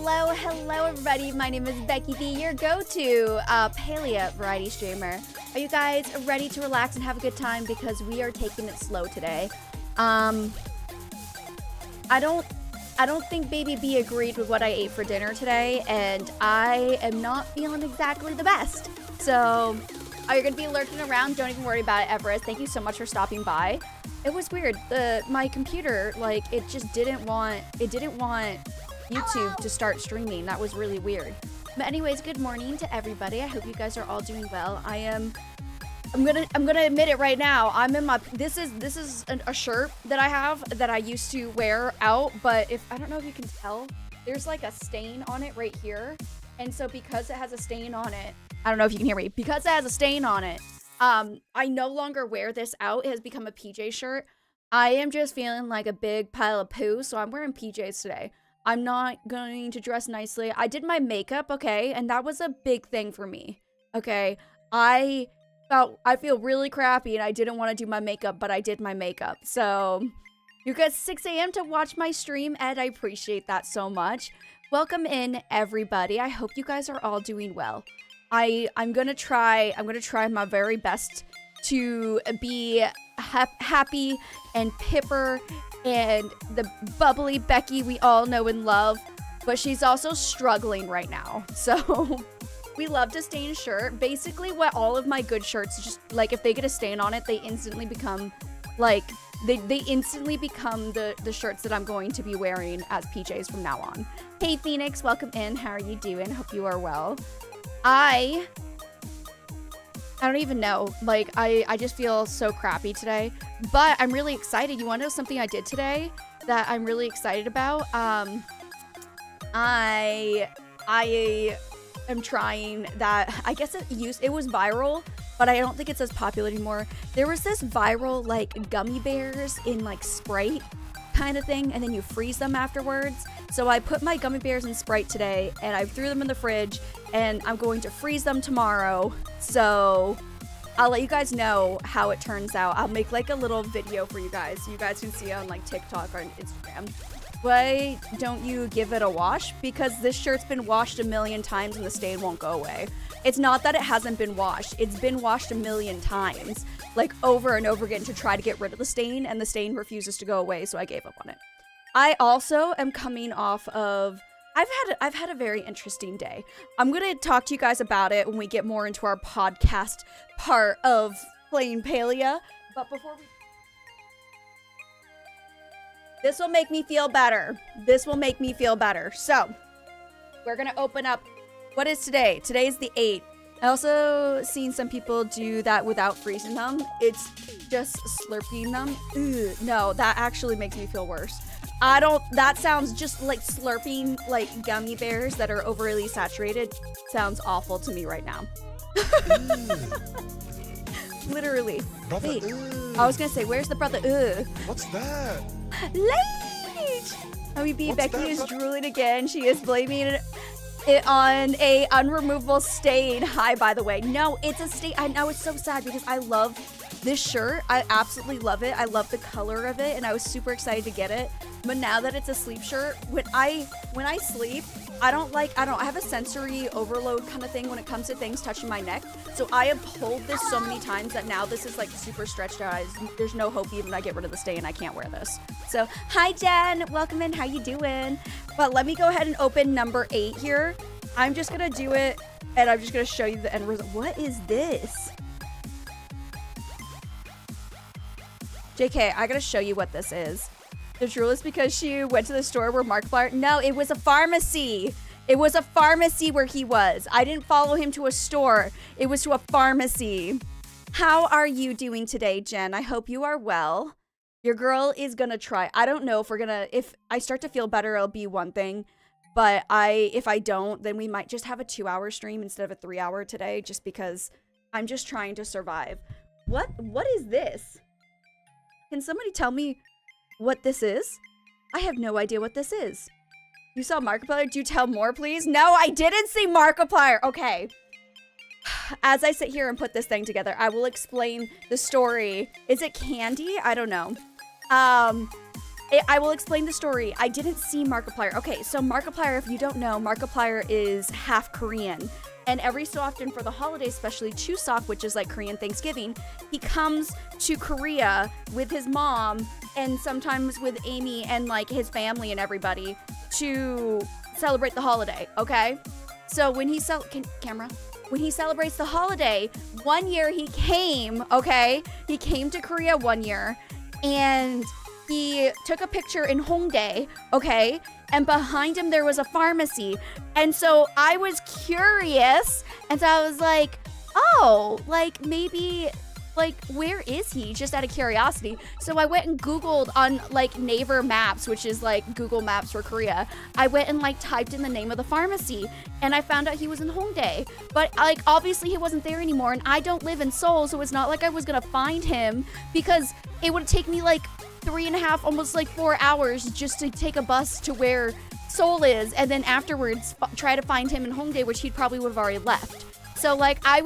Hello everybody. My name is Becky, your go-to Palia variety streamer. Are you guys ready to relax and have a good time? Because we are taking it slow today. I don't think Baby B agreed with what I ate for dinner today, and I am not feeling exactly the best. So, you're gonna be lurking around. Don't even worry about it, Everest. Thank you so much for stopping by. It was weird. My computer, like, it just didn't want YouTube to start streaming. That was really weird. But anyways, good morning to everybody. I hope you guys are all doing well. I'm gonna admit it right now. I'm in my, this is a shirt that I have that I used to wear out, but I don't know if you can tell, there's like a stain on it right here. And so because it has a stain on it, I don't know if you can hear me, because it has a stain on it, I no longer wear this out. It has become a PJ shirt. I am just feeling like a big pile of poo, so I'm wearing PJs today. I'm not going to dress nicely. I did my makeup, okay, and that was a big thing for me, okay? I feel really crappy and I didn't want to do my makeup, but I did my makeup. So, you got 6 a.m. to watch my stream, Ed. I appreciate that so much. Welcome in, everybody. I hope you guys are all doing well. I'm gonna try my very best to be happy and pipper and the bubbly Becky we all know and love, but she's also struggling right now. So we love to stain a shirt. Basically what all of my good shirts, just like if they get a stain on it, they instantly become like they instantly become the shirts that I'm going to be wearing as PJs from now on. Hey Phoenix, welcome in. How are you doing? Hope you are well. I don't even know. Like, I just feel so crappy today. But I'm really excited. You want to know something I did today that I'm really excited about? I am trying that. I guess it was viral, but I don't think it's as popular anymore. There was this viral, like, gummy bears in, like, Sprite kind of thing, and then you freeze them afterwards. So I put my gummy bears in Sprite today, and I threw them in the fridge, and I'm going to freeze them tomorrow. So I'll let you guys know how it turns out. I'll make like a little video for you guys so you guys can see it on like TikTok or on Instagram. Why don't you give it a wash? Because this shirt's been washed a million times and the stain won't go away. It's not that it hasn't been washed. It's been washed a million times, like over and over again to try to get rid of the stain, and the stain refuses to go away, so I gave up on it. I also am coming off of, I've had a very interesting day. I'm gonna talk to you guys about it when we get more into our podcast part of playing Palia. But before we, this will make me feel better. This will make me feel better. So we're gonna open up. What is today? Today is the 8th. I also seen some people do that without freezing them. It's just slurping them. Ugh, no, that actually makes me feel worse. That sounds just like slurping like gummy bears that are overly saturated. Sounds awful to me right now. Literally. Brother, wait, I was gonna say, where's the brother? What's that? Late! OEB, What's Becky that, is brother? drooling again. She is blaming it on a unremovable stain. Hi, by the way. No, it's a stain. I know, it's so sad because I love this shirt. I absolutely love it. I love the color of it, and I was super excited to get it. But now that it's a sleep shirt, when I sleep, I have a sensory overload kind of thing when it comes to things touching my neck. So I have pulled this so many times that now this is like super stretched out. There's no hope even I get rid of the stain. I can't wear this. So hi Jen, welcome in. How you doing? But let me go ahead and open number 8 here. I'm just gonna do it, and I'm just gonna show you the end result. What is this? JK, I gotta show you what this is. The drool is because she went to the store where Markiplier. No, it was a pharmacy. It was a pharmacy where he was. I didn't follow him to a store. It was to a pharmacy. How are you doing today, Jen? I hope you are well. Your girl is gonna try. I don't know if I start to feel better, it'll be one thing. But if I don't, then we might just have a 2-hour stream instead of a 3-hour today, just because I'm just trying to survive. What is this? Can somebody tell me what this is? I have no idea what this is. You saw Markiplier? Do tell more, please? No, I didn't see Markiplier. Okay. As I sit here and put this thing together, I will explain the story. Is it candy? I don't know. I will explain the story. I didn't see Markiplier. Okay, so Markiplier, if you don't know, Markiplier is half Korean. And every so often for the holidays, especially Chuseok, which is like Korean Thanksgiving, he comes to Korea with his mom and sometimes with Amy and like his family and everybody to celebrate the holiday, okay? So when he when he celebrates the holiday, one year he came, okay? He came to Korea one year and he took a picture in Hongdae, okay? And behind him there was a pharmacy. And so I was curious. And so I was like, oh, like maybe, like where is he? Just out of curiosity. So I went and Googled on like Naver Maps, which is like Google Maps for Korea. I went and like typed in the name of the pharmacy and I found out he was in Hongdae. But like obviously he wasn't there anymore and I don't live in Seoul. So it's not like I was gonna find him because it would take me like 3.5, almost like 4 hours just to take a bus to where Seoul is and then afterwards try to find him in Hongdae, which he probably would have already left. So like I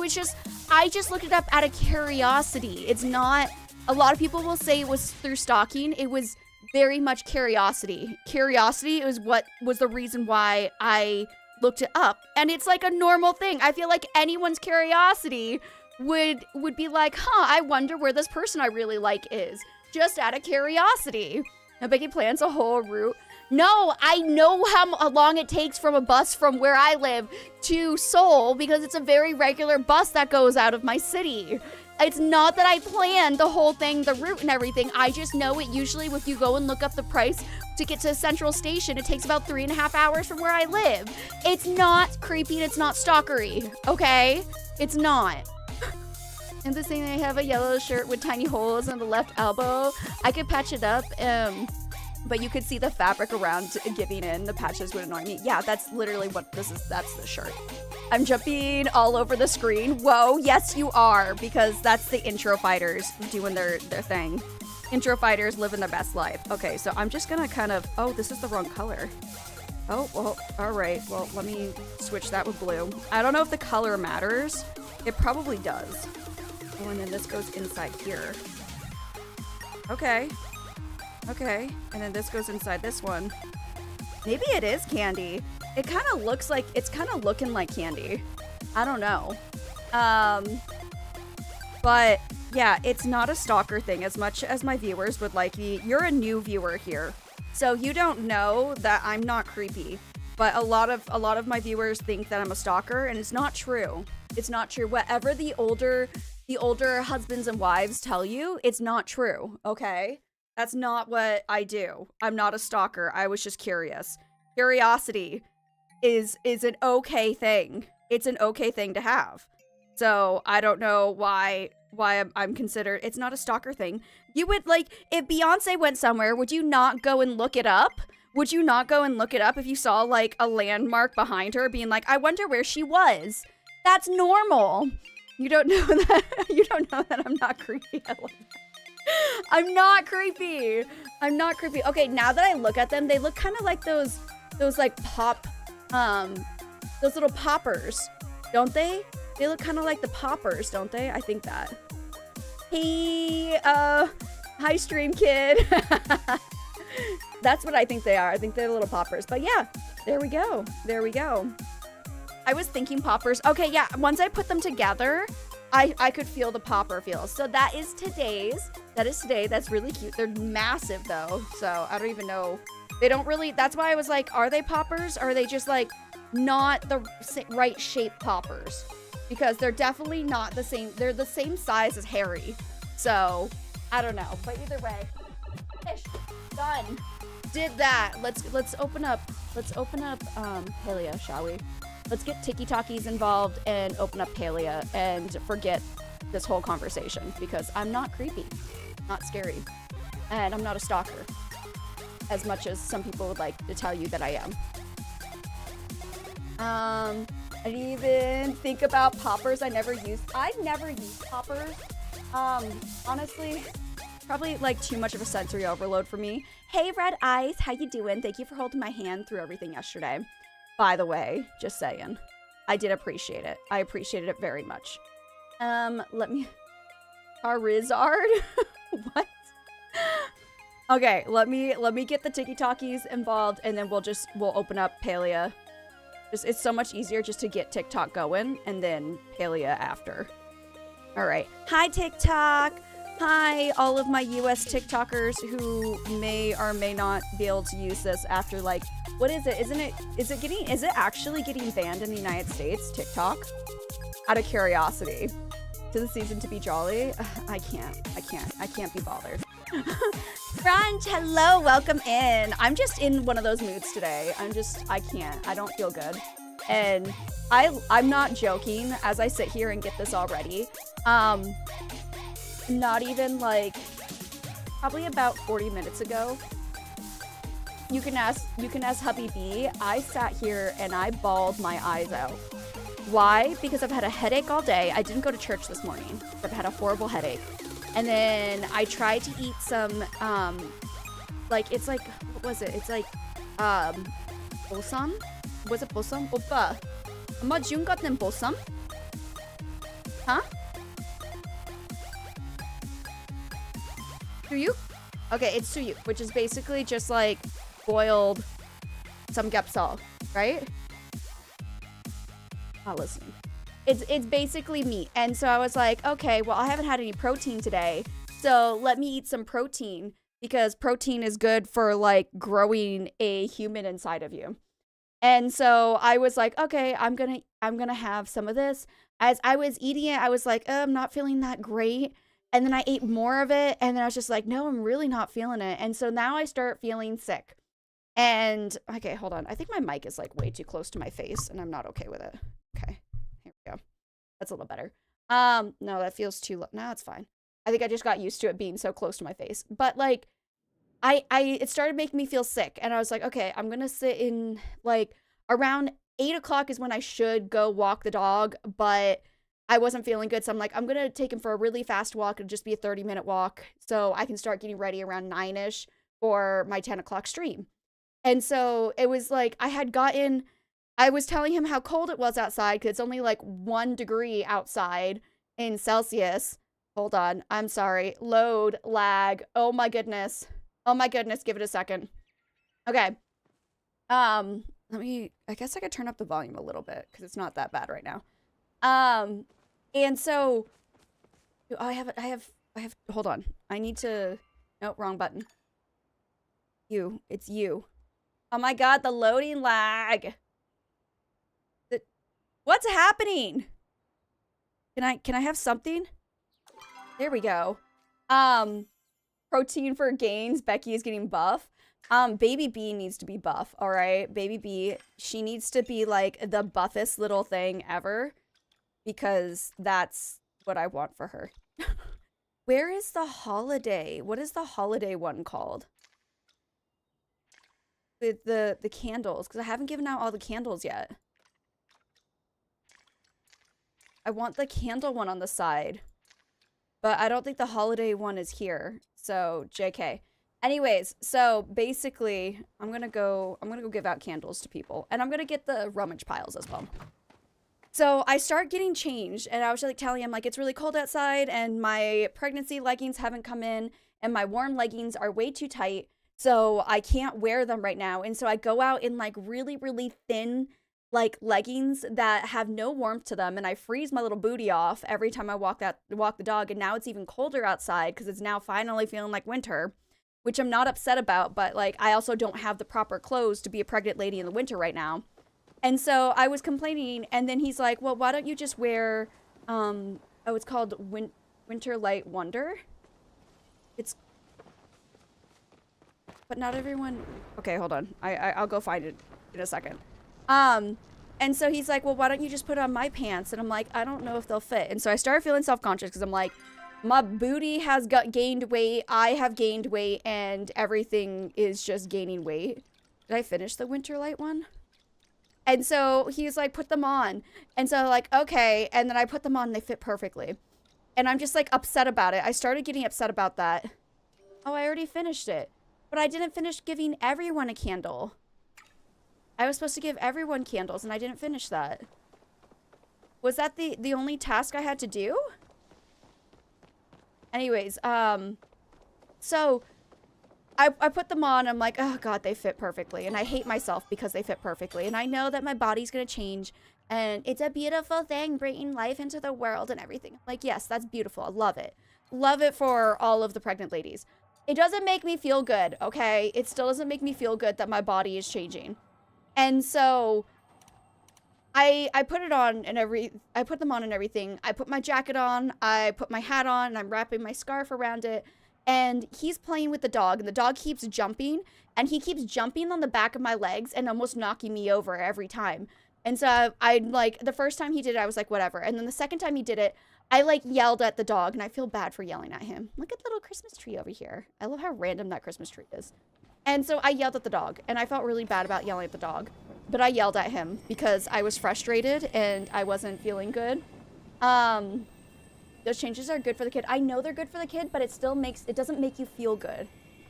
just looked it up out of curiosity. It's not, a lot of people will say it was through stalking. It was very much curiosity. Curiosity is what was the reason why I looked it up. And it's like a normal thing. I feel like anyone's curiosity would be like, huh, I wonder where this person I really like is. Just out of curiosity. Now Becky plans a whole route. No, I know how long it takes from a bus from where I live to Seoul because it's a very regular bus that goes out of my city. It's not that I planned the whole thing, the route and everything. I just know it usually, if you go and look up the price to get to Central Station, it takes about 3.5 hours from where I live. It's not creepy, it's not stalkery, okay? It's not. And the thing, I have a yellow shirt with tiny holes on the left elbow. I could patch it up, but you could see the fabric around giving in. The patches would annoy me. Yeah, that's literally what this is. That's the shirt. I'm jumping all over the screen. Whoa, yes you are, because that's the intro fighters doing their thing. Intro fighters living their best life. Okay, so I'm just gonna kind of, oh, this is the wrong color. Oh, well, all right. Well, let me switch that with blue. I don't know if the color matters. It probably does. Oh, and then this goes inside here. Okay. Okay. And then this goes inside this one. Maybe it is candy. It kind of looks like, it's kind of looking like candy. I don't know. But yeah, it's not a stalker thing as much as my viewers would like me. You're a new viewer here. So you don't know that I'm not creepy. But a lot of my viewers think that I'm a stalker and it's not true. It's not true. Whatever the older husbands and wives tell you, it's not true, okay? That's not what I do. I'm not a stalker. I was just curious. Curiosity is an okay thing. It's an okay thing to have. So I don't know why I'm considered, it's not a stalker thing. You would, like, if Beyonce went somewhere, would you not go and look it up? Would you not go and look it up if you saw, like, a landmark behind her being like, I wonder where she was? That's normal. You don't know that. You don't know that I'm not creepy. I love that. I'm not creepy. I'm not creepy. Okay, now that I look at them, they look kind of like those like pop, those little poppers, don't they? They look kind of like the poppers, don't they? I think that. Hey, hi stream kid. That's what I think they are. I think they're little poppers. But yeah, there we go. There we go. I was thinking poppers. Okay, yeah, once I put them together, I could feel the popper feel. So that is today's. That is today. That's really cute. They're massive though. So I don't even know. They don't really, that's why I was like, are they poppers? Or are they just like not the right shape poppers? Because they're definitely not the same. They're the same size as Harry. So I don't know. But either way, fish, done. Did that. Let's open up Palia, shall we? Let's get Tiki Talkies involved and open up Palia and forget this whole conversation because I'm not creepy, not scary, and I'm not a stalker as much as some people would like to tell you that I am. I didn't even think about poppers. I've never used poppers. Honestly, probably like too much of a sensory overload for me. Hey, Red Eyes, how you doing? Thank you for holding my hand through everything yesterday. By the way, just saying. I did appreciate it. I appreciated it very much. Let me... Charizard? What? Okay, let me get the tiki-talkies involved, and then we'll open up Palia. It's so much easier just to get TikTok going, and then Palia after. All right. Hi, TikTok. Hi, all of my US TikTokers who may or may not be able to use this after, like, what is it? Is it actually getting banned in the United States, TikTok? Out of curiosity. To the season to be jolly? I can't be bothered. Brunch, hello, welcome in. I'm just in one of those moods today. I don't feel good. And I'm not joking as I sit here and get this all ready. Not even like, probably about 40 minutes ago, you can ask Hubby B, I sat here and I bawled my eyes out. Why? Because I've had a headache all day. I didn't go to church this morning. I've had a horrible headache. And then I tried to eat some, like, it's like, what was it? It's like, bosom? Was it bosom? Oppa. 엄마 지금 같은 bosom? Huh? Suyuk? Okay, it's suyuk, which is basically just like boiled samgyeopsal, right? Not listening. It's basically meat. And so I was like, okay, well, I haven't had any protein today, so let me eat some protein because protein is good for like growing a human inside of you. And so I was like, okay, I'm gonna have some of this. As I was eating it, I was like, oh, I'm not feeling that great. And then I ate more of it, and then I was just like, no, I'm really not feeling it. And so now I start feeling sick. And, okay, hold on. I think my mic is, like, way too close to my face, and I'm not okay with it. Okay, here we go. That's a little better. No, that feels too low. No, it's fine. I think I just got used to it being so close to my face. But, like, it started making me feel sick, and I was like, okay, I'm gonna sit in, like, around 8 o'clock is when I should go walk the dog, but I wasn't feeling good, so I'm like, I'm gonna take him for a really fast walk. It'll just be a 30-minute walk, so I can start getting ready around 9-ish for my 10 o'clock stream. And so it was like, I was telling him how cold it was outside, because it's only like 1 degree outside in Celsius. Hold on, I'm sorry. Load, lag, oh my goodness. Oh my goodness, give it a second. Okay. I guess I could turn up the volume a little bit, because it's not that bad right now. And so I have, hold on. I need to, no, wrong button. It's you. Oh my God, the loading lag. What's happening? Can I have something? There we go. Protein for gains. Becky is getting buff. Baby B needs to be buff, all right? Baby B, she needs to be like the buffest little thing ever. Because that's what I want for her. Where is the holiday? What is the holiday one called? With the candles, because I haven't given out all the candles yet. I want the candle one on the side. But I don't think the holiday one is here. So, JK. Anyways, so basically, I'm gonna go give out candles to people. And I'm gonna get the rummage piles as well. So I start getting changed, and I was like telling him, like, it's really cold outside, and my pregnancy leggings haven't come in, and my warm leggings are way too tight, so I can't wear them right now. And so I go out in, like, really, really thin, like, leggings that have no warmth to them, and I freeze my little booty off every time I walk the dog, and now it's even colder outside, because it's now finally feeling like winter, which I'm not upset about, but, like, I also don't have the proper clothes to be a pregnant lady in the winter right now. And so I was complaining, and then he's like, well, why don't you just wear, oh, it's called Winter Light Wonder? But not everyone, okay, hold on. I'll go find it in a second. And so he's like, well, why don't you just put on my pants? And I'm like, I don't know if they'll fit. And so I started feeling self-conscious, because I'm like, my booty has gained weight, I have gained weight, and everything is just gaining weight. Did I finish the Winter Light one? And so he's like, put them on. And so like, okay. And then I put them on and they fit perfectly. And I'm just like upset about it. I started getting upset about that. Oh, I already finished it. But I didn't finish giving everyone a candle. I was supposed to give everyone candles and I didn't finish that. Was that the only task I had to do? Anyways, so I put them on. I'm like, oh God, they fit perfectly. And I hate myself because they fit perfectly. And I know that my body's going to change. And it's a beautiful thing, bringing life into the world and everything. I'm like, yes, that's beautiful. I love it. Love it for all of the pregnant ladies. It doesn't make me feel good, okay? It still doesn't make me feel good that my body is changing. And so I put it on and I put them on and everything. I put my jacket on, I put my hat on, and I'm wrapping my scarf around it. And he's playing with the dog, and the dog keeps jumping, and he keeps jumping on the back of my legs and almost knocking me over every time. And so I like, the first time he did it, I was like, whatever. And then the second time he did it, I like yelled at the dog, and I feel bad for yelling at him. Look at the little Christmas tree over here. I love how random that Christmas tree is. And so I yelled at the dog, and I felt really bad about yelling at the dog. But I yelled at him because I was frustrated and I wasn't feeling good. Those changes are good for the kid. I know they're good for the kid, but it doesn't make you feel good.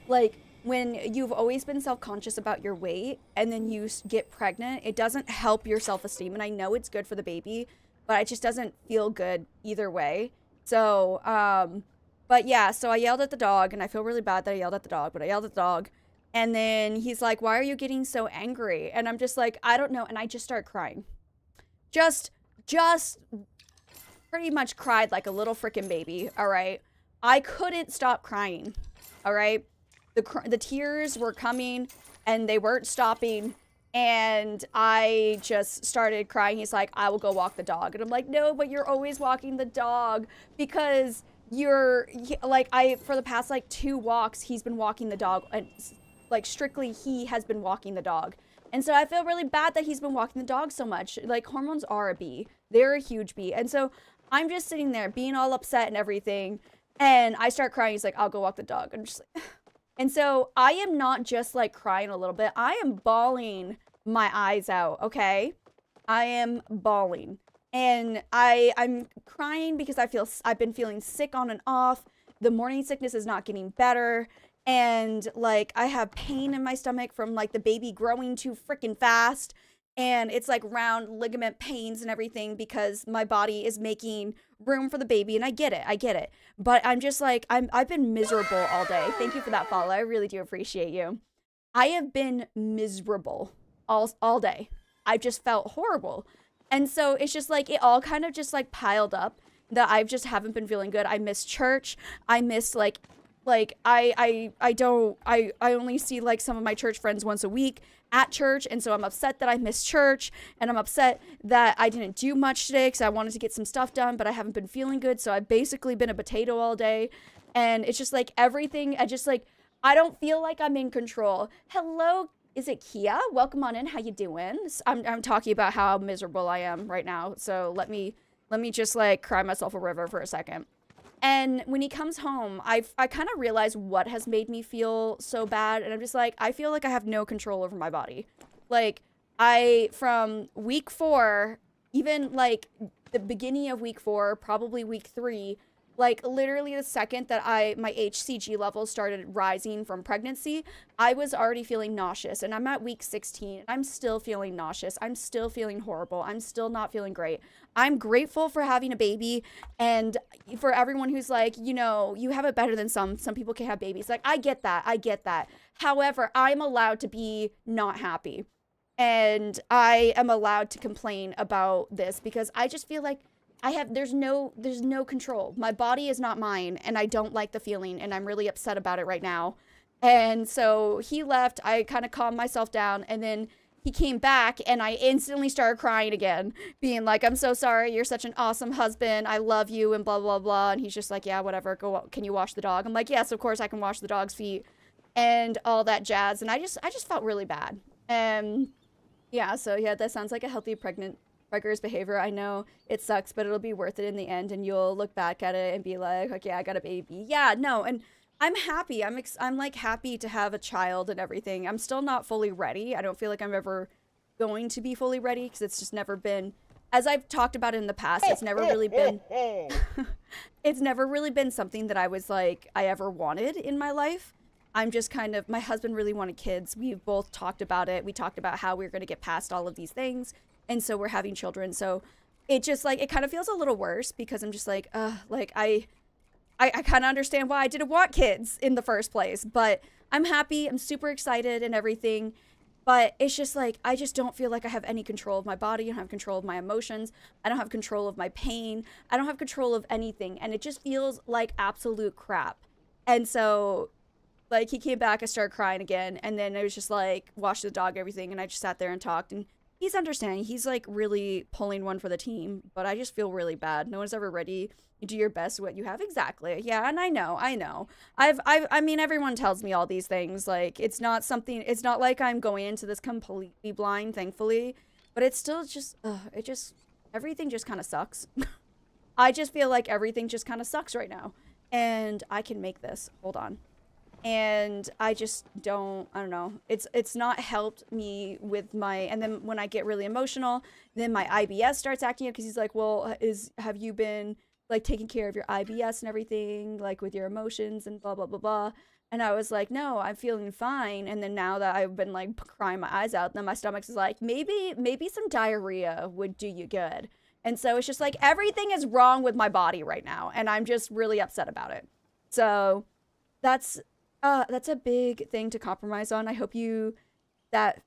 Like, when you've always been self-conscious about your weight and then you get pregnant, it doesn't help your self-esteem. And I know it's good for the baby, but it just doesn't feel good either way. So, but yeah, so I yelled at the dog, and I feel really bad that I yelled at the dog, but I yelled at the dog. And then he's like, why are you getting so angry? And I'm just like, I don't know. And I just start crying. Just pretty much cried like a little freaking baby. All right. I couldn't stop crying. All right. The tears were coming and they weren't stopping. And I just started crying. He's like, I will go walk the dog. And I'm like, no, but you're always walking the dog because for the past like 2 walks, he's been walking the dog, and like strictly he has been walking the dog. And so I feel really bad that he's been walking the dog so much. Like, hormones are a bee. They're a huge bee. And so I'm just sitting there being all upset and everything. And I start crying. He's like, I'll go walk the dog. I'm just like, and so I am not just like crying a little bit. I am bawling my eyes out, okay? I am bawling. And I'm crying because I've been feeling sick on and off. The morning sickness is not getting better. And like, I have pain in my stomach from like the baby growing too freaking fast. And it's like round ligament pains and everything because my body is making room for the baby. And I get it. But I'm just like, I've been miserable all day. Thank you for that follow. I really do appreciate you. I have been miserable all day. I just felt horrible. And so it's just like, it all kind of just like piled up that I just haven't been feeling good. I miss church. I miss I only see like some of my church friends once a week at church. And so I'm upset that I missed church, and I'm upset that I didn't do much today because I wanted to get some stuff done, but I haven't been feeling good. So I've basically been a potato all day. And it's just like everything. I don't feel like I'm in control. Hello. Is it Kia? Welcome on in. How you doing? I'm talking about how miserable I am right now. So let me just like cry myself a river for a second. And when he comes home, I kind of realize what has made me feel so bad. And I'm just like, I feel like I have no control over my body. Like, from week 4, even like the beginning of week 4, probably week 3, like literally the second that my HCG levels started rising from pregnancy, I was already feeling nauseous. And I'm at week 16. I'm still feeling nauseous. I'm still feeling horrible. I'm still not feeling great. I'm grateful for having a baby, and for everyone who's like, you know, you have it better than some people can have babies. Like, I get that. However, I'm allowed to be not happy, and I am allowed to complain about this because I just feel like there's no control. My body is not mine, and I don't like the feeling, and I'm really upset about it right now. And so he left. I kind of calmed myself down, and then he came back, and I instantly started crying again, being like, I'm so sorry. You're such an awesome husband. I love you, and blah, blah, blah. And he's just like, yeah, whatever. Can you wash the dog? I'm like, yes, of course I can wash the dog's feet and all that jazz. And I just felt really bad. And yeah, so yeah, that sounds like a healthy preggers behavior. I know it sucks, but it'll be worth it in the end. And you'll look back at it and be like, okay, I got a baby. Yeah, no. And I'm happy. I'm like happy to have a child and everything. I'm still not fully ready. I don't feel like I'm ever going to be fully ready because it's just never been, as I've talked about in the past, it's never really been, it's never really been something that I was like, I ever wanted in my life. I'm just kind of, my husband really wanted kids. We've both talked about it. We talked about how we we're going to get past all of these things. And so we're having children. So it just like, it kind of feels a little worse because I'm just like, I kind of understand why I didn't want kids in the first place, but I'm happy, I'm super excited and everything. But it's just like, I just don't feel like I have any control of my body. I don't have control of my emotions. I don't have control of my pain. I don't have control of anything. And it just feels like absolute crap. And so, like, he came back, I started crying again. And then it was just like, wash the dog, everything. And I just sat there and talked. And he's understanding. He's like really pulling one for the team. But I just feel really bad. No one's ever ready. You do your best what you have. Exactly. Yeah, and I know. I mean, everyone tells me all these things. Like, it's not something, it's not like I'm going into this completely blind, thankfully, but it's still just, everything just kind of sucks. I just feel like everything just kind of sucks right now. And I can make this. Hold on. And I just I don't know. It's not helped me with my, and then when I get really emotional, then my IBS starts acting up because he's like, well, have you been like taking care of your IBS and everything, like with your emotions and blah, blah, blah, blah. And I was like, no, I'm feeling fine. And then now that I've been like crying my eyes out, then my stomach is like, maybe some diarrhea would do you good. And so it's just like everything is wrong with my body right now. And I'm just really upset about it. So that's a big thing to compromise on. I hope that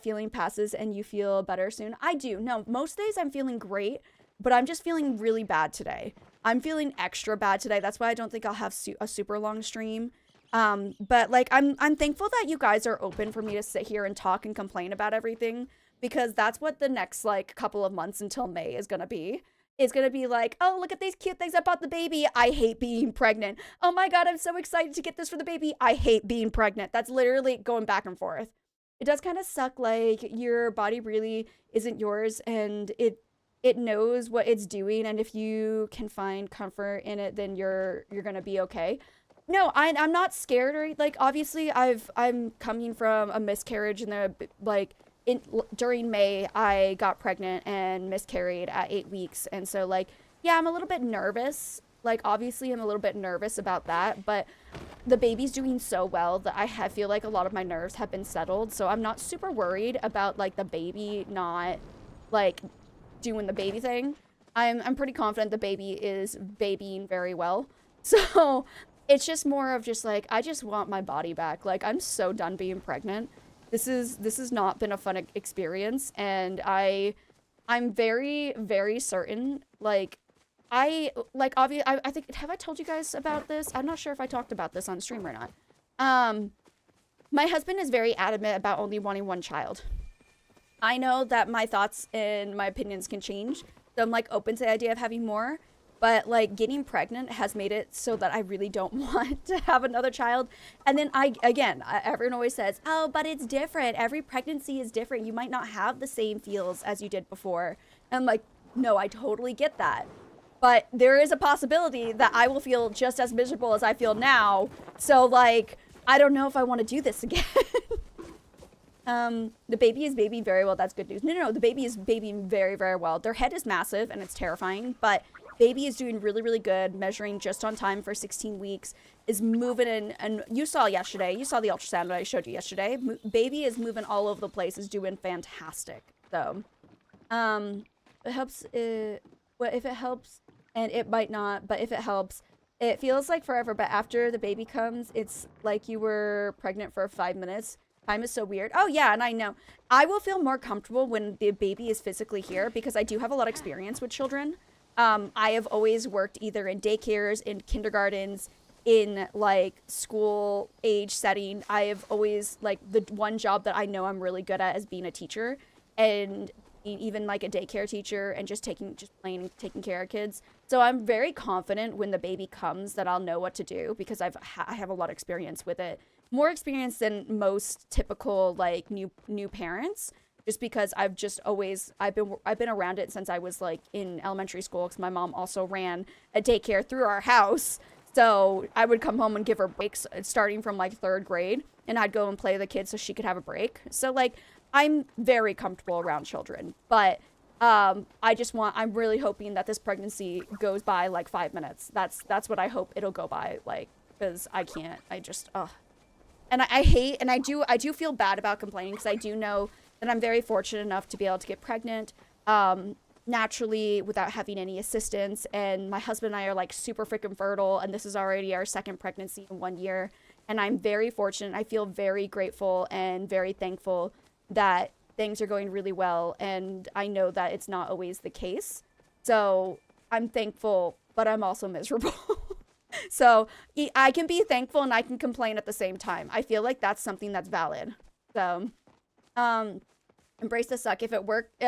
feeling passes and you feel better soon. I do. No, most days I'm feeling great, but I'm just feeling really bad today. I'm feeling extra bad today. That's why I don't think I'll have a super long stream. But like, I'm thankful that you guys are open for me to sit here and talk and complain about everything, because that's what the next like couple of months until May is gonna be. It's gonna be like, oh, look at these cute things I bought the baby. I hate being pregnant. Oh my God, I'm so excited to get this for the baby. I hate being pregnant. That's literally going back and forth. It does kind of suck. Like, your body really isn't yours, and it knows what it's doing, and if you can find comfort in it, then you're gonna be okay. No, I'm not scared, or like, obviously I'm coming from a miscarriage, and like during May I got pregnant and miscarried at 8 weeks, and so like, yeah, I'm a little bit nervous. Like, obviously I'm a little bit nervous about that, but the baby's doing so well that I feel like a lot of my nerves have been settled, so I'm not super worried about like the baby not like doing the baby thing. I'm pretty confident the baby is babying very well. So it's just more of just like, I just want my body back. Like, I'm so done being pregnant. This has not been a fun experience, and I'm very, very certain, like, obviously, I think, have I told you guys about this? I'm not sure if I talked about this on stream or not. My husband is very adamant about only wanting one child. I know that my thoughts and my opinions can change, so I'm like open to the idea of having more, but like getting pregnant has made it so that I really don't want to have another child. And then everyone always says, oh, but it's different. Every pregnancy is different. You might not have the same feels as you did before. And I'm like, no, I totally get that. But there is a possibility that I will feel just as miserable as I feel now. So like, I don't know if I want to do this again. The baby is babying very well. That's good news. No, the baby is babying very, very well. Their head is massive and it's terrifying, but baby is doing really, really good, measuring just on time for 16 weeks, is moving in, and you saw the ultrasound that I showed you yesterday. Baby is moving all over the place, is doing fantastic. So, it helps, well, if it helps, and it might not, but if it helps, it feels like forever, but after the baby comes, it's like you were pregnant for 5 minutes. Time is so weird. Oh yeah, and I know. I will feel more comfortable when the baby is physically here, because I do have a lot of experience with children. I have always worked either in daycares, in kindergartens, in like school age setting. I have always, like, the one job that I know I'm really good at is being a teacher, and even like a daycare teacher, and just plain taking care of kids. So I'm very confident when the baby comes that I'll know what to do, because I have a lot of experience with it. More experience than most typical like new parents, just because I've been around it since I was like in elementary school, because my mom also ran a daycare through our house. So I would come home and give her breaks starting from like 3rd grade, and I'd go and play with the kids so she could have a break. So like, I'm very comfortable around children, but I'm really hoping that this pregnancy goes by like 5 minutes. That's what I hope it'll go by, like, because I just and I do feel bad about complaining, because I do know that I'm very fortunate enough to be able to get pregnant naturally without having any assistance, and my husband and I are like super freaking fertile, and this is already our 2nd pregnancy in 1 year, And I'm very fortunate. I feel very grateful and very thankful that things are going really well. And I know that it's not always the case. So I'm thankful, but I'm also miserable. So I can be thankful and I can complain at the same time. I feel like that's something that's valid. So, embrace the suck. If it worked,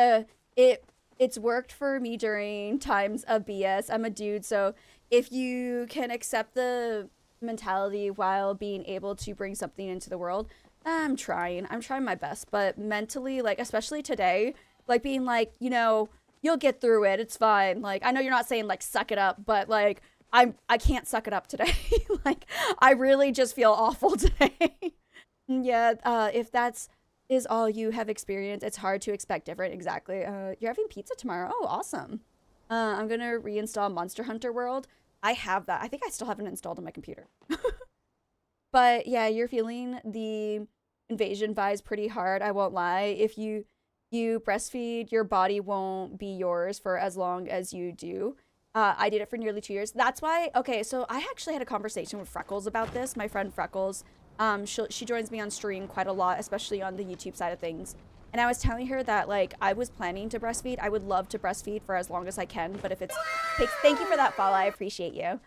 it's worked for me during times of BS. I'm a dude, so if you can accept the mentality while being able to bring something into the world, I'm trying my best. But mentally, like, especially today, like being like, you know, you'll get through it, it's fine. Like, I know you're not saying like suck it up, but like I can't suck it up today. Like, I really just feel awful today. Yeah, if that's is all you have experienced, it's hard to expect different. Exactly. You're having pizza tomorrow. Oh, awesome. I'm gonna reinstall Monster Hunter World. I have that. I think I still haven't installed on my computer. But yeah, you're feeling the invasion vibes pretty hard. I won't lie. If you breastfeed, your body won't be yours for as long as you do. I did it for nearly 2 years. That's why. Okay, so I actually had a conversation with Freckles about this. My friend Freckles. She joins me on stream quite a lot, especially on the YouTube side of things. And I was telling her that, like, I was planning to breastfeed. I would love to breastfeed for as long as I can, but if it's thank you for that follow. I appreciate you.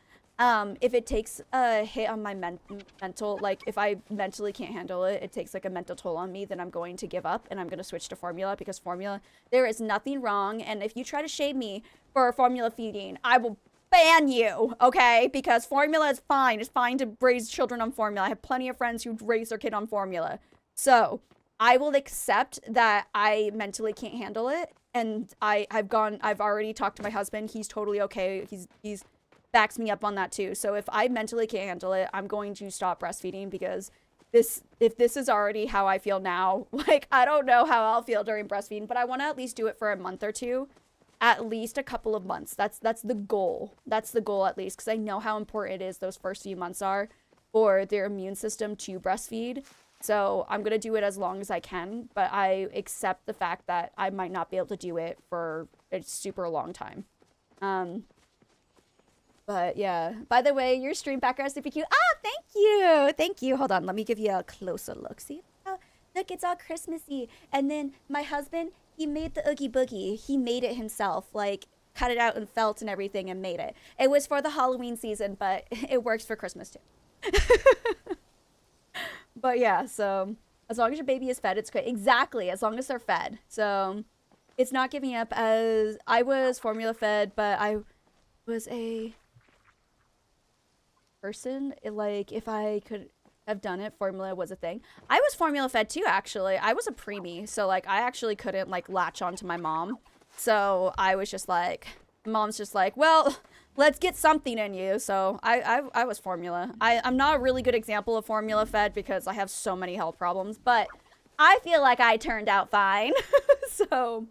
If it takes a hit on my mental, like, if I mentally can't handle it, it takes like a mental toll on me, then I'm going to give up and I'm going to switch to formula, because formula, there is nothing wrong. And if you try to shame me for formula feeding, I will ban you, okay? Because formula is fine. It's fine to raise children on formula. I have plenty of friends who raise their kid on formula. So I will accept that I mentally can't handle it. And I've already talked to my husband. He's totally okay. He's backs me up on that too. So if I mentally can't handle it, I'm going to stop breastfeeding, because if this is already how I feel now, like, I don't know how I'll feel during breastfeeding, but I want to at least do it for a month or two. At least a couple of months. That's the goal. That's the goal, at least, because I know how important it is those first few months are for their immune system to breastfeed. So I'm going to do it as long as I can, but I accept the fact that I might not be able to do it for a super long time. But yeah, by the way, your stream background is super cute. Ah, thank you. Thank you. Hold on. Let me give you a closer look. See? Oh, look, it's all Christmassy. And then my husband, he made the Oogie Boogie. He made it himself, like cut it out and felt and everything and made it. It was for the Halloween season, but it works for Christmas too. But yeah, so as long as your baby is fed, it's great. Exactly, as long as they're fed. So it's not giving up. As I was formula fed, but I was a person, like, if I could have done it, formula was a thing. I was formula fed too, actually. I was a preemie, so like I actually couldn't like latch on to my mom. So I was just like, mom's just like, well, let's get something in you. So I was formula. I'm not a really good example of formula fed because I have so many health problems, but I feel like I turned out fine. So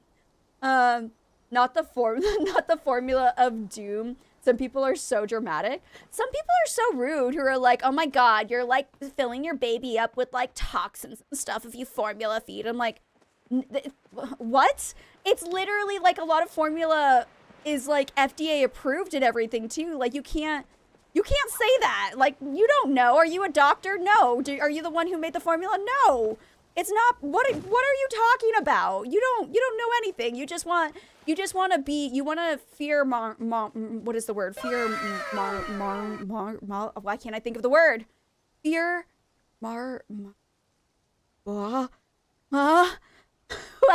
not the formula of doom. Some people are so dramatic. Some people are so rude who are like, oh my God, you're like filling your baby up with like toxins and stuff if you formula feed. I'm like, what? It's literally like a lot of formula is like FDA approved and everything too. Like you can't say that. Like, you don't know. Are you a doctor? No. Are you the one who made the formula? No. It's not. What are you talking about? You don't know anything. You just want to be, you want to fear what is the word? Fear why can't I think of the word? Fear why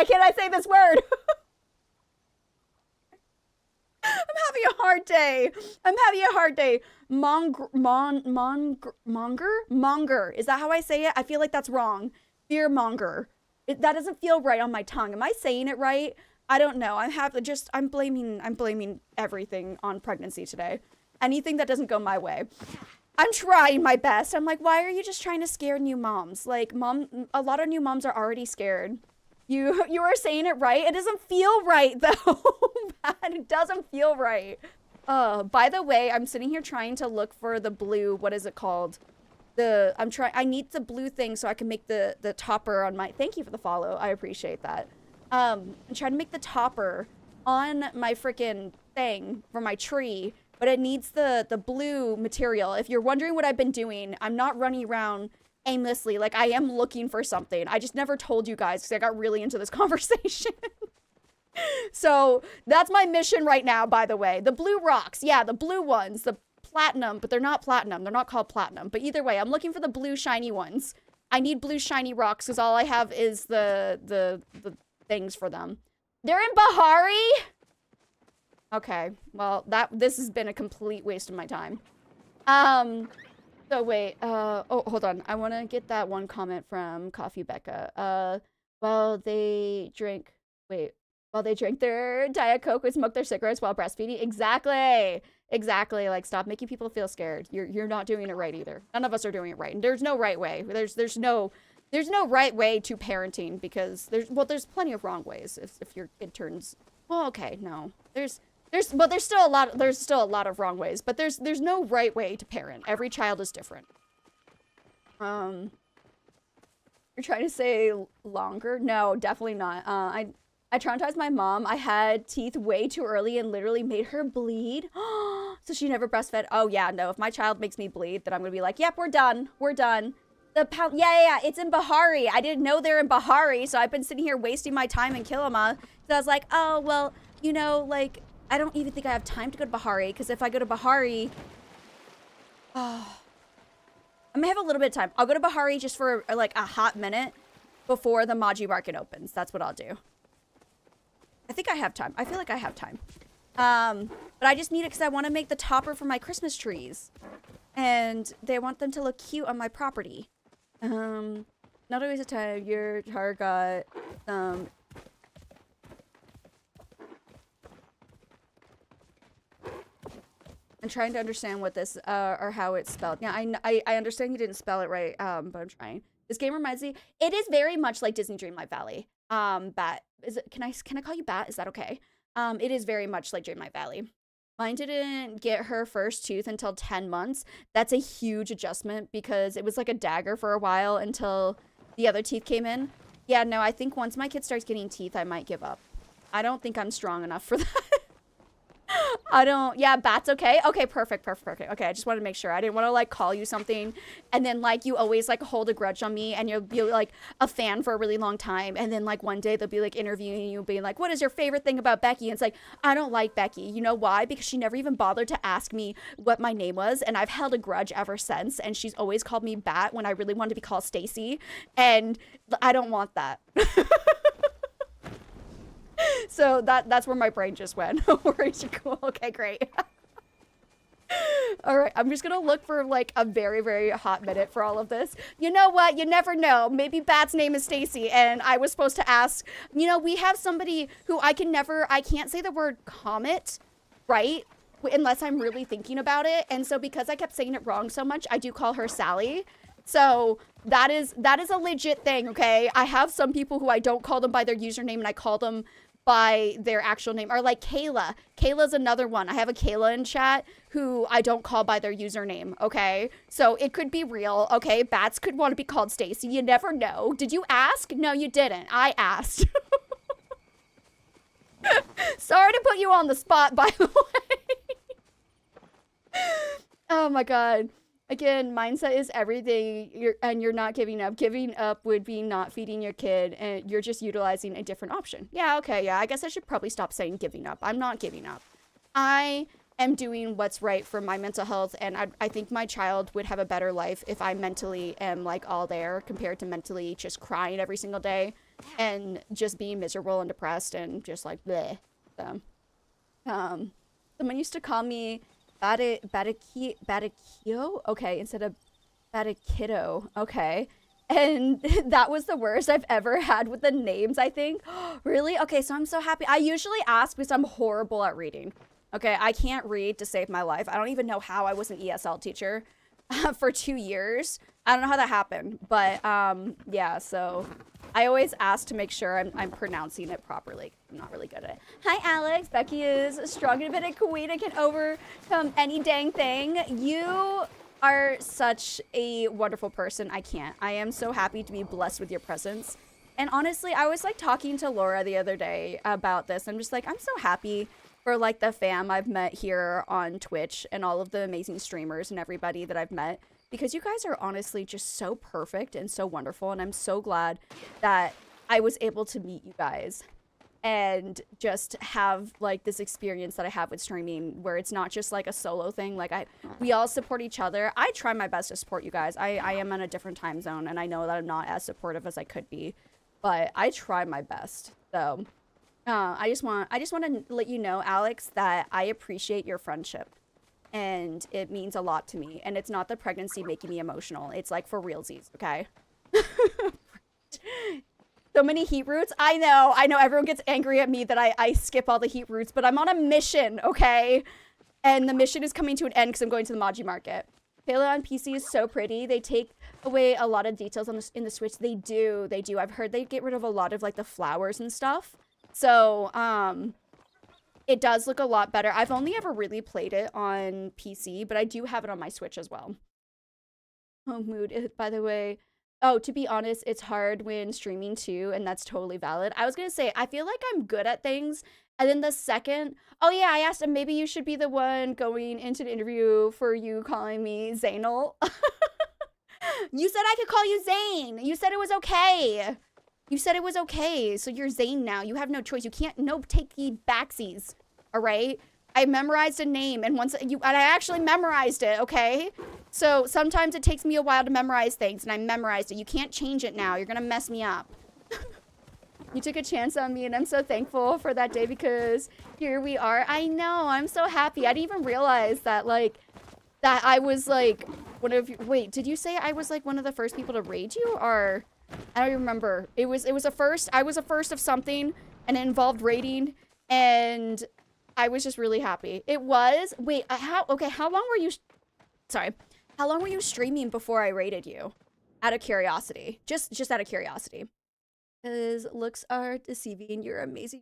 can't I say this word? I'm having a hard day. Monger. Is that how I say it? I feel like that's wrong. Fear monger. That doesn't feel right on my tongue. Am I saying it right? I don't know. I'm blaming everything on pregnancy today. Anything that doesn't go my way. I'm trying my best. I'm like, why are you just trying to scare new moms? Like, a lot of new moms are already scared. You are saying it right. It doesn't feel right though. It doesn't feel right. By the way, I'm sitting here trying to look for the blue, what is it called? I need the blue thing so I can make the topper on my, thank you for the follow. I appreciate that. I'm trying to make the topper on my freaking thing for my tree but it needs the blue material. If you're wondering what I've been doing, I'm not running around aimlessly. Like, I am looking for something. I just never told you guys because I got really into this conversation. So that's my mission right now, by the way. The blue rocks. Yeah, the blue ones. The platinum, but they're not platinum. They're not called platinum. But either way, I'm looking for the blue shiny ones. I need blue shiny rocks because all I have is the things for them. They're in Bahari? Okay. Well, this has been a complete waste of my time. So wait, oh, hold on. I want to get that one comment from Coffee Becca. While they drink their Diet Coke and smoke their cigarettes while breastfeeding. Exactly. Exactly. Like, stop making people feel scared. You're not doing it right either. None of us are doing it right. And there's no right way. There's no right way to parenting because there's plenty of wrong ways if your kid turns, well, okay, no. There's still a lot of wrong ways, but there's no right way to parent. Every child is different. You're trying to say longer? No, definitely not. I traumatized my mom. I had teeth way too early and literally made her bleed. So she never breastfed. Oh yeah, no. If my child makes me bleed, then I'm gonna be like, yep, we're done. We're done. Yeah. It's in Bahari. I didn't know they're in Bahari, so I've been sitting here wasting my time in Kilima. So I was like, oh well, you know, like I don't even think I have time to go to Bahari because if I go to Bahari, oh, I may have a little bit of time. I'll go to Bahari just for like a hot minute before the Maji Market opens. That's what I'll do. I think I have time. I feel like I have time. But I just need it because I want to make the topper for my Christmas trees. And they want them to look cute on my property. Not always a time. Your car got I'm trying to understand what this, or how it's spelled. Yeah, I understand you didn't spell it right, but I'm trying. This game reminds me, it is very much like Disney Dreamlight Valley. Bat, can I call you Bat? Is that okay? It is very much like Dreamlight Valley. Mine didn't get her first tooth until 10 months. That's a huge adjustment because it was like a dagger for a while until the other teeth came in. Yeah, no, I think once my kid starts getting teeth, I might give up. I don't think I'm strong enough for that. Yeah, Bat's okay. Okay, perfect. Okay, I just wanted to make sure. I didn't want to like call you something and then like you always like hold a grudge on me and you'll be like a fan for a really long time and then like one day they'll be like interviewing you being like, what is your favorite thing about Becky? And it's like, I don't like Becky. You know why? Because she never even bothered to ask me what my name was and I've held a grudge ever since and she's always called me Bat when I really wanted to be called Stacy and I don't want that. So that's where my brain just went. Cool. Okay, great. All right, I'm just gonna look for like a very, very hot minute for all of this. You know what? You never know. Maybe Bat's name is Stacy, and I was supposed to ask. You know, we have somebody who I can't say the word comet, right? Unless I'm really thinking about it. And so because I kept saying it wrong so much, I do call her Sally. So that is a legit thing, okay? I have some people who I don't call them by their username, and I call them by their actual name, or like Kayla. Kayla's another one. I have a Kayla in chat who I don't call by their username, okay? So it could be real, okay? Bats could want to be called Stacy. You never know. Did you ask? No, you didn't. I asked. Sorry to put you on the spot, by the way. Oh my god. Again, mindset is everything, you're not giving up. Giving up would be not feeding your kid, and you're just utilizing a different option. Yeah, okay, yeah, I guess I should probably stop saying giving up. I'm not giving up. I am doing what's right for my mental health, and I think my child would have a better life if I mentally am, like, all there compared to mentally just crying every single day and just being miserable and depressed and just, like, bleh. So, someone used to call me Badakio? Okay, instead of Badakiddo. Okay. And that was the worst I've ever had with the names, I think. Really? Okay, so I'm so happy. I usually ask because I'm horrible at reading. Okay, I can't read to save my life. I don't even know how I was an ESL teacher for 2 years. I don't know how that happened. But, yeah, so I always ask to make sure I'm pronouncing it properly. I'm not really good at it. Hi, Alex. Becky is strong and a bit of queen and can overcome any dang thing. You are such a wonderful person. I can't. I am so happy to be blessed with your presence. And honestly, I was like talking to Laura the other day about this. I'm just like, I'm so happy for like the fam I've met here on Twitch and all of the amazing streamers and everybody that I've met, because you guys are honestly just so perfect and so wonderful, and I'm so glad that I was able to meet you guys and just have like this experience that I have with streaming, where it's not just like a solo thing. Like we all support each other. I try my best to support you guys. I am in a different time zone, and I know that I'm not as supportive as I could be, but I try my best. So I just want to let you know, Alex, that I appreciate your friendship, and it means a lot to me. And it's not the pregnancy making me emotional. It's like for realsies, okay? So many heat roots. I know everyone gets angry at me that I skip all the heat roots, but I'm on a mission, okay? And the mission is coming to an end because I'm going to the Maji Market. Palia on PC is so pretty. They take away a lot of details on in the Switch. They do. I've heard they get rid of a lot of like the flowers and stuff. So, it does look a lot better. I've only ever really played it on PC, but I do have it on my Switch as well. Oh, mood, by the way. Oh, to be honest, it's hard when streaming too, and that's totally valid. I was gonna say, I feel like I'm good at things, and then the second, oh yeah, I asked him, maybe you should be the one going into the interview for you calling me Zainal. You said I could call you Zane. You said it was okay. You said it was okay, so you're Zane now. You have no choice. You can't take the backsies, all right? I memorized a name, and I actually memorized it, okay? So sometimes it takes me a while to memorize things, and I memorized it. You can't change it now. You're gonna mess me up. You took a chance on me, and I'm so thankful for that day, because here we are. I know, I'm so happy. I didn't even realize that, like, that I was, like, one of you. Wait, did you say I was, like, one of the first people to raid you, or? I don't even remember. It was a first. I was a first of something, and it involved raiding, and I was just really happy. It was. Wait, how long were you? Sorry. How long were you streaming before I raided you? Out of curiosity. Just out of curiosity. Because looks are deceiving. You're amazing,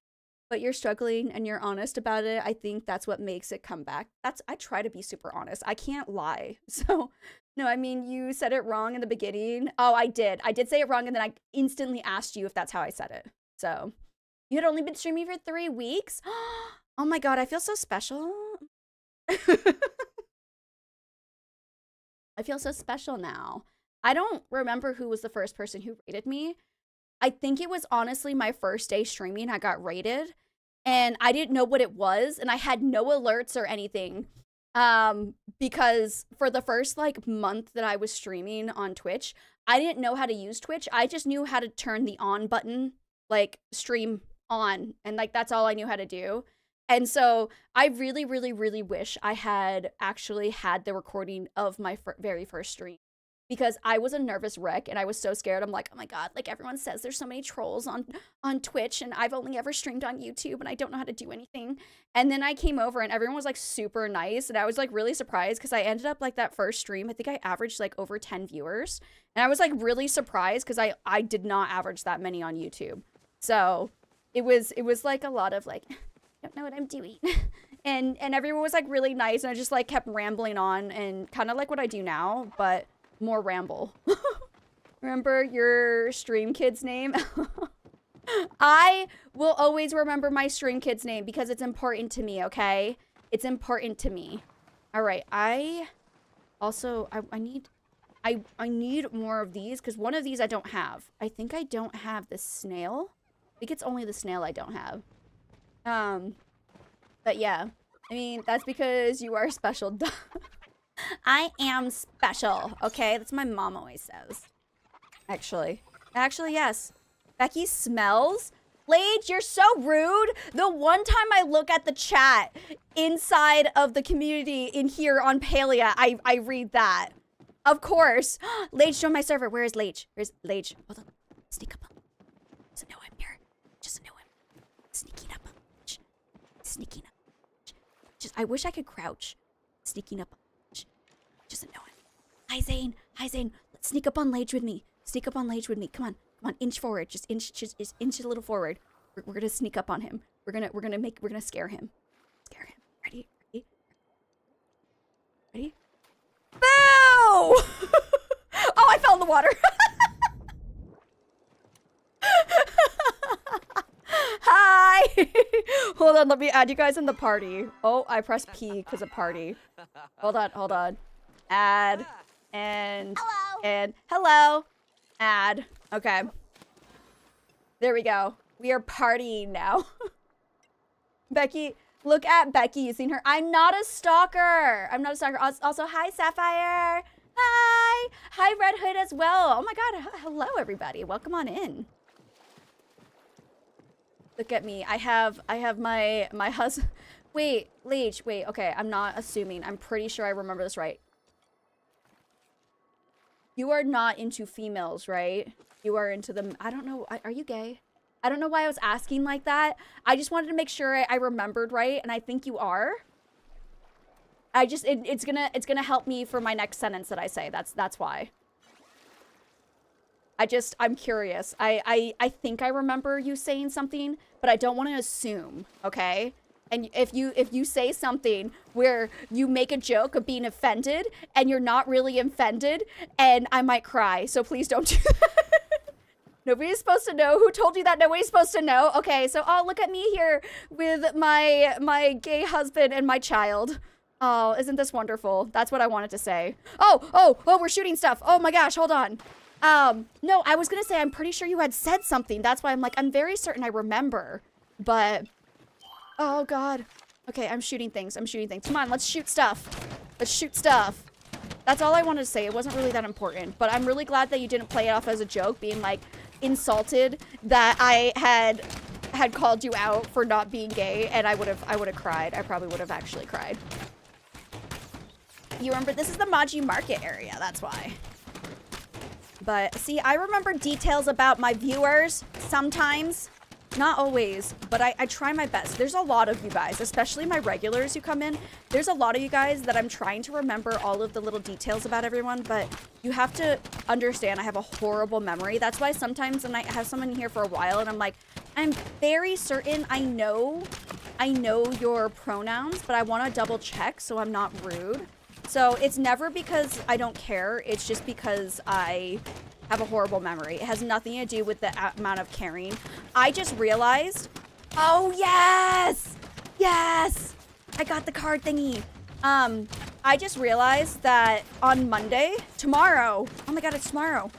but you're struggling and you're honest about it. I think that's what makes it come back. I try to be super honest. I can't lie. So, no, I mean, you said it wrong in the beginning. Oh, I did. I did say it wrong, and then I instantly asked you if that's how I said it. So, you had only been streaming for 3 weeks? Oh my god, I feel so special. I feel so special now. I don't remember who was the first person who rated me. I think it was honestly my first day streaming. I got rated, and I didn't know what it was, and I had no alerts or anything. Because for the first like month that I was streaming on Twitch, I didn't know how to use Twitch. I just knew how to turn the on button, like stream on, and like that's all I knew how to do. And so I really, really, really wish I had actually had the recording of my very first stream, because I was a nervous wreck and I was so scared. I'm like, oh my god, like everyone says there's so many trolls on Twitch, and I've only ever streamed on YouTube and I don't know how to do anything. And then I came over and everyone was like super nice, and I was like really surprised, because I ended up like that first stream, I think I averaged like over 10 viewers, and I was like really surprised because I did not average that many on YouTube. So it was like a lot of like, I don't know what I'm doing. and everyone was like really nice, and I just like kept rambling on, and kind of like what I do now, but more ramble. Remember your stream kid's name? I will always remember my stream kid's name because it's important to me, okay? It's important to me. All right, I need more of these, because one of these I don't have. I think I don't have the snail. I think it's only the snail I don't have. But yeah, I mean, that's because you are special. I am special, okay? That's what my mom always says. Actually, yes. Becky smells? Lage, you're so rude. The one time I look at the chat inside of the community in here on Palia, I read that. Of course. Lage, join my server. Where is Lage? Where's Lage? Hold on. Sneak up on. Doesn't know I'm here. Just know him. Sneaking up on Lage. Sneaking up. I wish I could crouch. Sneaking up on Lage. Doesn't know him. Hi, Zane. Hi, Zane. Let's sneak up on Lage with me. Sneak up on Lage with me. Come on. Come on. Inch forward. Just inch a little forward. We're gonna sneak up on him. We're gonna scare him. Scare him. Ready? Ready? Ready? Boo! Oh, I fell in the water. Hi! Hold on, let me add you guys in the party. Oh, I pressed P because of party. Hold on. Add. And hello. Add. Okay. There we go. We are partying now. Becky, look at Becky. You seen her? I'm not a stalker. Also, hi, Sapphire. Hi. Hi, Red Hood as well. Oh my God. Hello, everybody. Welcome on in. Look at me. I have my husband. Wait, Leech. Wait. Okay. I'm not assuming. I'm pretty sure I remember this right. You are not into females, right? You are into them. I don't know. Are you gay? I don't know why I was asking like that. I just wanted to make sure I remembered right, and I think you are. It's gonna help me for my next sentence that I say. That's why. I'm curious. I think I remember you saying something, but I don't want to assume, okay? And if you say something where you make a joke of being offended and you're not really offended, and I might cry, so please don't do that. Nobody's supposed to know. Who told you that? Nobody's supposed to know. Okay, so oh, look at me here with my gay husband and my child. Oh, isn't this wonderful? That's what I wanted to say. Oh, we're shooting stuff. Oh my gosh, hold on. No, I was gonna say I'm pretty sure you had said something. That's why I'm like, I'm very certain I remember. But oh God. Okay, I'm shooting things. Come on, let's shoot stuff. That's all I wanted to say. It wasn't really that important. But I'm really glad that you didn't play it off as a joke, being like insulted that I had called you out for not being gay, and I would have cried. I probably would have actually cried. You remember, this is the Maji Market area, that's why. But see, I remember details about my viewers sometimes. Not always, but I try my best. There's a lot of you guys, especially my regulars who come in. There's a lot of you guys that I'm trying to remember all of the little details about everyone, but you have to understand I have a horrible memory. That's why sometimes when I have someone here for a while and I'm like, I'm very certain I know your pronouns, but I want to double check so I'm not rude. So it's never because I don't care. It's just because I have a horrible memory. It has nothing to do with the amount of caring. I just realized, oh yes, I got the card thingy. I just realized that on Monday, tomorrow, oh my God, it's tomorrow.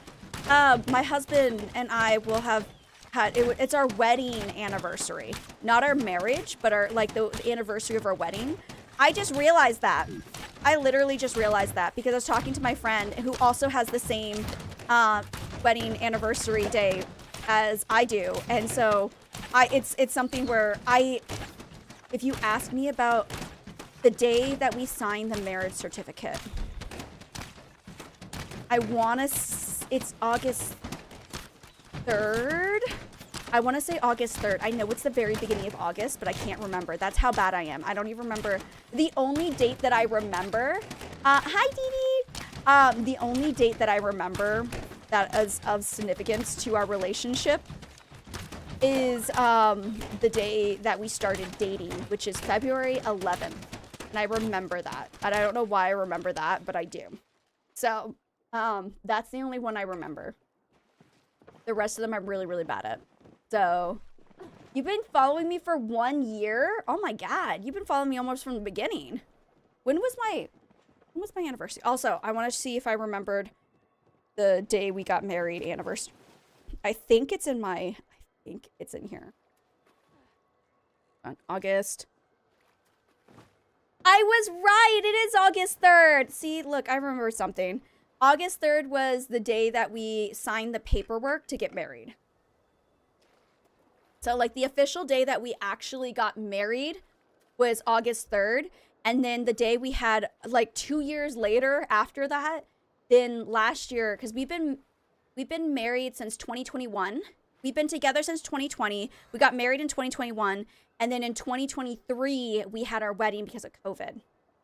My husband and I will have had, it's our wedding anniversary. Not our marriage, but our, like the anniversary of our wedding. I just realized that. I literally just realized that because I was talking to my friend who also has the same wedding anniversary day as I do, and so it's something where if you ask me about the day that we signed the marriage certificate, it's August 3rd. I want to say August 3rd. I know it's the very beginning of August, but I can't remember. That's how bad I am. I don't even remember. The only date that I remember, hi Dee Dee. The only date that I remember that is of significance to our relationship is the day that we started dating, which is February 11th. And I remember that. And I don't know why I remember that, but I do. So that's the only one I remember. The rest of them I'm really, really bad at. So, you've been following me for 1 year? Oh my God, you've been following me almost from the beginning. When was my anniversary? Also, I want to see if I remembered the day we got married anniversary. I think it's in here. On August. I was right, it is August 3rd. See, look, I remember something. August 3rd was the day that we signed the paperwork to get married. So like the official day that we actually got married was August 3rd. And then the day we had like 2 years later after that, then last year, because we've been married since 2021. We've been together since 2020. We got married in 2021. And then in 2023, we had our wedding because of COVID.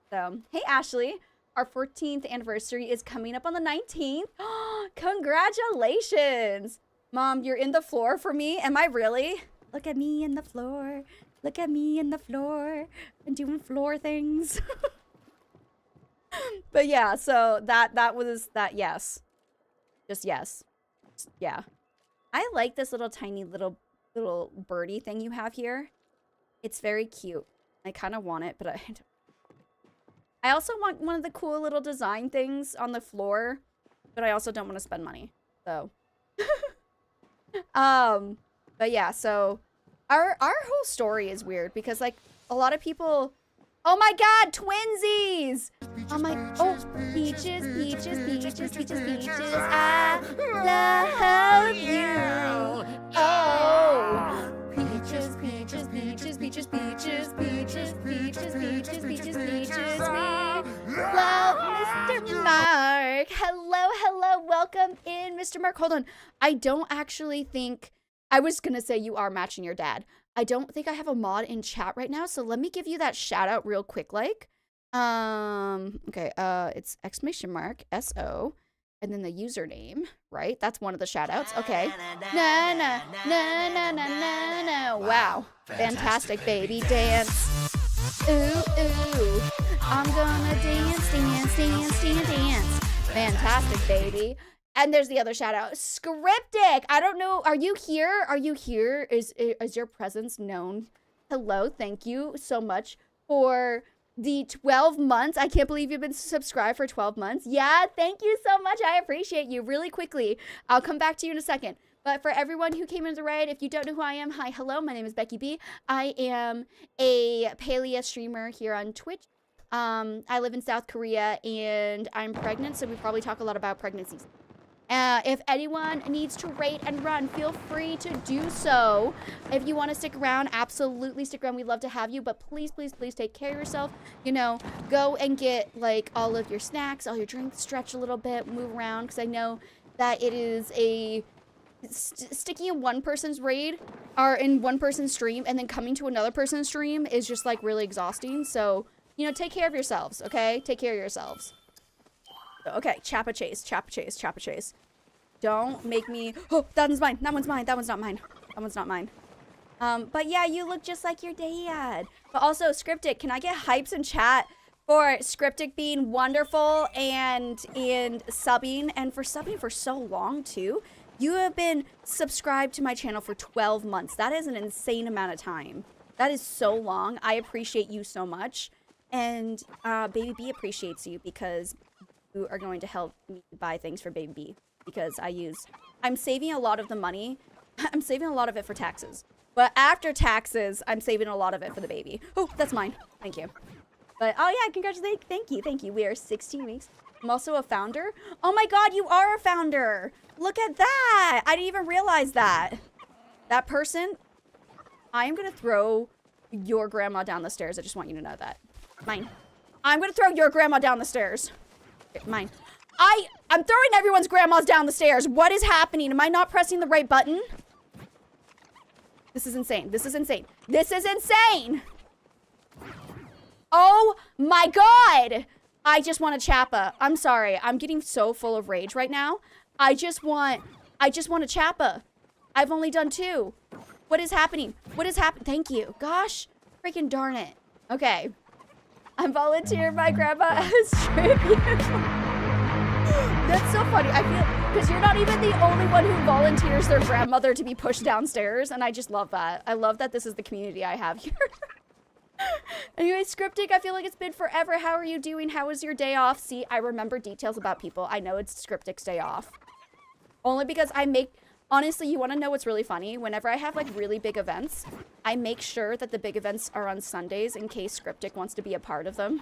So, hey, Ashley, our 14th anniversary is coming up on the 19th. Congratulations. Mom, you're in the floor for me. Am I really? Look at me in the floor. Look at me in the floor. I'm doing floor things. But yeah, so that was that. Yes. Just yes. Yeah. I like this little tiny little little birdie thing you have here. It's very cute. I kind of want it, but I also want one of the cool little design things on the floor, but I also don't want to spend money. So, but yeah, so our whole story is weird because like a lot of people, oh my God, twinsies! Oh my, oh, peaches, peaches, peaches, peaches, peaches, I love you. Oh, peaches, peaches, peaches, peaches, peaches, peaches, peaches, peaches, peaches, peaches, we love Mr. Mark. Hello, hello, welcome in, Mr. Mark. Hold on, I don't actually think, I was gonna say you are matching your dad. I don't think I have a mod in chat right now, so let me give you that shout out real quick, like. Okay, it's exclamation mark, SO, and then the username, right? That's one of the shout outs. Okay. Na na na na na na na. Wow. Fantastic, baby. Dance. Ooh, ooh. I'm gonna dance, dance, dance, dance, dance. Fantastic, baby. And there's the other shout out. Scriptic. I don't know. Are you here? Are you here? Is your presence known? Hello. Thank you so much for the 12 months. I can't believe you've been subscribed for 12 months. Yeah, thank you so much. I appreciate you. Really quickly, I'll come back to you in a second. But for everyone who came into the raid, if you don't know who I am, hi, hello. My name is Becky B. I am a Palia streamer here on Twitch. I live in South Korea and I'm pregnant, so we probably talk a lot about pregnancies. If anyone needs to rate and run, feel free to do so. If you want to stick around, absolutely stick around. We'd love to have you, but please, please, please take care of yourself. You know, go and get like all of your snacks, all your drinks, stretch a little bit, move around, because I know that it is a sticking in one person's raid or in one person's stream and then coming to another person's stream is just like really exhausting. So, you know, take care of yourselves, okay? Take care of yourselves. Okay, Chappa Chase, Chappa Chase, Chappa Chase. Don't make me, oh, that one's mine, that one's mine, that one's not mine. That one's not mine. But yeah, you look just like your dad. But also, Scriptic, can I get hypes in chat for Scriptic being wonderful and subbing, and for subbing for so long too? You have been subscribed to my channel for 12 months. That is an insane amount of time. That is so long. I appreciate you so much. And Baby B appreciates you because you are going to help me buy things for Baby B, because I'm saving a lot of the money. I'm saving a lot of it for taxes. But after taxes, I'm saving a lot of it for the baby. Oh, that's mine. Thank you. But, oh yeah, congratulations. Thank you, thank you. We are 16 weeks. I'm also a founder. Oh my God, you are a founder. Look at that. I didn't even realize that. That person, I am gonna throw your grandma down the stairs. I just want you to know that. Mine. I'm gonna throw your grandma down the stairs. Mine. I'm throwing everyone's grandmas down the stairs. What is happening? Am I not pressing the right button? This is insane. This is insane. This is insane. Oh my God. I just want a Chappa. I'm sorry. I'm getting so full of rage right now. I just want a Chappa. I've only done 2. What is happening? What is happening? Thank you. Gosh, freaking darn it. Okay. I'm volunteering my grandma as tribute. That's so funny. I feel, because you're not even the only one who volunteers their grandmother to be pushed downstairs, and I just love that. I love that this is the community I have here. Anyway, Scriptic, I feel like it's been forever. How are you doing? How was your day off? See, I remember details about people. I know it's Scriptic's day off. Only because I make... Honestly, you want to know what's really funny? Whenever I have, like, really big events, I make sure that the big events are on Sundays in case Scriptic wants to be a part of them.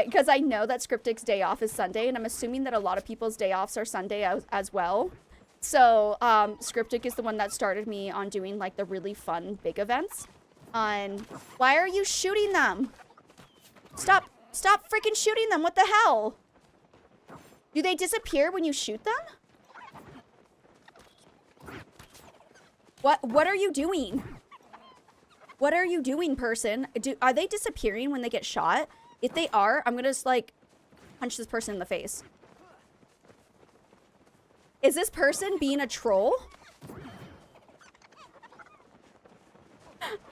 Because I know that Scriptic's day off is Sunday, and I'm assuming that a lot of people's day offs are Sunday as well. So, Scriptic is the one that started me on doing, like, the really fun big events. Why are you shooting them? Stop freaking shooting them. What the hell? Do they disappear when you shoot them? What are you doing? What are you doing, person? Are they disappearing when they get shot? If they are, I'm gonna just, like, punch this person in the face. Is this person being a troll?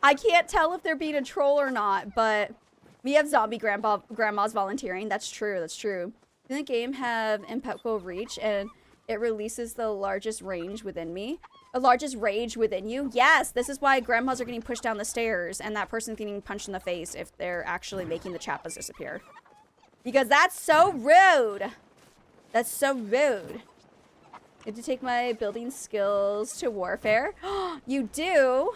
I can't tell if they're being a troll or not, but we have zombie grandmas volunteering. That's true, that's true. Does the game have impactful reach and it releases the largest range within me? The largest rage within you? Yes, this is why grandmas are getting pushed down the stairs and that person's getting punched in the face if they're actually making the chappas disappear. Because that's so rude. That's so rude. You have to take my building skills to warfare. You do?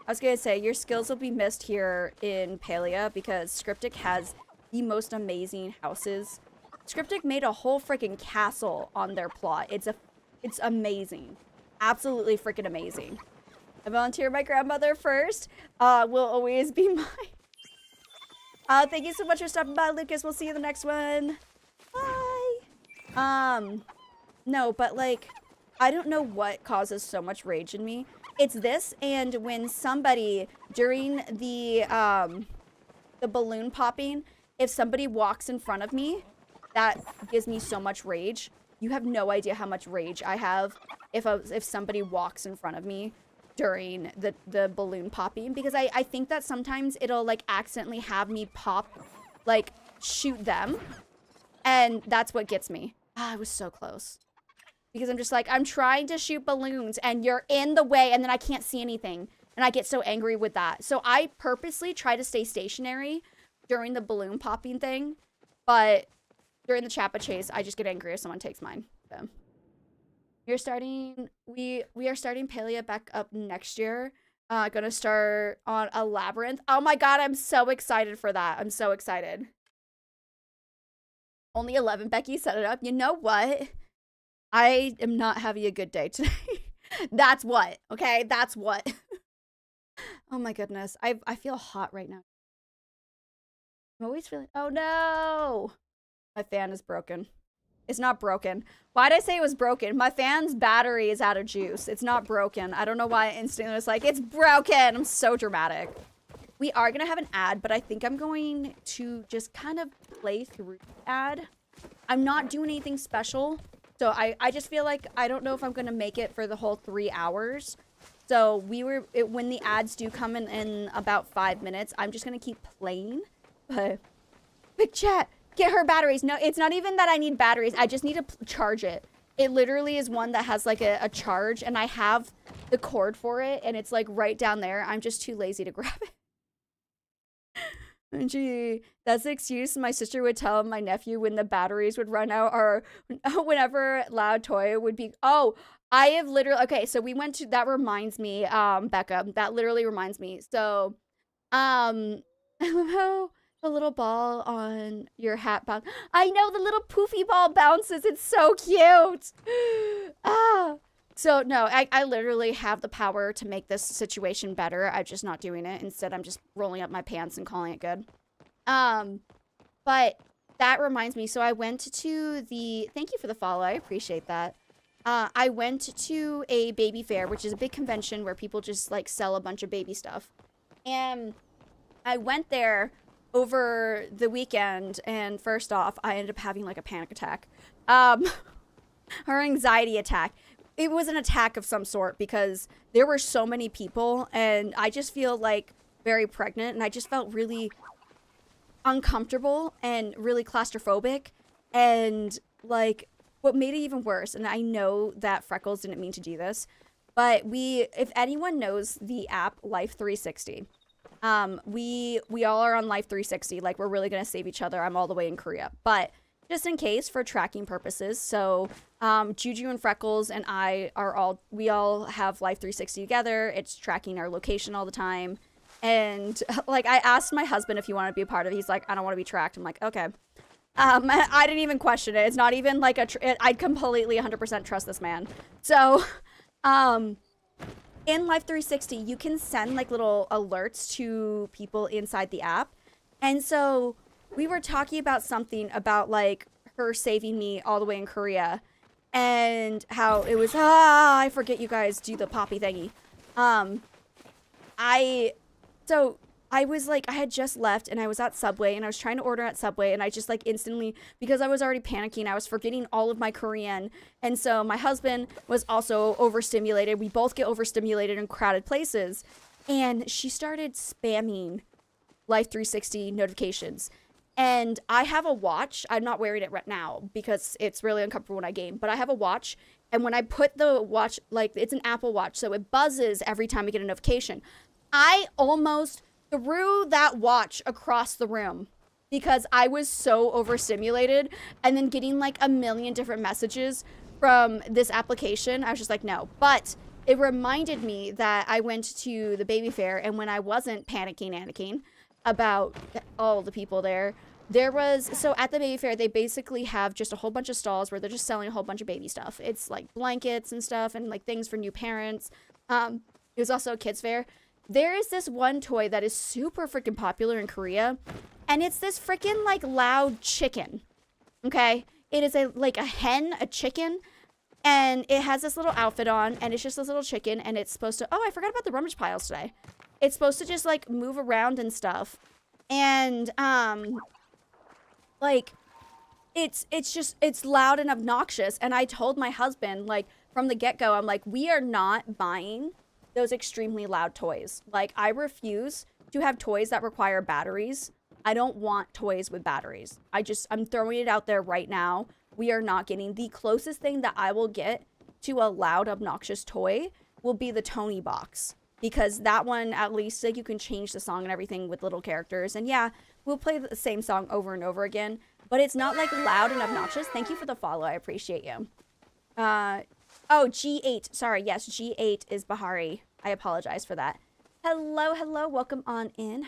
I was gonna say, your skills will be missed here in Palia because Scriptic has the most amazing houses. Scriptic made a whole freaking castle on their plot. It's amazing. Absolutely freaking amazing. I volunteered my grandmother first. Will always be mine. Thank you so much for stopping by, Lucas. We'll see you in the next one. Bye. No, but like, I don't know what causes so much rage in me. It's this, and when somebody during the balloon popping, if somebody walks in front of me, that gives me so much rage. You have no idea how much rage I have if somebody walks in front of me during the balloon popping, because I think that sometimes it'll like accidentally have me pop, like shoot them, and that's what gets me. I was so close. Because I'm just like, I'm trying to shoot balloons and you're in the way and then I can't see anything. And I get so angry with that. So I purposely try to stay stationary during the balloon popping thing. But during the chappa chase, I just get angry if someone takes mine. So we are starting Palia back up next year. Gonna start on a labyrinth. Oh my god, I'm so excited for that. I'm so excited. Only 11, Becky set it up. You know what? I am not having a good day today. That's what, okay? That's what. Oh my goodness. I feel hot right now. I'm always feeling, oh no. My fan is broken. It's not broken. Why did I say it was broken? My fan's battery is out of juice. It's not broken. I don't know why I instantly was like, it's broken. I'm so dramatic. We are gonna have an ad, but I think I'm going to just kind of play through the ad. I'm not doing anything special. So I just feel like I don't know if I'm gonna make it for the whole 3 hours. So when the ads do come in about 5 minutes, I'm just gonna keep playing. But big chat, get her batteries. No, it's not even that I need batteries. I just need to charge it. It literally is one that has like a charge, and I have the cord for it, and it's like right down there. I'm just too lazy to grab it. Gee, that's the excuse my sister would tell my nephew when the batteries would run out, or whenever Loud Toy would be. Oh, I have literally, okay, so we went to, that reminds me, Becca, that literally reminds me. So, I love how the little ball on your hat bounce. I know, the little poofy ball bounces. It's so cute. So no, I literally have the power to make this situation better. I'm just not doing it. Instead, I'm just rolling up my pants and calling it good. But that reminds me. So I went to thank you for the follow. I appreciate that. I went to a baby fair, which is a big convention where people just like sell a bunch of baby stuff. And I went there over the weekend, and first off, I ended up having like a panic attack. Or anxiety attack. It was an attack of some sort because there were so many people, and I just feel like very pregnant, and I just felt really uncomfortable and really claustrophobic. And like what made it even worse, and I know that Freckles didn't mean to do this, but if anyone knows the app Life 360, we all are on Life 360. Like, we're really gonna save each other. I'm all the way in Korea, but just in case, for tracking purposes. So Juju and Freckles and we all have Life 360 together. It's tracking our location all the time. And like, I asked my husband if he wanted to be a part of it. He's like, I don't want to be tracked. I'm like, okay. I didn't even question it. It's not even like I completely 100% trust this man. So in Life 360, you can send like little alerts to people inside the app. And so we were talking about something about like her saving me all the way in Korea, and how it was, I forget you guys do the poppy thingy. So I was like, I had just left and I was at Subway and I was trying to order at Subway, and I just like instantly, because I was already panicking, I was forgetting all of my Korean. And so my husband was also overstimulated. We both get overstimulated in crowded places. And she started spamming Life 360 notifications. And I have a watch. I'm not wearing it right now because it's really uncomfortable when I game, but I have a watch. And when I put the watch, like it's an Apple Watch, so it buzzes every time I get a notification. I almost threw that watch across the room because I was so overstimulated, and then getting like a million different messages from this application. I was just like, no. But it reminded me that I went to the baby fair, and when I wasn't panicking about all the people there, so at the baby fair, they basically have just a whole bunch of stalls where they're just selling a whole bunch of baby stuff. It's like blankets and stuff and like things for new parents. It was also a kids fair. There is this one toy that is super freaking popular in Korea, and it's this freaking like loud chicken. Okay? It is like a hen, a chicken, and it has this little outfit on, and it's just this little chicken, and it's supposed to, oh, I forgot about the rummage piles today. It's supposed to just like move around and stuff. And like it's loud and obnoxious. And I told my husband, like, from the get-go, I'm like, we are not buying those extremely loud toys. Like, I refuse to have toys that require batteries. I don't want toys with batteries. I'm throwing it out there right now. We are not getting. The closest thing that I will get to a loud, obnoxious toy will be the Tony box. Because that one, at least, like, you can change the song and everything with little characters. And yeah, we'll play the same song over and over again. But it's not, like, loud and obnoxious. Thank you for the follow. I appreciate you. Oh, G8. Sorry, yes, G8 is Bahari. I apologize for that. Hello, hello. Welcome on in.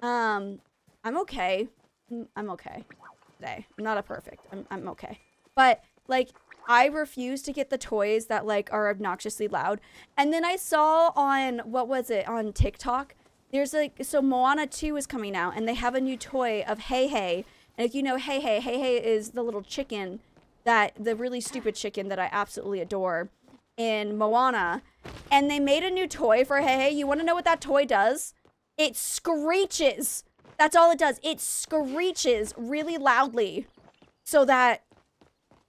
I'm okay. I'm okay today. I'm not a perfect. I'm okay. But, like, I refuse to get the toys that, like, are obnoxiously loud. And then I saw on, what was it, on TikTok, there's, like, so Moana 2 is coming out, and they have a new toy of Hey Hey. And if you know Hey Hey, Hey Hey is the little chicken, the really stupid chicken that I absolutely adore in Moana. And they made a new toy for Hey Hey. You want to know what that toy does? It screeches. That's all it does. It screeches really loudly so that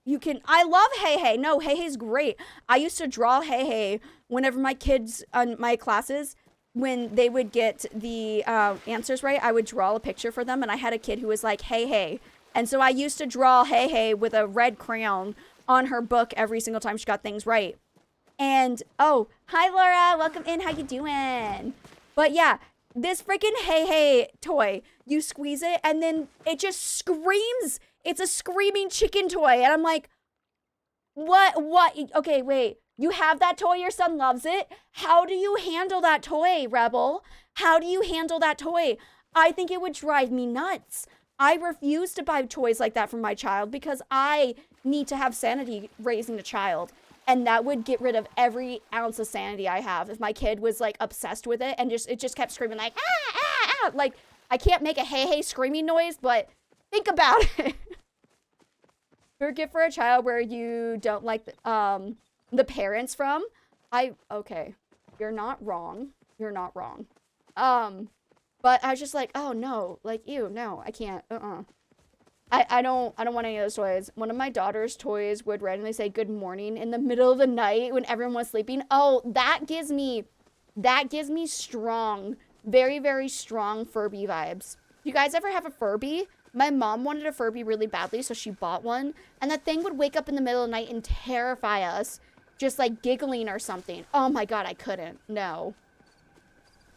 you can, I love Hey Hey. No, Hey Hey's great. I used to draw Hey Hey whenever my kids on my classes, when they would get the answers right, I would draw a picture for them. And I had a kid who was like, Hey Hey. And so I used to draw Hey Hey with a red crayon on her book every single time she got things right. And, oh, hi Laura, welcome in, how you doing? But yeah, this freaking Hey Hey toy, you squeeze it and then it just screams. It's a screaming chicken toy. And I'm like, what? Okay, wait. You have that toy? Your son loves it? How do you handle that toy, Rebel? How do you handle that toy? I think it would drive me nuts. I refuse to buy toys like that for my child because I need to have sanity raising a child. And that would get rid of every ounce of sanity I have if my kid was like obsessed with it and it just kept screaming like, ah, ah, ah. Like, I can't make a Hey Hey screaming noise, but think about it. Your gift for a child where you don't like the parents from. Okay, you're not wrong. You're not wrong. But I was just like, oh no, like, ew, no, I can't. I don't want any of those toys. One of my daughter's toys would randomly say good morning in the middle of the night when everyone was sleeping. Oh, that gives me strong, very, very strong Furby vibes. You guys ever have a Furby? My mom wanted a Furby really badly, so she bought one. And that thing would wake up in the middle of the night and terrify us, just like giggling or something. Oh my god, I couldn't. No.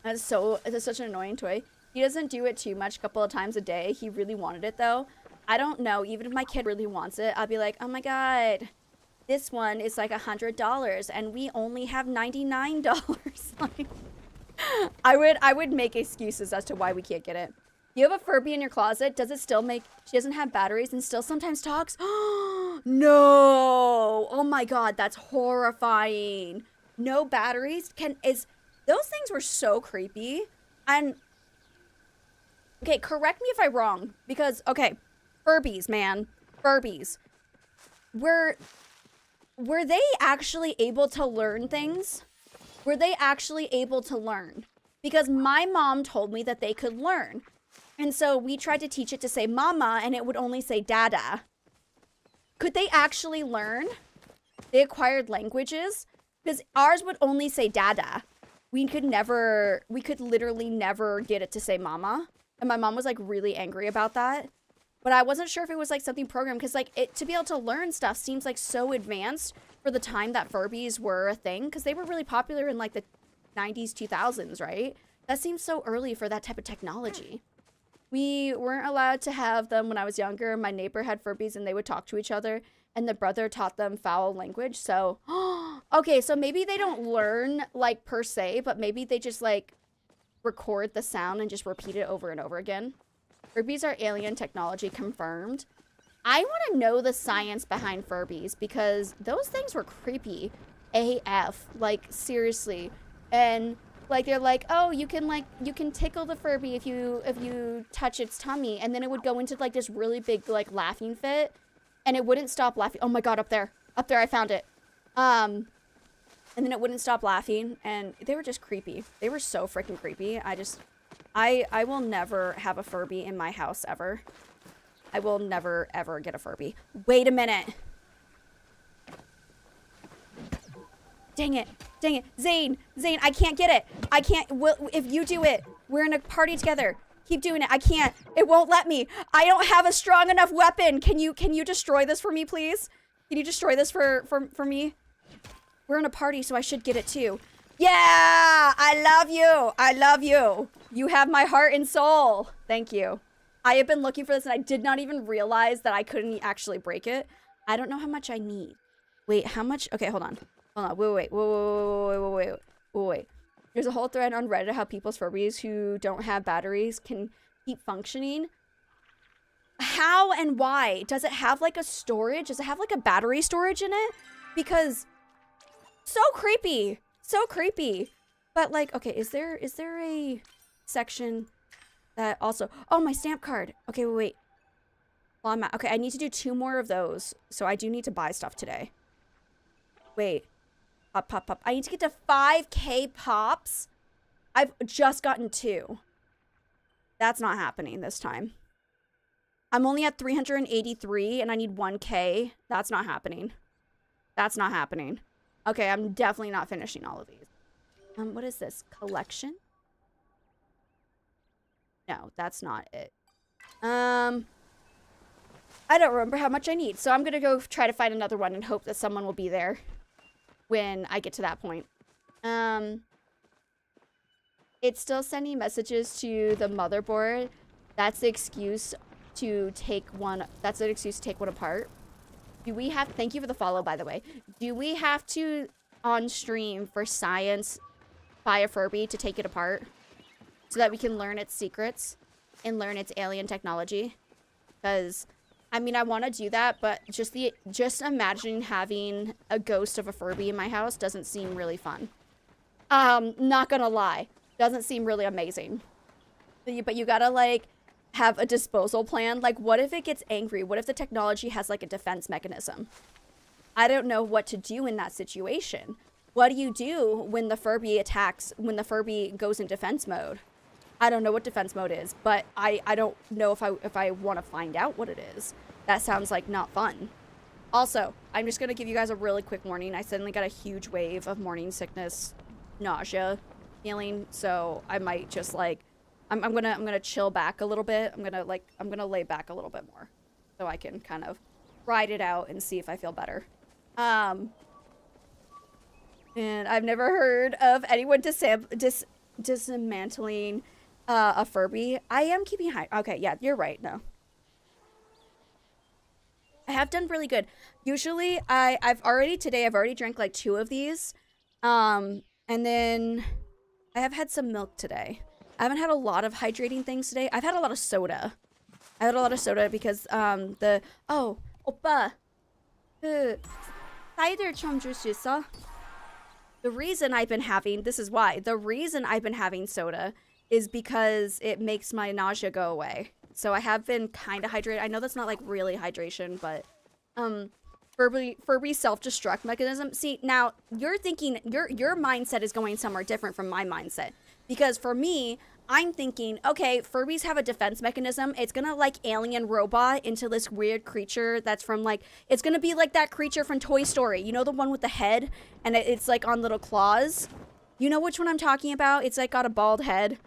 It's such an annoying toy. He doesn't do it too much, a couple of times a day. He really wanted it though. I don't know, even if my kid really wants it, I'll be like, oh my god, this one is like $100 and we only have $99. Like, I would make excuses as to why we can't get it. You have a Furby in your closet? Does it still she doesn't have batteries and still sometimes talks? No! Oh my god, that's horrifying. No batteries? Those things were so creepy. And, okay, correct me if I'm wrong, because, okay, Furbies, man. Furbies. Were they actually able to learn things? Were they actually able to learn? Because my mom told me that they could learn. And so we tried to teach it to say mama, and it would only say dada. Could they actually learn? They acquired languages? Because ours would only say dada. We could literally never get it to say mama. And my mom was like really angry about that. But I wasn't sure if it was like something programmed because like to be able to learn stuff seems like so advanced for the time that Furbies were a thing because they were really popular in like the 90s, 2000s, right? That seems so early for that type of technology. We weren't allowed to have them when I was younger. My neighbor had Furbies and they would talk to each other and the brother taught them foul language. So, okay, so maybe they don't learn like per se, but maybe they just like record the sound and just repeat it over and over again. Furbies are alien technology confirmed. I want to know the science behind Furbies because those things were creepy AF, like seriously. And like they're like, oh, you can tickle the Furby if you touch its tummy, and then it would go into like this really big like laughing fit, and it wouldn't stop laughing. Oh my god, up there, I found it. And then it wouldn't stop laughing, and they were just creepy. They were so freaking creepy. I will never have a Furby in my house ever. I will never, ever get a Furby. Wait a minute. Dang it. Dang it. Zane, I can't get it. I can't. If you do it, we're in a party together. Keep doing it. I can't. It won't let me. I don't have a strong enough weapon. Can you destroy this for me, please? Can you destroy this for me? We're in a party, so I should get it too. Yeah! I love you. I love you. You have my heart and soul. Thank you. I have been looking for this, and I did not even realize that I couldn't actually break it. I don't know how much I need. Wait, how much? Okay, hold on. Hold on. Wait. There's a whole thread on Reddit how people's Furbies who don't have batteries can keep functioning. How and why? Does it have like a storage? Does it have like a battery storage in it? Because so creepy. So creepy. But like, okay, is there a section that also... Oh, my stamp card. Okay, wait. Well, okay, I need to do 2 more of those. So I do need to buy stuff today. Wait. Pop. I need to get to 5K pops. I've just gotten 2. That's not happening this time. I'm only at 383 and I need 1K. That's not happening. That's not happening. Okay, I'm definitely not finishing all of these. What is this? Collection? No, that's not it. I don't remember how much I need, so I'm gonna go try to find another one and hope that someone will be there when I get to that point. It's still sending messages to the motherboard. That's the excuse to take one. That's an excuse to take one apart. Do we have, thank you for the follow, by the way. Do we have to, on stream for science, buy a Furby to take it apart? So that we can learn its secrets and learn its alien technology? Because, I mean, I want to do that, but just imagining having a ghost of a Furby in my house doesn't seem really fun. Not gonna lie. Doesn't seem really amazing. But you gotta, like, have a disposal plan. Like, what if it gets angry? What if the technology has like a defense mechanism? I don't know what to do in that situation. What do you do when the Furby attacks, when the Furby goes in defense mode? I don't know what defense mode is, but I don't know if I want to find out what it is. That sounds like not fun. Also, I'm just gonna give you guys a really quick warning. I suddenly got a huge wave of morning sickness, nausea feeling, so I might just like I'm gonna chill back a little bit. I'm gonna lay back a little bit more so I can kind of ride it out and see if I feel better. And I've never heard of anyone dismantling a Furby. I am keeping high. Okay, yeah, you're right. No, I have done really good. Usually, I've already drank like 2 of these, and then I have had some milk today. I haven't had a lot of hydrating things today. I've had a lot of soda. I had a lot of soda because the 오빠 사이드 좀 줄 수 있어? The reason I've been having soda is because it makes my nausea go away. So I have been kind of hydrated. I know that's not like really hydration, but Furby self-destruct mechanism. See, now you're thinking your mindset is going somewhere different from my mindset. Because for me, I'm thinking, okay, Furbies have a defense mechanism. It's gonna like alien robot into this weird creature that's from like, it's gonna be like that creature from Toy Story. You know, the one with the head and it's like on little claws? You know which one I'm talking about? It's like got a bald head.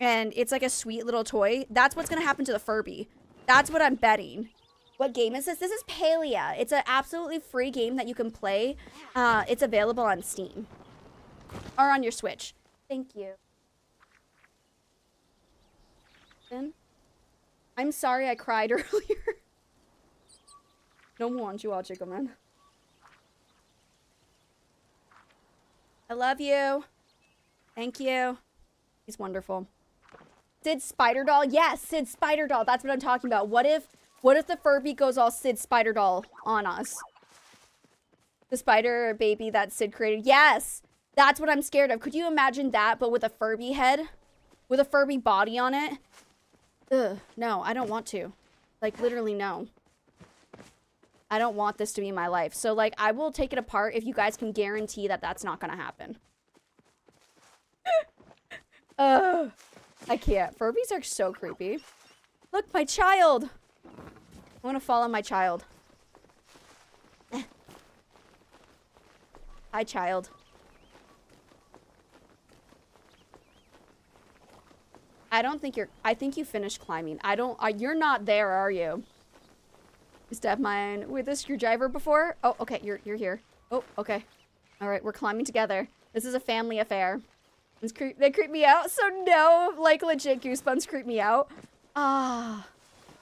and it's like a sweet little toy. That's what's gonna happen to the Furby. That's what I'm betting. What game is this? This is Palia. It's an absolutely free game that you can play. It's available on Steam. Or on your Switch. Thank you. I'm sorry I cried earlier. No want you all, Chico Man. I love you. Thank you. He's wonderful. Sid Spider Doll? Yes, Sid Spider Doll. That's what I'm talking about. What if the Furby goes all Sid Spider Doll on us? The spider baby that Sid created. Yes! That's what I'm scared of. Could you imagine that, but with a Furby head? With a Furby body on it? Ugh, no, I don't want to. Like, literally, no. I don't want this to be my life. So, like, I will take it apart if you guys can guarantee that that's not gonna happen. I can't. Furbies are so creepy. Look, my child! I want to follow my child. Hi, child. I don't think you're... I think you finished climbing. I don't... you're not there, are you? You stabbed mine with a screwdriver before? Oh, okay. You're here. Oh, okay. All right, we're climbing together. This is a family affair. They creep me out, so no, like, legit goosebumps creep me out. Ah.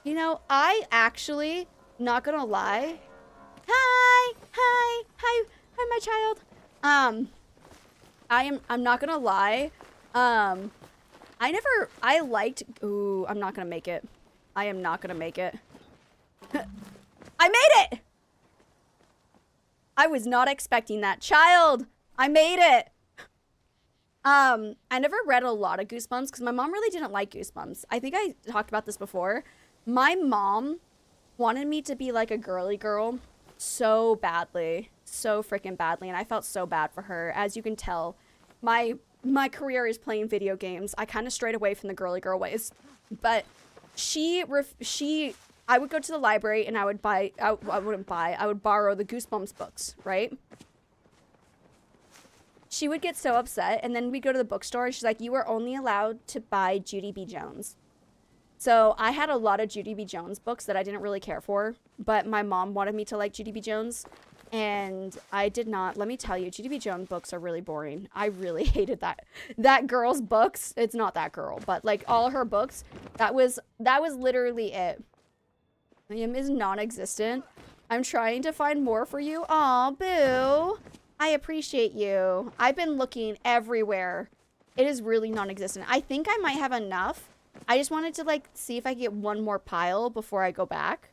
You know, I actually, not gonna lie. Hi, my child. I'm not gonna lie. I liked, ooh, I'm not gonna make it. I am not gonna make it. I made it! I was not expecting that. Child, I made it. I never read a lot of Goosebumps because my mom really didn't like Goosebumps. I think I talked about this before. My mom wanted me to be like a girly girl so badly. So freaking badly. And I felt so bad for her. As you can tell, my career is playing video games. I kind of strayed away from the girly girl ways. But I would go to the library and I would buy, I would borrow the Goosebumps books, right? She would get so upset, and then we'd go to the bookstore, and she's like, you were only allowed to buy Judy B. Jones. So I had a lot of Judy B. Jones books that I didn't really care for, but my mom wanted me to like Judy B. Jones, and I did not. Let me tell you, Judy B. Jones books are really boring. I really hated that girl's books. It's not that girl, but like all her books, that was literally it. Liam is non-existent. I'm trying to find more for you. Aw, boo. I appreciate you. I've been looking everywhere. It is really non-existent. I think I might have enough. I just wanted to, like, see if I could get one more pile before I go back.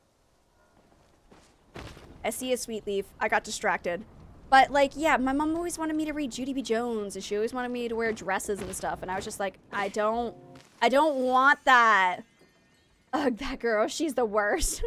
I see a sweet leaf. I got distracted. But, like, yeah, my mom always wanted me to read Judy B. Jones, and she always wanted me to wear dresses and stuff, and I was just like, I don't want that. Ugh, that girl, she's the worst.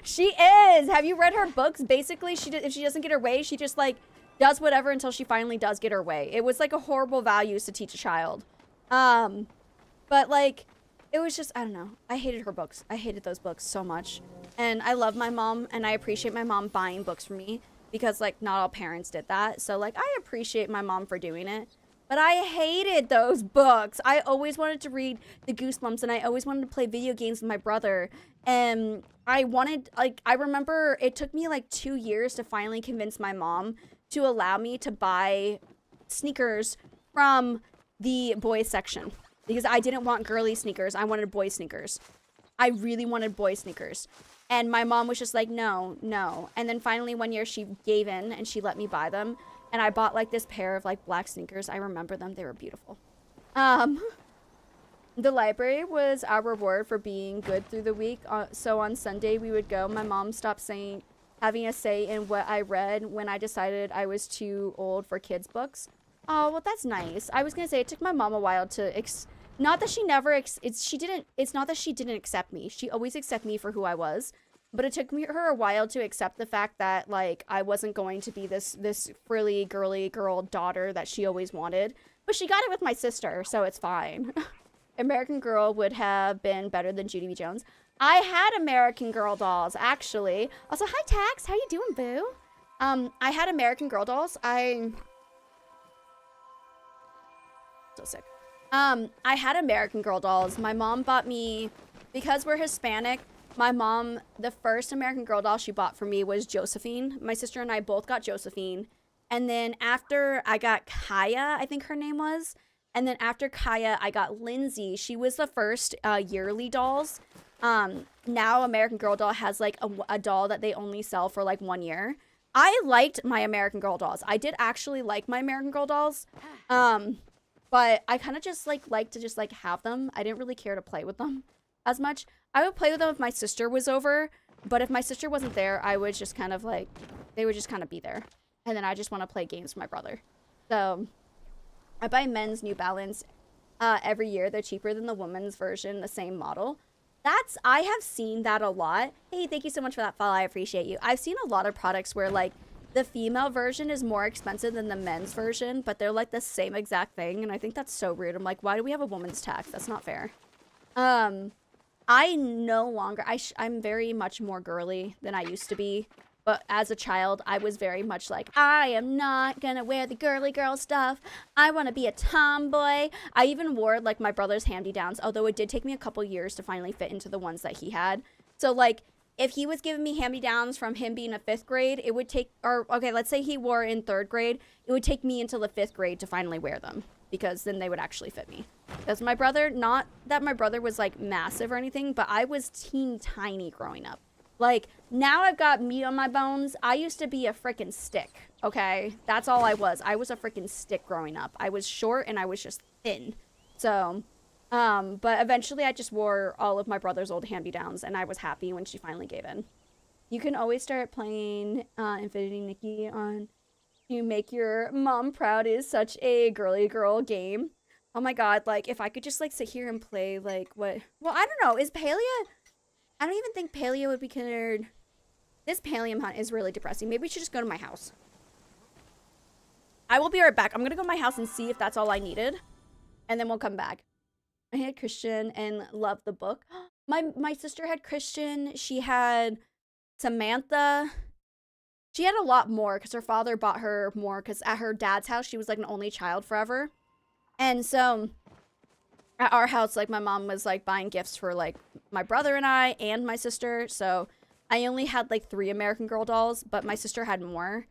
She is. Have you read her books? Basically, if she doesn't get her way, she just, like, does whatever until she finally does get her way. It was like a horrible values to teach a child. But like, it was just, I don't know. I hated her books. I hated those books so much. And I love my mom, and I appreciate my mom buying books for me because like not all parents did that. So like, I appreciate my mom for doing it. But I hated those books. I always wanted to read the Goosebumps, and I always wanted to play video games with my brother. And I wanted, like, I remember it took me like 2 years to finally convince my mom to allow me to buy sneakers from the boys section because I didn't want girly sneakers. I wanted boy sneakers. I really wanted boy sneakers. And my mom was just like, no. And then finally one year she gave in and she let me buy them. And I bought like this pair of like black sneakers. I remember them. They were beautiful. The library was our reward for being good through the week. So on Sunday we would go. My mom stopped having a say in what I read when I decided I was too old for kids' books. Oh, well, that's nice. I was gonna say it took my mom a while to not that she never it's not that she didn't accept me. She always accepted me for who I was. But it took her a while to accept the fact that like I wasn't going to be this frilly girly girl daughter that she always wanted. But she got it with my sister, so it's fine. American Girl would have been better than Judy B. Jones. I had American Girl dolls, actually. Also, hi, Tax. How you doing, boo? I had American Girl dolls. So sick. I had American Girl dolls. My mom bought me, because we're Hispanic, my mom, the first American Girl doll she bought for me was Josephine. My sister and I both got Josephine. And then after I got Kaya, I think her name was. And then after Kaya, I got Lindsay. She was the first yearly dolls. Now American Girl doll has like a doll that they only sell for like 1 year. I liked my American Girl dolls. I did actually like my American Girl dolls. But I kind of just like to just like have them. I didn't really care to play with them as much. I would play with them if my sister was over, but if my sister wasn't there, I would just kind of like, they would just kind of be there. And then I just want to play games with my brother. So I buy men's New Balance every year. They're cheaper than the women's version, the same model. I have seen that a lot. Hey, thank you so much for that follow. I appreciate you. I've seen a lot of products where like the female version is more expensive than the men's version, but they're like the same exact thing. And I think that's so weird. I'm like, why do we have a woman's tax? That's not fair. I no longer, I'm very much more girly than I used to be. But as a child, I was very much like, I am not gonna wear the girly girl stuff. I want to be a tomboy. I even wore like my brother's hand-me-downs, although it did take me a couple years to finally fit into the ones that he had. So like, if he was giving me hand-me-downs from him being a 5th grade, it would take, or okay, let's say he wore in 3rd grade, it would take me until the 5th grade to finally wear them, because then they would actually fit me. Because my brother, not that my brother was like massive or anything, but I was teeny tiny growing up. Like, now I've got meat on my bones. I used to be a freaking stick, okay? That's all I was. I was a freaking stick growing up. I was short and I was just thin. So, but eventually I just wore all of my brother's old hand-me-downs and I was happy when she finally gave in. You can always start playing Infinity Nikki on You Make Your Mom Proud is such a girly girl game. Oh my god, like, if I could just, like, sit here and play, like, what... Well, I don't know. Is Palia... I don't even think Palia would be considered... This Palium hunt is really depressing. Maybe we should just go to my house. I will be right back. I'm gonna go to my house and see if that's all I needed. And then we'll come back. I had Christian and loved the book. My sister had Christian. She had Samantha. She had a lot more because her father bought her more because at her dad's house, she was like an only child forever. And so... At our house, like, my mom was, like, buying gifts for, like, my brother and I and my sister. So I only had, like, 3 American Girl dolls, but my sister had more.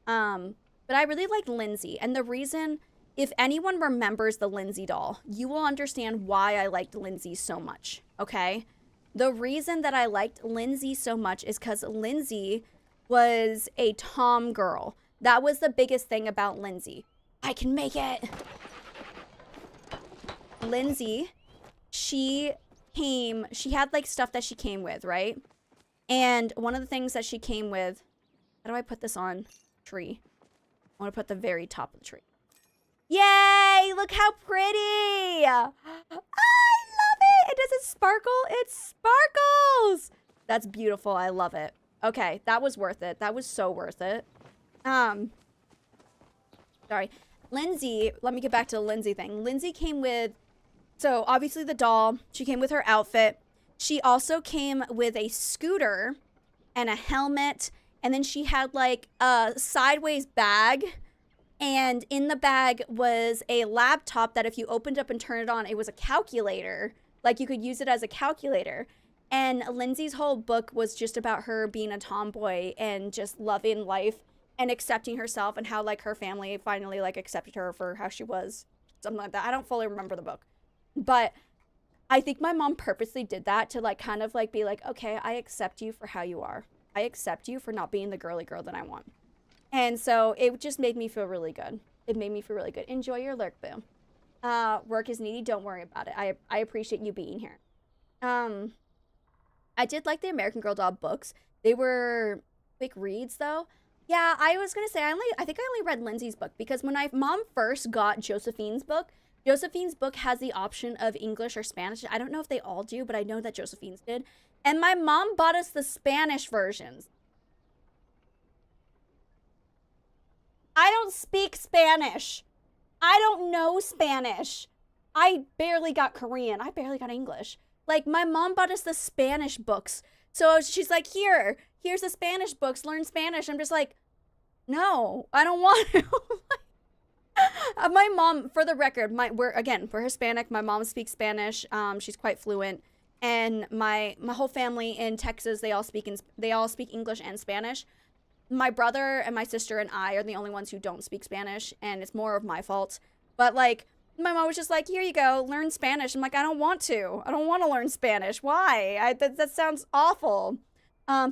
But I really liked Lindsay. And the reason, if anyone remembers the Lindsay doll, you will understand why I liked Lindsay so much, okay? The reason that I liked Lindsay so much is because Lindsay was a tom girl. That was the biggest thing about Lindsay. I can make it! Lindsay, she had like stuff that she came with, right? And one of the things that she came with, how do I put this on tree? I want to put the very top of the tree. Yay! Look how pretty! I love it! It doesn't sparkle, it sparkles! That's beautiful, I love it. Okay, that was worth it. That was so worth it. Sorry. Lindsay, let me get back to the Lindsay thing. Lindsay came with, so obviously the doll, she came with her outfit. She also came with a scooter and a helmet. And then she had like a sideways bag. And in the bag was a laptop that if you opened up and turned it on, it was a calculator. Like you could use it as a calculator. And Lindsay's whole book was just about her being a tomboy and just loving life and accepting herself and how like her family finally like accepted her for how she was. Something like that. I don't fully remember the book. But I think my mom purposely did that to like kind of like be like, okay, I accept you for how you are. I accept you for not being the girly girl that I want. And so it just made me feel really good. It made me feel really good. Enjoy your lurk, boo. Work is needy. Don't worry about it. I appreciate you being here. I did like the American Girl doll books. They were quick reads though. Yeah, I was gonna say I think I only read Lindsay's book because when my mom first got Josephine's book has the option of English or Spanish. I don't know if they all do, but I know that Josephine's did. And my mom bought us the Spanish versions. I don't speak Spanish. I don't know Spanish. I barely got Korean. I barely got English. Like, my mom bought us the Spanish books. So she's like, here's the Spanish books. Learn Spanish. I'm just like, no, I don't want to. My mom, for the record, we're Hispanic. My mom speaks Spanish. She's quite fluent, and my whole family in Texas, they all speak English and Spanish. My brother and my sister and I are the only ones who don't speak Spanish, and it's more of my fault. But like, my mom was just like, "Here you go, learn Spanish." I'm like, "I don't want to. I don't want to learn Spanish. Why? That sounds awful."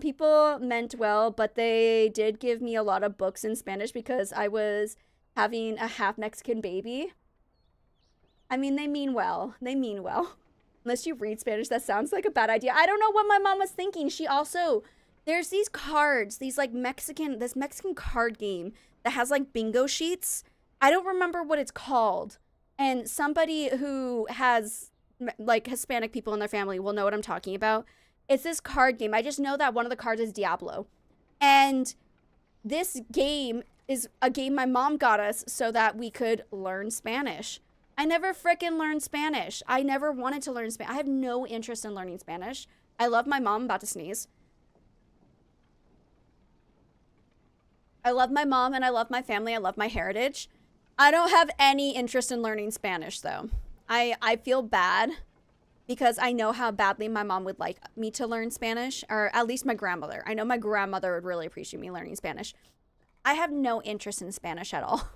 People meant well, but they did give me a lot of books in Spanish because I was having a half Mexican baby. I mean, they mean well. They mean well. Unless you read Spanish, that sounds like a bad idea. I don't know what my mom was thinking. She also, there's these cards, these like this Mexican card game that has like bingo sheets. I don't remember what it's called. And somebody who has like Hispanic people in their family will know what I'm talking about. It's this card game. I just know that one of the cards is Diablo. And this game is a game my mom got us so that we could learn Spanish. I never frickin' learned Spanish. I never wanted to learn Spanish. I have no interest in learning Spanish. I love my mom. I'm about to sneeze. I love my mom and I love my family. I love my heritage. I don't have any interest in learning Spanish, though. I feel bad because I know how badly my mom would like me to learn Spanish, or at least my grandmother. I know my grandmother would really appreciate me learning Spanish. I have no interest in Spanish at all.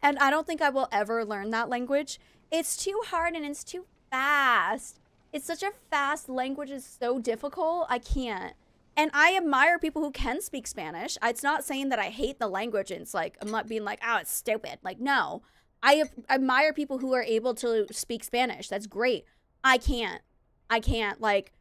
And I don't think I will ever learn that language. It's too hard and it's too fast. It's such a fast language. It's so difficult. I can't. And I admire people who can speak Spanish. It's not saying that I hate the language. And it's like, I'm not being like, oh, it's stupid. Like, no. I admire people who are able to speak Spanish. That's great. I can't. Like,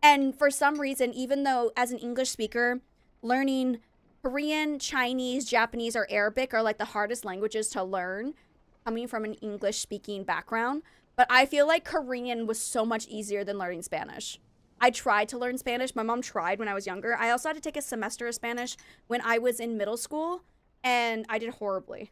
and for some reason, even though as an English speaker, learning Korean, Chinese, Japanese, or Arabic are like the hardest languages to learn coming from an English speaking background. But I feel like Korean was so much easier than learning Spanish. I tried to learn Spanish. My mom tried when I was younger. I also had to take a semester of Spanish when I was in middle school, and I did horribly.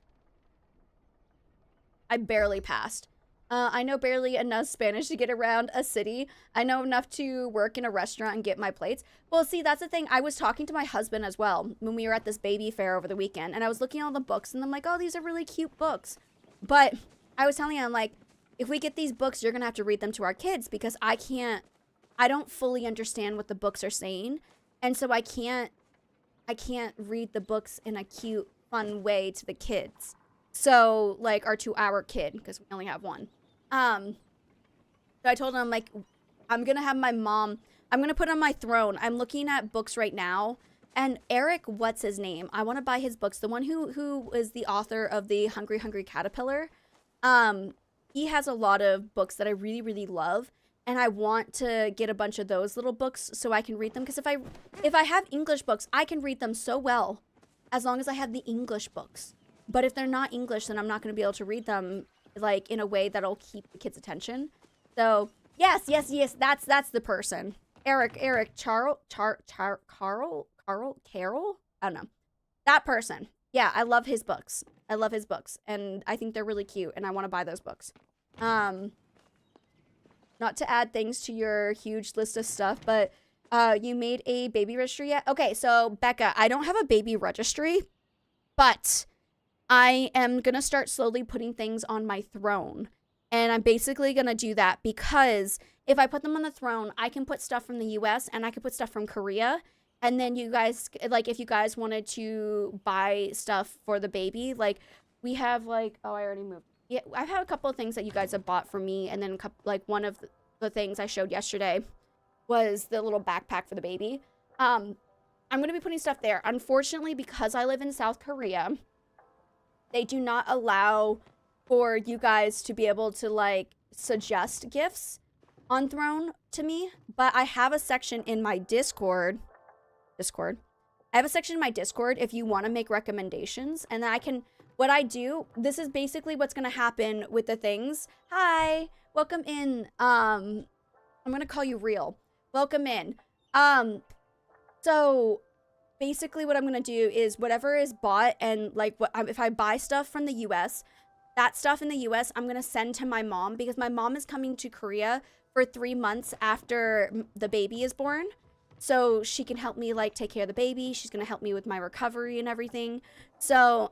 I barely passed. I know barely enough Spanish to get around a city. I know enough to work in a restaurant and get my plates. Well, see, that's the thing. I was talking to my husband as well when we were at this baby fair over the weekend, and I was looking at all the books, and I'm like, oh, these are really cute books. But I was telling him, like, if we get these books, you're going to have to read them to our kids because I don't fully understand what the books are saying. And so I can't read the books in a cute, fun way to the kids. So, like, our 2-hour kid, because we only have one. So I told him, like, I'm going to have my mom, I'm going to put on my throne. I'm looking at books right now. And Eric, what's his name? I want to buy his books. The one who is the author of the Hungry Hungry Caterpillar. He has a lot of books that I really, really love. And I want to get a bunch of those little books so I can read them. Because if I have English books, I can read them so well as long as I have the English books. But if they're not English, then I'm not going to be able to read them like in a way that'll keep the kids' attention. So yes, that's the person. Eric, Carol. I don't know. That person. Yeah, I love his books. And I think they're really cute, and I want to buy those books. Not to add things to your huge list of stuff, but you made a baby registry yet? Okay, so Becca, I don't have a baby registry, but I am going to start slowly putting things on my throne. And I'm basically going to do that because if I put them on the throne, I can put stuff from the US and I can put stuff from Korea. And then you guys, like, if you guys wanted to buy stuff for the baby, like, we have, like, oh, I already moved. Yeah, I've had a couple of things that you guys have bought for me. And then, like, one of the things I showed yesterday was the little backpack for the baby. I'm going to be putting stuff there. Unfortunately, because I live in South Korea, they do not allow for you guys to be able to, like, suggest gifts on Throne to me. But I have a section in my Discord. I have a section in my Discord if you want to make recommendations. And then I can, what I do, this is basically what's going to happen with the things. Hi, welcome in. I'm going to call you Real. Welcome in. So basically what I'm going to do is whatever is bought and like if I buy stuff from the US, that stuff in the US, I'm going to send to my mom because my mom is coming to Korea for 3 months after the baby is born. So she can help me like take care of the baby. She's going to help me with my recovery and everything. So,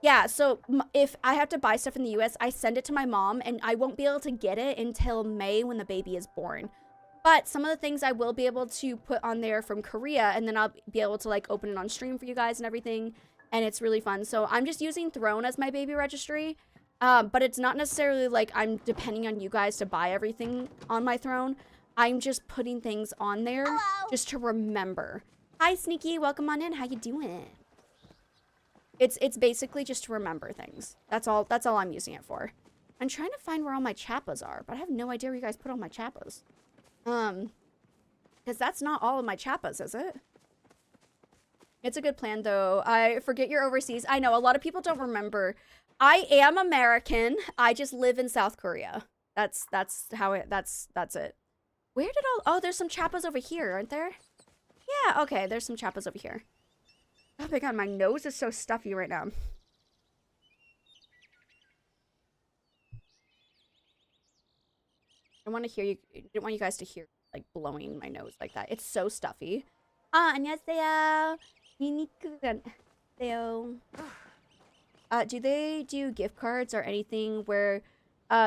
Yeah, so if I have to buy stuff in the US, I send it to my mom, and I won't be able to get it until May when the baby is born. But some of the things I will be able to put on there from Korea, and then I'll be able to like open it on stream for you guys and everything, and it's really fun. So I'm just using Throne as my baby registry, but it's not necessarily like I'm depending on you guys to buy everything on my Throne. I'm just putting things on there just to remember. Hi, Sneaky. Welcome on in. How you doing? It's basically just to remember things. That's all I'm using it for. I'm trying to find where all my chappas are, but I have no idea where you guys put all my chappas. Because that's not all of my chappas, is it? It's a good plan, though. I forget you're overseas. I know, a lot of people don't remember. I am American. I just live in South Korea. That's it. Where did oh, there's some chappas over here, aren't there? Yeah, okay, there's some chappas over here. Oh my god, my nose is so stuffy right now. I want to hear you. I didn't want you guys to hear like blowing my nose like that. It's so stuffy. 안녕하세요. 안녕하세요. Do they do gift cards or anything where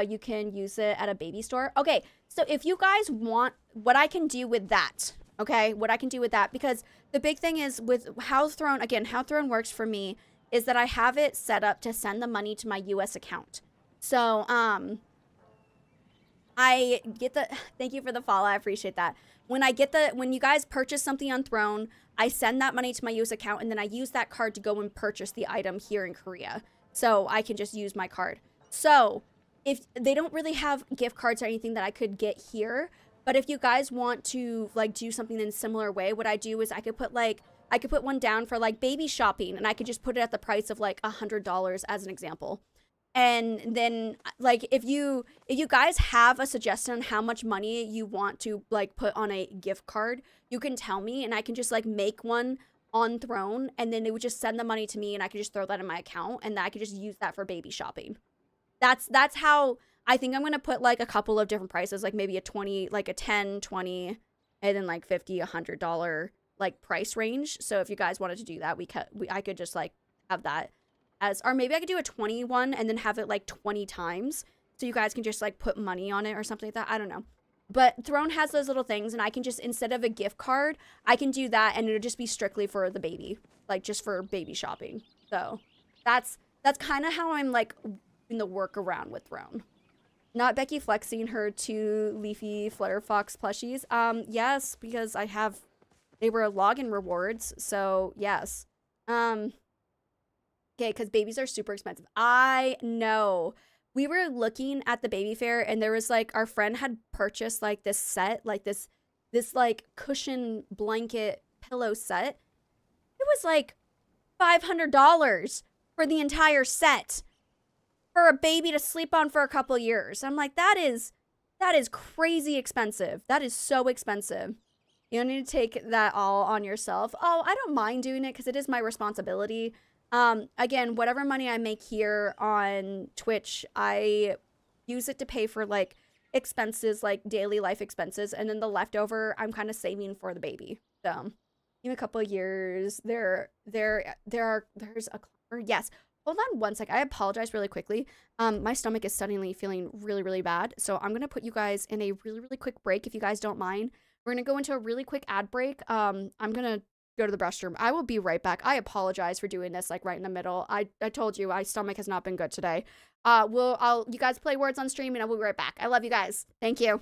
you can use it at a baby store? Okay, so if you guys want, what I can do with that, okay, what I can do with that, because the big thing is with how Throne, again, how Throne works for me is that I have it set up to send the money to my US account. So, I get the, thank you for the follow, I appreciate that. When you guys purchase something on Throne, I send that money to my US account, and then I use that card to go and purchase the item here in Korea. So I can just use my card. So if they don't really have gift cards or anything that I could get here, but if you guys want to like do something in a similar way, what I do is I could put one down for like baby shopping, and I could just put it at the price of like $100 as an example. And then like if you guys have a suggestion on how much money you want to like put on a gift card, you can tell me, and I can just like make one on Throne, and then it would just send the money to me, and I could just throw that in my account, and I could just use that for baby shopping. That's how I think I'm going to put like a couple of different prices, like maybe a 20, like a 10, 20, and then like 50, $100 like price range. So if you guys wanted to do that, I could just like have that as, or maybe I could do a 21 and then have it like 20 times. So you guys can just like put money on it or something like that. I don't know. But Throne has those little things, and I can just, instead of a gift card, I can do that, and it'll just be strictly for the baby, like just for baby shopping. So that's kind of how I'm like in the workaround with Throne. Not Becky flexing her 2 leafy Flutterfox plushies. Yes, because they were login rewards, so yes. Okay, because babies are super expensive. I know. We were looking at the baby fair, and there was like, our friend had purchased like this set, like this like cushion blanket pillow set. It was like $500 for the entire set for a baby to sleep on for a couple years. I'm like, that is crazy expensive. That is so expensive. You don't need to take that all on yourself. Oh, I don't mind doing it because it is my responsibility. Again, whatever money I make here on Twitch, I use it to pay for like expenses, like daily life expenses, and then the leftover I'm kind of saving for the baby. So in a couple of years, there's a yes. Hold on one sec. I apologize really quickly. My stomach is suddenly feeling really, really bad. So I'm gonna put you guys in a really, really quick break if you guys don't mind. We're gonna go into a really quick ad break. I'm gonna go to the restroom. I will be right back. I apologize for doing this like right in the middle. I told you my stomach has not been good today. You guys play words on stream, and I will be right back. I love you guys. Thank you.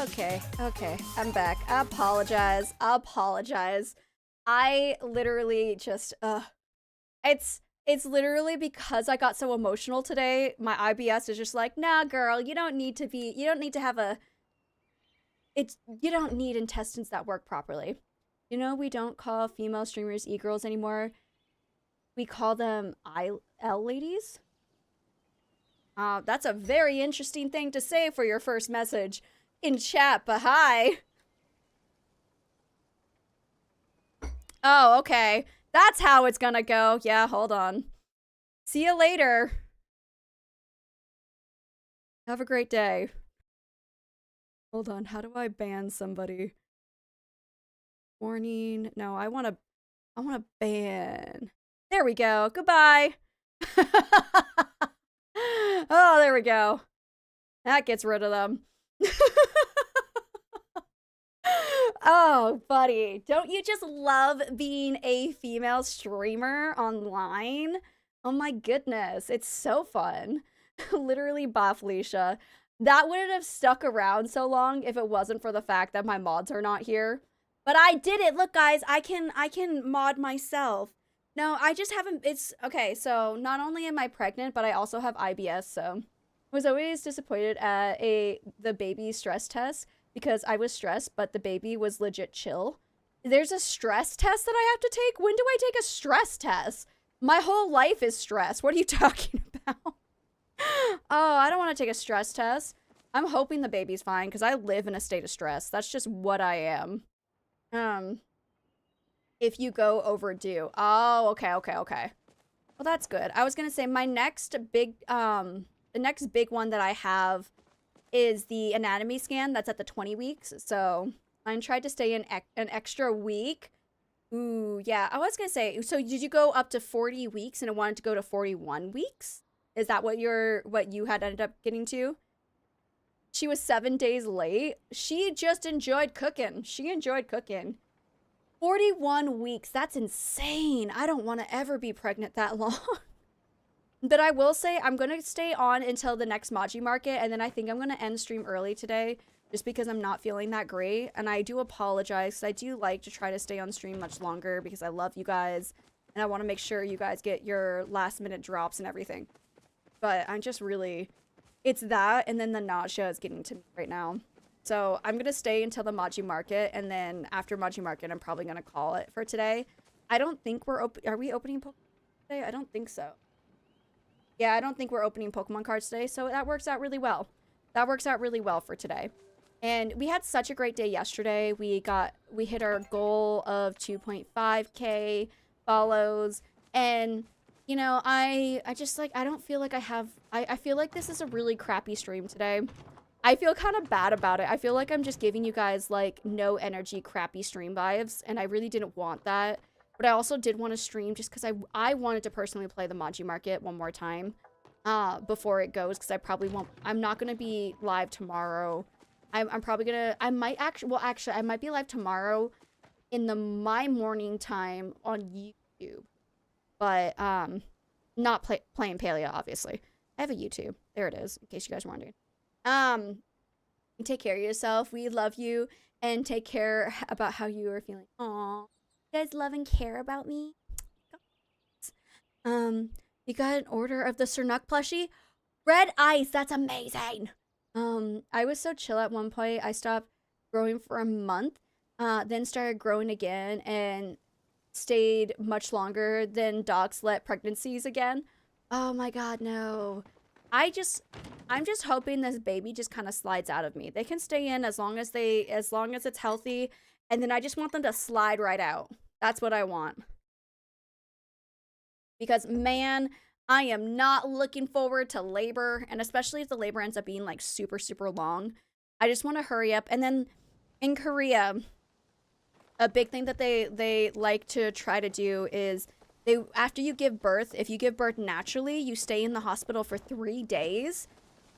Okay, okay, I'm back. I apologize. I apologize. I literally just, it's literally because I got so emotional today. My IBS is just like, nah, girl, you don't need to have you don't need intestines that work properly. You know, we don't call female streamers e-girls anymore. We call them IL ladies. That's a very interesting thing to say for your first message in chat, but hi. Oh, okay. That's how it's gonna go. Yeah, hold on. See you later. Have a great day. Hold on, how do I ban somebody? Warning. No, I wanna ban. There we go. Goodbye. Oh, there we go. That gets rid of them. Oh, buddy. Don't you just love being a female streamer online? Oh my goodness. It's so fun. Literally, bye, Felicia. That wouldn't have stuck around so long if it wasn't for the fact that my mods are not here. But I did it. Look, guys, I can mod myself. No, I just haven't. It's okay. So not only am I pregnant, but I also have IBS. So I was always disappointed at the baby stress test because I was stressed, but the baby was legit chill. There's a stress test that I have to take. When do I take a stress test? My whole life is stress. What are you talking about? Oh, I don't want to take a stress test. I'm hoping the baby's fine because I live in a state of stress. That's just what I am. If you go overdue. Oh, okay. Well, that's good. I was gonna say my next big, the next big one that I have is the anatomy scan. That's at the 20 weeks. So I tried to stay in an extra week. Ooh, yeah. I was gonna say, so did you go up to 40 weeks and it wanted to go to 41 weeks? Is that what you had ended up getting to? She was 7 days late. She just enjoyed cooking. 41 weeks. That's insane. I don't want to ever be pregnant that long. But I will say I'm going to stay on until the next Maji Market, and then I think I'm going to end stream early today just because I'm not feeling that great. And I do apologize. I do like to try to stay on stream much longer because I love you guys, and I want to make sure you guys get your last minute drops and everything. But I'm just really... It's that, and then the nausea is getting to me right now. So I'm going to stay until the Maji Market, and then after Maji Market, I'm probably going to call it for today. I don't think we're Are we opening Pokemon today? I don't think so. Yeah, I don't think we're opening Pokemon cards today, so that works out really well. That works out really well for today. And we had such a great day yesterday. We hit our goal of 2.5K follows, and... You know, I just, like, I don't feel like I feel like this is a really crappy stream today. I feel kind of bad about it. I feel like I'm just giving you guys, like, no energy, crappy stream vibes, and I really didn't want that. But I also did want to stream just because I wanted to personally play the Maji Market one more time before it goes, because I probably won't, I'm not going to be live tomorrow. I'm probably going to, I might actually, well, actually, I might be live tomorrow in my morning time on YouTube. But, not playing Palia, obviously. I have a YouTube. There it is, in case you guys were wondering. Take care of yourself. We love you. And take care about how you are feeling. Aw. You guys love and care about me? You got an order of the Sernuk plushie? Red ice, that's amazing! I was so chill at one point. I stopped growing for a month. Then started growing again, and... stayed much longer than dogs let pregnancies again. Oh my god, no. I'm just hoping this baby just kind of slides out of me. They can stay in as long as it's healthy, and then I just want them to slide right out. That's what I want. Because man, I am not looking forward to labor, and especially if the labor ends up being like super, super long. I just want to hurry up. And then in Korea, a big thing that they like to try to do is after you give birth, if you give birth naturally, you stay in the hospital for 3 days.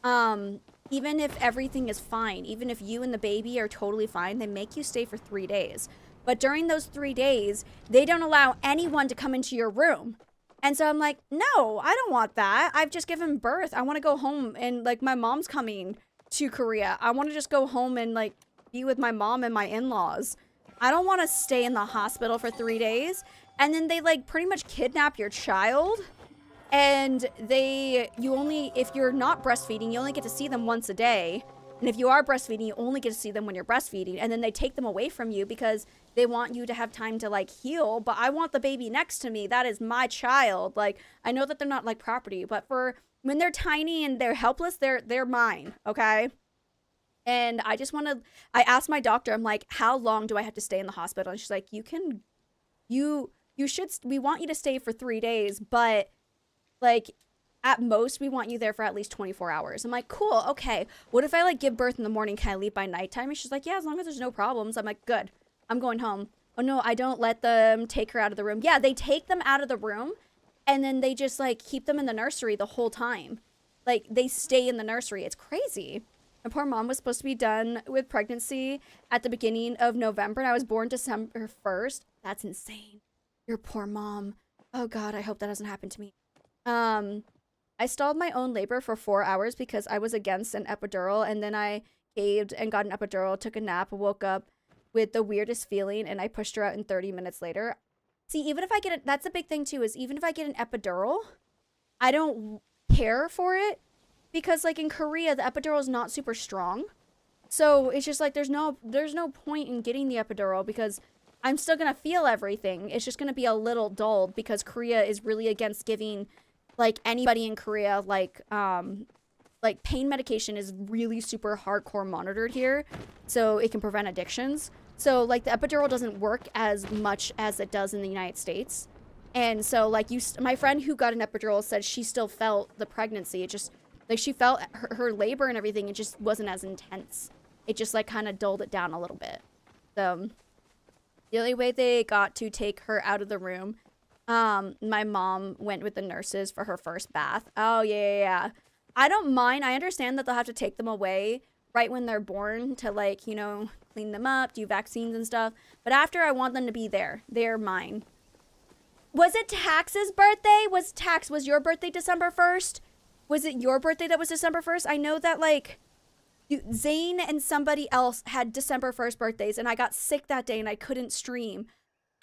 Even if everything is fine, even if you and the baby are totally fine, they make you stay for 3 days. But during those 3 days, they don't allow anyone to come into your room. And so I'm like, no, I don't want that. I've just given birth. I want to go home, and like my mom's coming to Korea. I want to just go home and like be with my mom and my in-laws. I don't want to stay in the hospital for 3 days. And then they like pretty much kidnap your child. And if you're not breastfeeding, you only get to see them once a day. And if you are breastfeeding, you only get to see them when you're breastfeeding. And then they take them away from you because they want you to have time to like heal. But I want the baby next to me. That is my child. Like, I know that they're not like property, but for when they're tiny and they're helpless, they're mine. Okay. And I asked my doctor, I'm like, how long do I have to stay in the hospital? And she's like, we want you to stay for 3 days, but like at most we want you there for at least 24 hours. I'm like, cool, okay. What if I like give birth in the morning? Can I leave by nighttime? And she's like, yeah, as long as there's no problems. I'm like, good, I'm going home. Oh no, I don't let them take her out of the room. Yeah, they take them out of the room and then they just like keep them in the nursery the whole time. Like they stay in the nursery. It's crazy. My poor mom was supposed to be done with pregnancy at the beginning of November and I was born December 1st. That's insane. Your poor mom. Oh God, I hope that doesn't happen to me. I stalled my own labor for 4 hours because I was against an epidural, and then I caved and got an epidural, took a nap, woke up with the weirdest feeling, and I pushed her out in 30 minutes later. See, even if I get that's a big thing too, is even if I get an epidural, I don't care for it because like in Korea, the epidural is not super strong. So it's just like there's no point in getting the epidural because I'm still gonna feel everything. It's just gonna be a little dulled because Korea is really against giving like anybody in Korea like pain medication is really super hardcore monitored here, so it can prevent addictions. So like the epidural doesn't work as much as it does in the United States. And so like my friend who got an epidural said she still felt the pregnancy. It just like she felt her labor and everything. It just wasn't as intense. It just like kind of dulled it down a little bit. So the only way they got to take her out of the room, my mom went with the nurses for her first bath. Oh, yeah. I don't mind. I understand that they'll have to take them away right when they're born to, like, you know, clean them up, do vaccines and stuff. But after, I want them to be there. They're mine. Was it Tax's birthday? Was your birthday December 1st? Was it your birthday that was December 1st? I know that, like, Zane and somebody else had December 1st birthdays, and I got sick that day and I couldn't stream.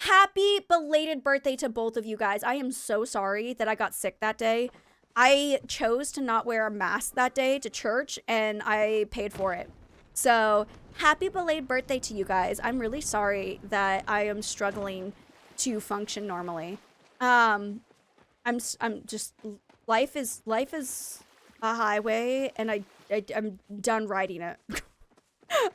Happy belated birthday to both of you guys. I am so sorry that I got sick that day. I chose to not wear a mask that day to church, and I paid for it. So, happy belated birthday to you guys. I'm really sorry that I am struggling to function normally. I'm just life is a highway, and I'm done riding it.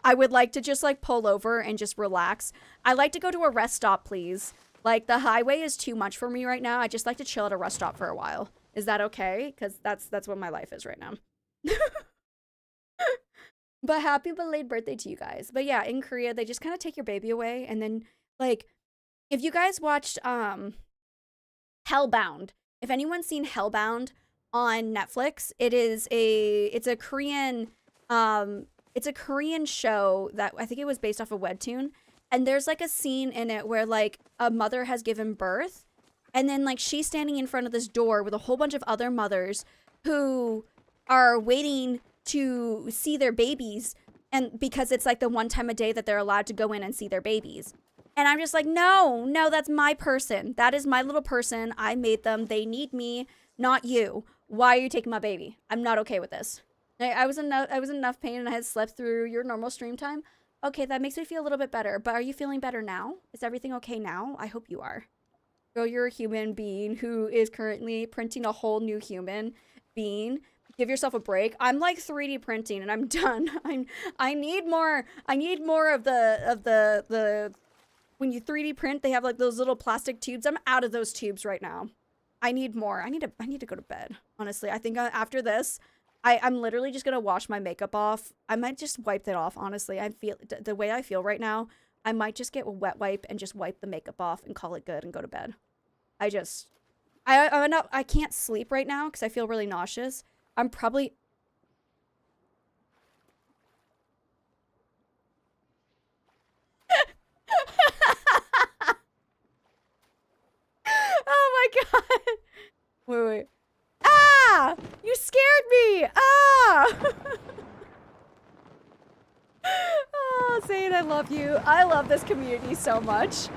I would like to just like pull over and just relax. I like to go to a rest stop, please. Like the highway is too much for me right now. I just like to chill at a rest stop for a while. Is that okay? Because that's what my life is right now. But happy belated birthday to you guys. But yeah, in Korea, they just kind of take your baby away. And then like, if you guys watched Hellbound, if anyone's seen Hellbound on Netflix, it's a Korean show that I think it was based off a webtoon. And there's like a scene in it where like a mother has given birth. And then like she's standing in front of this door with a whole bunch of other mothers who are waiting to see their babies. And because it's like the one time a day that they're allowed to go in and see their babies. And I'm just like, no, that's my person. That is my little person. I made them. They need me, not you. Why are you taking my baby? I'm not okay with this. I was in enough pain and I had slept through your normal stream time. Okay, that makes me feel a little bit better. But are you feeling better now? Is everything okay now? I hope you are. Girl, you're a human being who is currently printing a whole new human being. Give yourself a break. I'm like 3D printing and I'm done. I need more of the when you 3D print, they have like those little plastic tubes. I'm out of those tubes right now. I need more. I need to go to bed. Honestly, I think after this, I'm literally just gonna wash my makeup off. I might just wipe it off. Honestly, I feel the way I feel right now. I might just get a wet wipe and just wipe the makeup off and call it good and go to bed. I can't sleep right now because I feel really nauseous. I'm probably. Oh my god. Wait. Ah! You scared me! Ah! Zane, I love you. I love this community so much.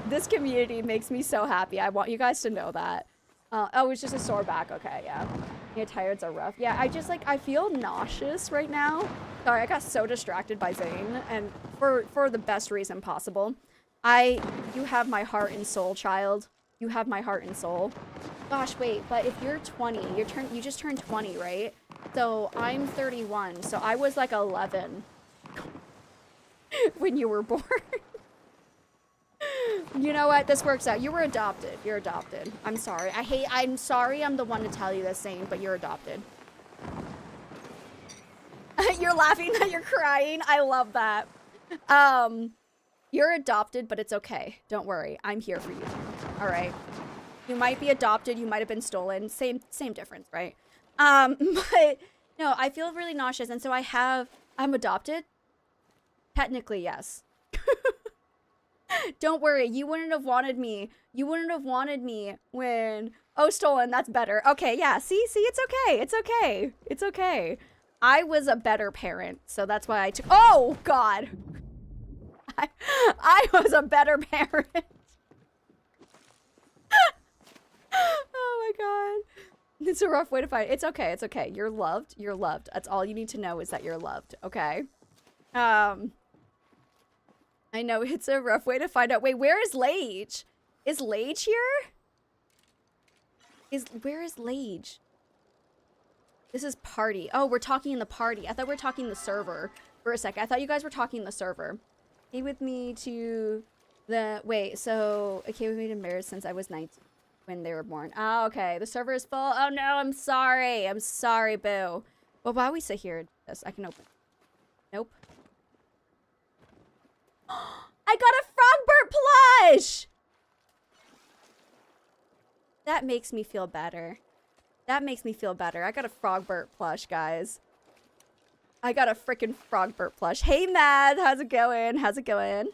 This community makes me so happy. I want you guys to know that. Oh, it's just a sore back. Okay, yeah. Yeah, tired's are rough. Yeah, I just like, I feel nauseous right now. Sorry, I got so distracted by Zane, and for the best reason possible. You have my heart and soul, child. You have my heart and soul. Gosh, wait, but if you're 20, you just turned 20, right? So I'm 31, so I was like 11 when you were born. You know what? This works out. You were adopted. You're adopted. I'm sorry. I'm sorry I'm the one to tell you this, Zane, but you're adopted. You're laughing that you're crying. I love that. You're adopted, but it's okay. Don't worry. I'm here for you. All right. You might be adopted. You might have been stolen. Same difference, right? But no, I feel really nauseous. And so I'm adopted. Technically, yes. Don't worry. You wouldn't have wanted me. You wouldn't have wanted me when, oh, stolen. That's better. Okay. Yeah. See, it's okay. It's okay. It's okay. I was a better parent. So that's why I took, oh God. I was a better parent. Oh my God. It's a rough way to fight. It's okay. It's okay. You're loved. You're loved. That's all you need to know is that you're loved. Okay. I know it's a rough way to find out. Wait, where is Lage? Is Lage here? Where is Lage? This is party. Oh, we're talking in the party. I thought we were talking the server for a second. I thought you guys were talking the server. Came with me to the, wait, so it came with me to marriage since I was 19 when they were born. Oh, okay. The server is full. Oh no, I'm sorry. I'm sorry, boo. Well, while we sit here, yes, I can open. Nope. I got a Frogbert plush! That makes me feel better. That makes me feel better. I got a Frogbert plush, guys. I got a freaking Frogbert plush. Hey, Mad. How's it going? How's it going?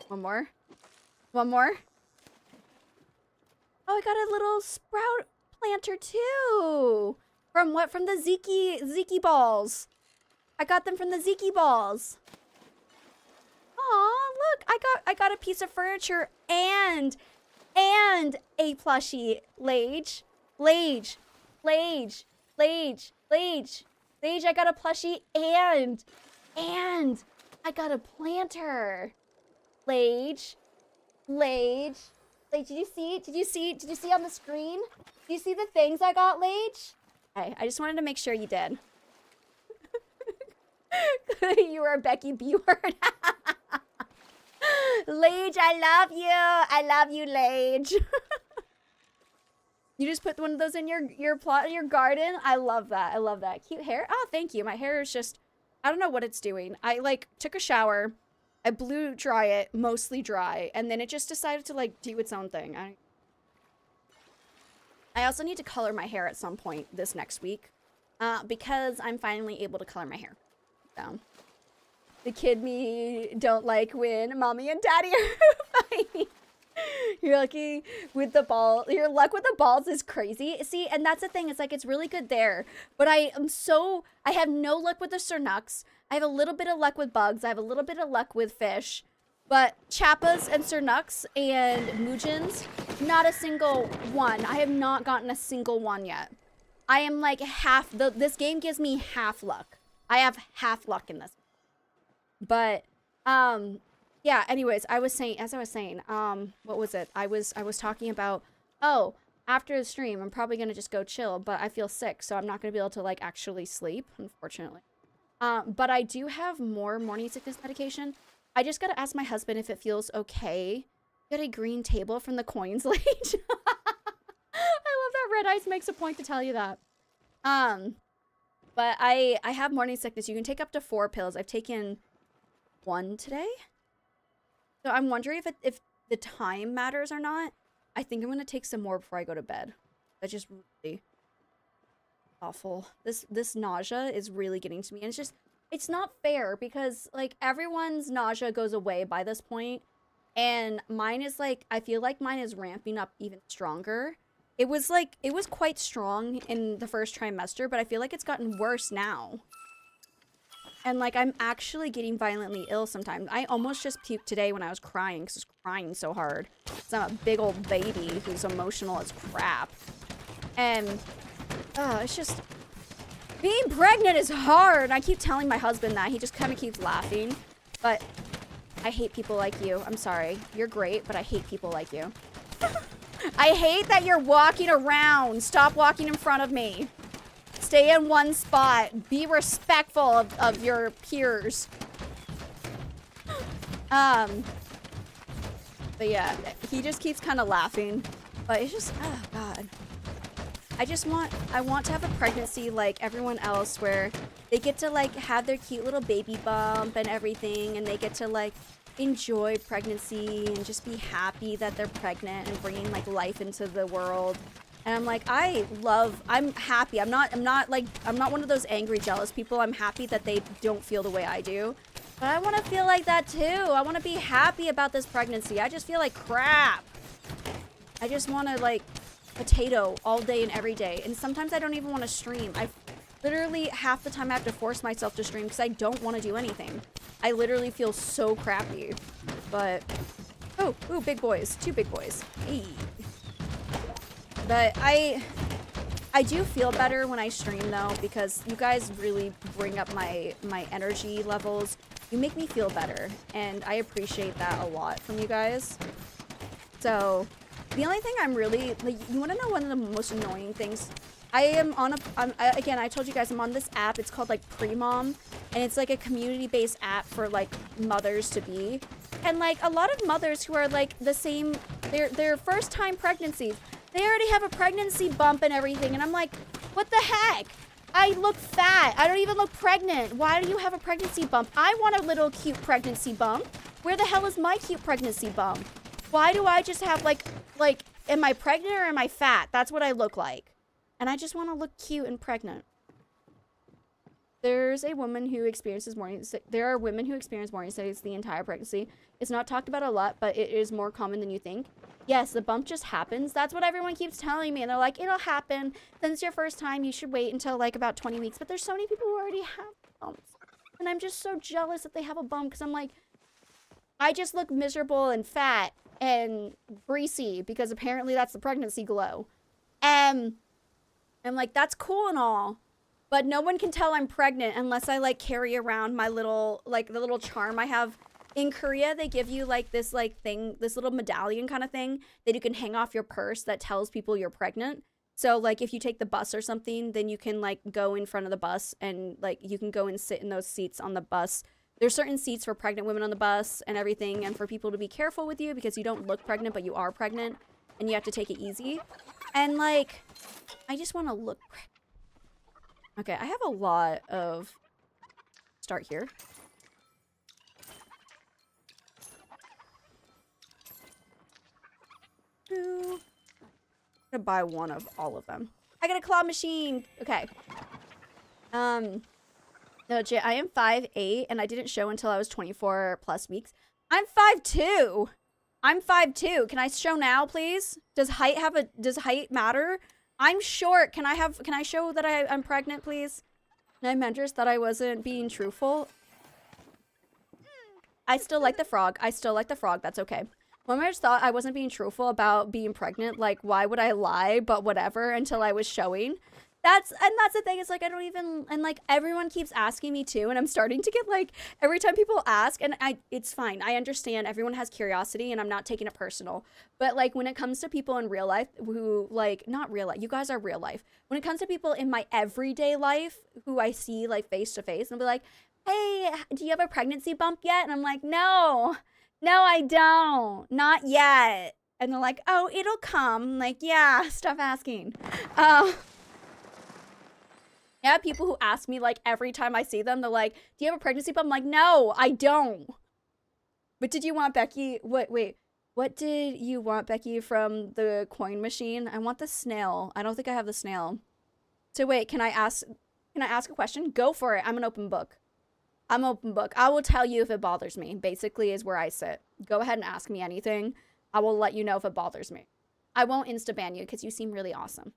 One more. One more. Oh, I got a little sprout planter, too. From what? From the Ziki balls. I got them from the Ziki balls. Aw, look, I got a piece of furniture and a plushie. Lage, I got a plushie and I got a planter. Lage, did you see? Did you see on the screen? Do you see the things I got, Lage? Okay, I just wanted to make sure you did. You were a Becky B-word. Lage, I love you. I love you, Lage. You just put one of those in your plot in your garden. I love that. I love that. Cute hair. Oh, thank you. My hair is just, I don't know what it's doing. I like took a shower. I blew dry it, mostly dry, and then it just decided to like do its own thing. I also need to color my hair at some point this next week, because I'm finally able to color my hair. So, the kid me don't like when mommy and daddy are fighting. You're lucky with the ball. Your luck with the balls is crazy. See, and that's the thing. It's like, it's really good there. But I have no luck with the Cernucks. I have a little bit of luck with bugs. I have a little bit of luck with fish. But Chappas and Cernucks and Mujins, not a single one. I have not gotten a single one yet. I am like half, this game gives me half luck. I have half luck in this. But, yeah, anyways, as I was saying, what was it? I was talking about, oh, after the stream, I'm probably going to just go chill, but I feel sick, so I'm not going to be able to, like, actually sleep, unfortunately. But I do have more morning sickness medication. I just got to ask my husband if it feels okay. Get a green table from the coins late. I love that Red Ice makes a point to tell you that. But I have morning sickness. You can take up to 4 pills. I've taken 1 today. So I'm wondering if the time matters or not. I think I'm going to take some more before I go to bed. That's just really awful. This nausea is really getting to me. And it's just, it's not fair because, like, everyone's nausea goes away by this point. And mine is, like, I feel like mine is ramping up even stronger. It was quite strong in the first trimester, but I feel like it's gotten worse now. And like I'm actually getting violently ill sometimes. I almost just puked today when I was crying because I was crying so hard. So I'm a big old baby who's emotional as crap. And it's just being pregnant is hard. I keep telling my husband that. He just kind of keeps laughing. But I hate people like you. I'm sorry. You're great, but I hate people like you. I hate that you're walking around. Stop walking in front of me. Stay in one spot. Be respectful of your peers. But yeah, he just keeps kind of laughing. But it's just, oh God. I want to have a pregnancy like everyone else where they get to like have their cute little baby bump and everything, and they get to like enjoy pregnancy and just be happy that they're pregnant and bringing like life into the world. And I'm like, I'm happy. I'm not one of those angry, jealous people. I'm happy that they don't feel the way I do. But I want to feel like that too. I want to be happy about this pregnancy. I just feel like crap. I just want to like potato all day and every day. And sometimes I don't even want to stream. I literally half the time I have to force myself to stream because I don't want to do anything. I literally feel so crappy. But, oh, ooh, big boys. 2 big boys. Hey. But I do feel better when I stream though, because you guys really bring up my energy levels. You make me feel better, and I appreciate that a lot from you guys. So the only thing I'm really like, you want to know one of the most annoying things? I am on again, I told you guys I'm on this app. It's called like Pre-Mom, and it's like a community-based app for like mothers to be. And like a lot of mothers who are like the same, their first time pregnancies, they already have a pregnancy bump and everything. And I'm like, what the heck? I look fat. I don't even look pregnant. Why do you have a pregnancy bump? I want a little cute pregnancy bump. Where the hell is my cute pregnancy bump? Why do I just have like, am I pregnant or am I fat? That's what I look like. And I just want to look cute and pregnant. There's a woman who experiences there are women who experience morning sickness the entire pregnancy. It's not talked about a lot, but it is more common than you think. Yes, the bump just happens. That's what everyone keeps telling me. And they're like, it'll happen. Since it's your first time, you should wait until like about 20 weeks. But there's so many people who already have bumps. And I'm just so jealous that they have a bump because I'm like, I just look miserable and fat and greasy because apparently that's the pregnancy glow. And I'm like, that's cool and all. But no one can tell I'm pregnant unless I like carry around my little, like the little charm I have. In Korea, they give you like this like thing, this little medallion kind of thing that you can hang off your purse that tells people you're pregnant. So like if you take the bus or something, then you can like go in front of the bus and like you can go and sit in those seats on the bus. There's certain seats for pregnant women on the bus and everything, and for people to be careful with you because you don't look pregnant, but you are pregnant and you have to take it easy. And like, I just want to look pregnant. Okay, I have a lot of... Start here. I'm gonna buy one of all of them. I got a claw machine! Okay. No, I am 5'8", and I didn't show until I was 24 plus weeks. I'm 5'2". I'm 5'2". Can I show now, please? Does height matter? I'm short. Can I show that I'm pregnant, please? And I meant that I wasn't being truthful. I still like the frog. That's okay. When I just thought I wasn't being truthful about being pregnant, like, why would I lie? But whatever, until I was showing. That's the thing. It's like, I don't even, and like, everyone keeps asking me too. And I'm starting to get like, every time people ask, and it's fine. I understand everyone has curiosity and I'm not taking it personal. But like, when it comes to people in real life who like, not real life, you guys are real life. When it comes to people in my everyday life who I see like face to face and be like, hey, do you have a pregnancy bump yet? And I'm like, no, I don't. Not yet. And they're like, oh, it'll come. I'm like, yeah, stop asking. Yeah, people who ask me, like, every time I see them, they're like, do you have a pregnancy bump? I'm like, no, I don't. But did you want Becky? Wait. What did you want, Becky, from the coin machine? I want the snail. I don't think I have the snail. So wait, can I ask a question? Go for it. I'm an open book. I'm an open book. I will tell you if it bothers me, basically, is where I sit. Go ahead and ask me anything. I will let you know if it bothers me. I won't insta-ban you because you seem really awesome.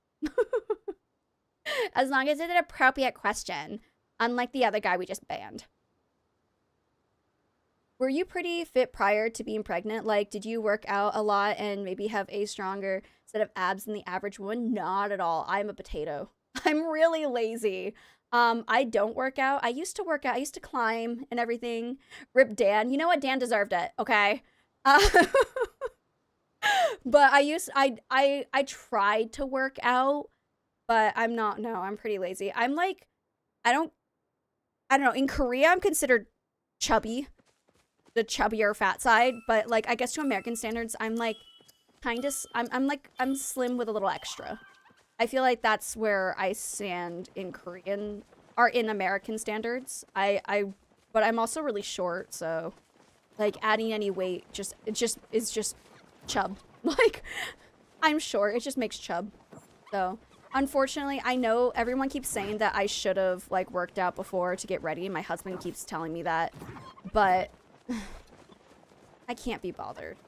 As long as it's an appropriate question. Unlike the other guy we just banned. Were you pretty fit prior to being pregnant? Like, did you work out a lot and maybe have a stronger set of abs than the average woman? Not at all. I'm a potato. I'm really lazy. I don't work out. I used to work out. I used to climb and everything. Rip Dan. You know what? Dan deserved it. Okay. Uh, but I tried to work out, but I'm not. No, I'm pretty lazy. I'm like, I don't know. In Korea, I'm considered chubby, the chubbier fat side, but like I guess to American standards, I'm like kind of I'm slim with a little extra. I feel like that's where I stand in Korean or in American standards. But I'm also really short, so like adding any weight is just chub. Like I'm short, it just makes chub. So unfortunately, I know everyone keeps saying that I should have like worked out before to get ready. My husband keeps telling me that, but I can't be bothered.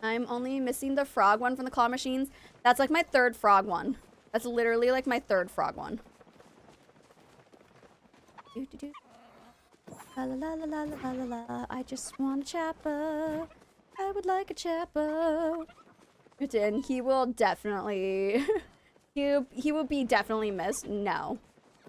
I'm only missing the frog one from the claw machines. That's like my third frog one. That's literally like my third frog one. Do do do. La la la la la la la la. I just want a chapper. I would like a chapper. And he will definitely he will be definitely missed. No.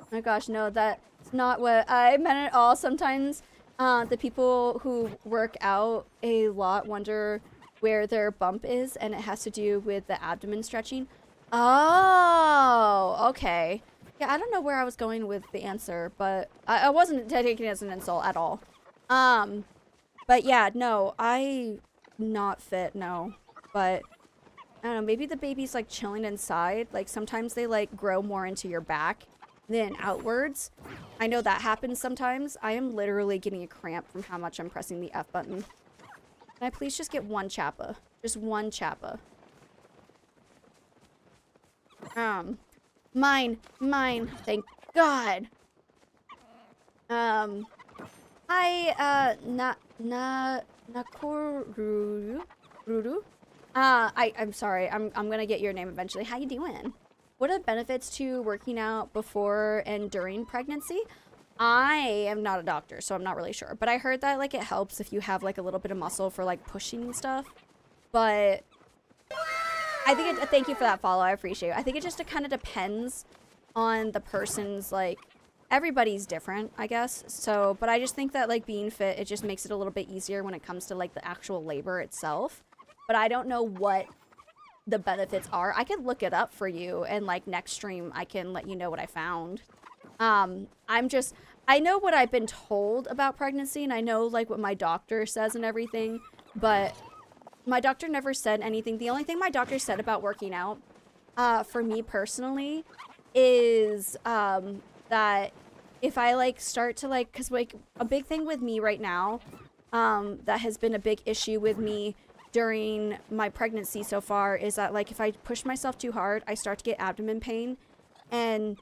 Oh my gosh, no, that's not what I meant at all. Sometimes the people who work out a lot wonder where their bump is, and it has to do with the abdomen stretching. Oh, okay. Yeah, I don't know where I was going with the answer, but I wasn't taking it as an insult at all. But yeah, no, I not fit, no. But I don't know, maybe the baby's like chilling inside. Like sometimes they like grow more into your back than outwards. I know that happens sometimes. I am literally getting a cramp from how much I'm pressing the F button. Can I please just get one chappa? Just one chappa. Mine, thank God. Nakoruru. I'm sorry. I'm gonna get your name eventually. How you doing? What are the benefits to working out before and during pregnancy? I am not a doctor, so I'm not really sure. But I heard that like it helps if you have like a little bit of muscle for like pushing and stuff. But I think thank you for that follow. I appreciate it. I think it just kind of depends on the person's like everybody's different, I guess. So, but I just think that like being fit, it just makes it a little bit easier when it comes to like the actual labor itself. But I don't know what the benefits are. I could look it up for you, and like next stream I can let you know what I found. I know what I've been told about pregnancy, and I know like what my doctor says and everything, but my doctor never said anything. The only thing my doctor said about working out, for me personally, is that if I like start to like, cause like a big thing with me right now, that has been a big issue with me during my pregnancy so far is that like if I push myself too hard, I start to get abdomen pain. And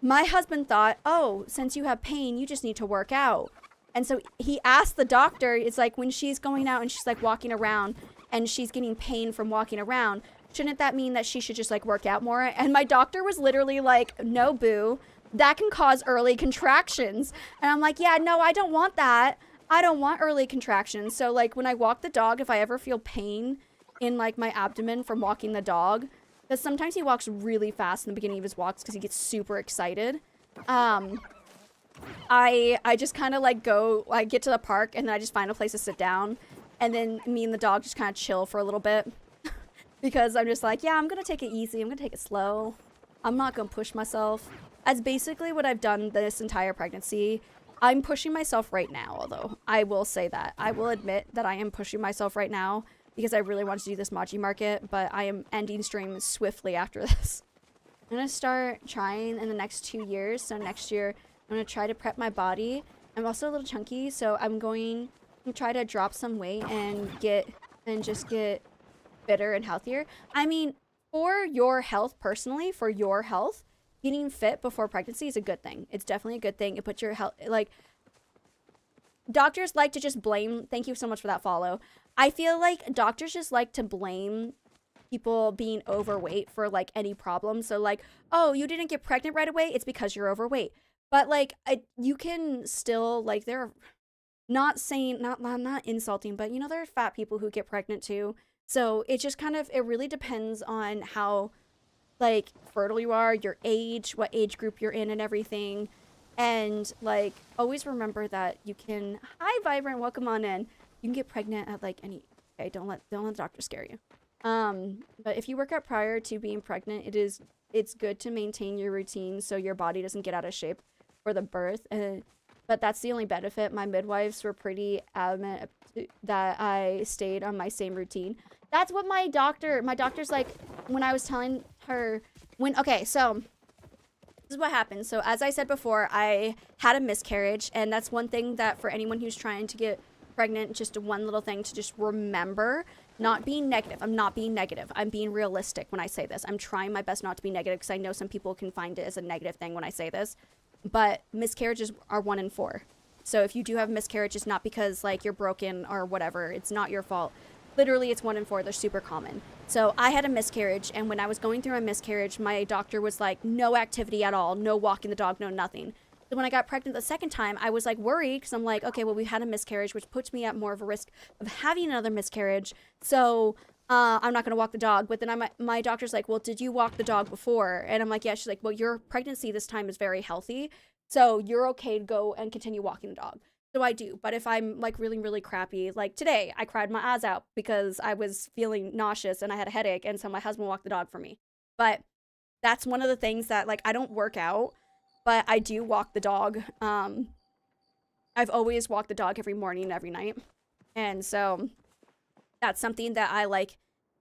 my husband thought, oh, since you have pain, you just need to work out. And so he asked the doctor, it's like when she's going out and she's like walking around and she's getting pain from walking around, shouldn't that mean that she should just like work out more? And my doctor was literally like, no, boo, that can cause early contractions. And I'm like, yeah, no, I don't want that. I don't want early contractions. So like when I walk the dog, if I ever feel pain in like my abdomen from walking the dog, because sometimes he walks really fast in the beginning of his walks because he gets super excited. I just kind of like I get to the park and then I just find a place to sit down. And then me and the dog just kind of chill for a little bit. Because I'm just like, yeah, I'm going to take it easy. I'm going to take it slow. I'm not going to push myself. That's basically what I've done this entire pregnancy. I'm pushing myself right now, although I will say that. I will admit that I am pushing myself right now because I really wanted to do this Maji Market, but I am ending stream swiftly after this. I'm going to start trying in the next 2 years. So next year, I'm going to try to prep my body. I'm also a little chunky, so I'm going to try to drop some weight and just get fitter and healthier. I mean, for your health personally, for your health, getting fit before pregnancy is a good thing. It's definitely a good thing. It puts your health, like, doctors like to just blame, thank you so much for that follow. I feel like doctors just like to blame people being overweight for like any problem. So like, oh, you didn't get pregnant right away, it's because you're overweight. But like you can still like they're not saying not insulting, but you know there are fat people who get pregnant too. So it just kind of it really depends on how like fertile you are, your age, what age group you're in and everything. And like always remember that you can hi Vibrant, welcome on in. You can get pregnant at like any okay, don't let the doctor scare you. But if you work out prior to being pregnant, it's good to maintain your routine so your body doesn't get out of shape for the birth. But that's the only benefit. My midwives were pretty adamant that I stayed on my same routine. That's what my doctor's like when I was telling her okay, so this is what happened. So as I said before, I had a miscarriage, and that's one thing that for anyone who's trying to get pregnant, just one little thing to just remember, not being negative. I'm not being negative. I'm being realistic when I say this. I'm trying my best not to be negative because I know some people can find it as a negative thing when I say this. But miscarriages are 1 in 4. So if you do have miscarriage, it's not because like you're broken or whatever. It's not your fault. Literally, it's 1 in 4. They're super common. So I had a miscarriage, and when I was going through a miscarriage, my doctor was like, no activity at all, no walking the dog, no nothing. So when I got pregnant the second time, I was like worried because I'm like, okay, well, we had a miscarriage, which puts me at more of a risk of having another miscarriage. So I'm not going to walk the dog. But then my doctor's like, well, did you walk the dog before? And I'm like, yeah. She's like, well, your pregnancy this time is very healthy. So you're okay to go and continue walking the dog. So I do. But if I'm like really, really crappy, like today, I cried my eyes out because I was feeling nauseous and I had a headache. And so my husband walked the dog for me. But that's one of the things that like I don't work out, but I do walk the dog. I've always walked the dog every morning and every night. And so that's something that I like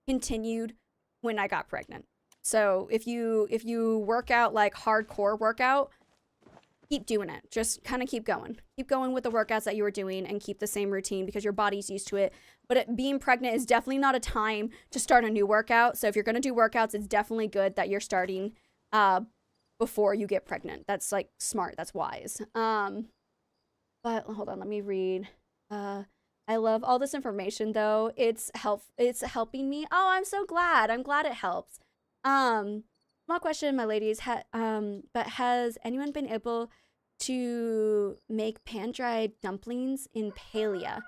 continued when I got pregnant. So if you work out like hardcore workout, keep doing it. Just kind of keep going. Keep going with the workouts that you were doing and keep the same routine because your body's used to it. But being pregnant is definitely not a time to start a new workout. So if you're going to do workouts, it's definitely good that you're starting before you get pregnant. That's like smart. That's wise. But hold on, let me read. I love all this information though. It's helping me. Oh, I'm so glad. I'm glad it helps. Small question, my ladies. But has anyone been able to make pan-dried dumplings in Palia?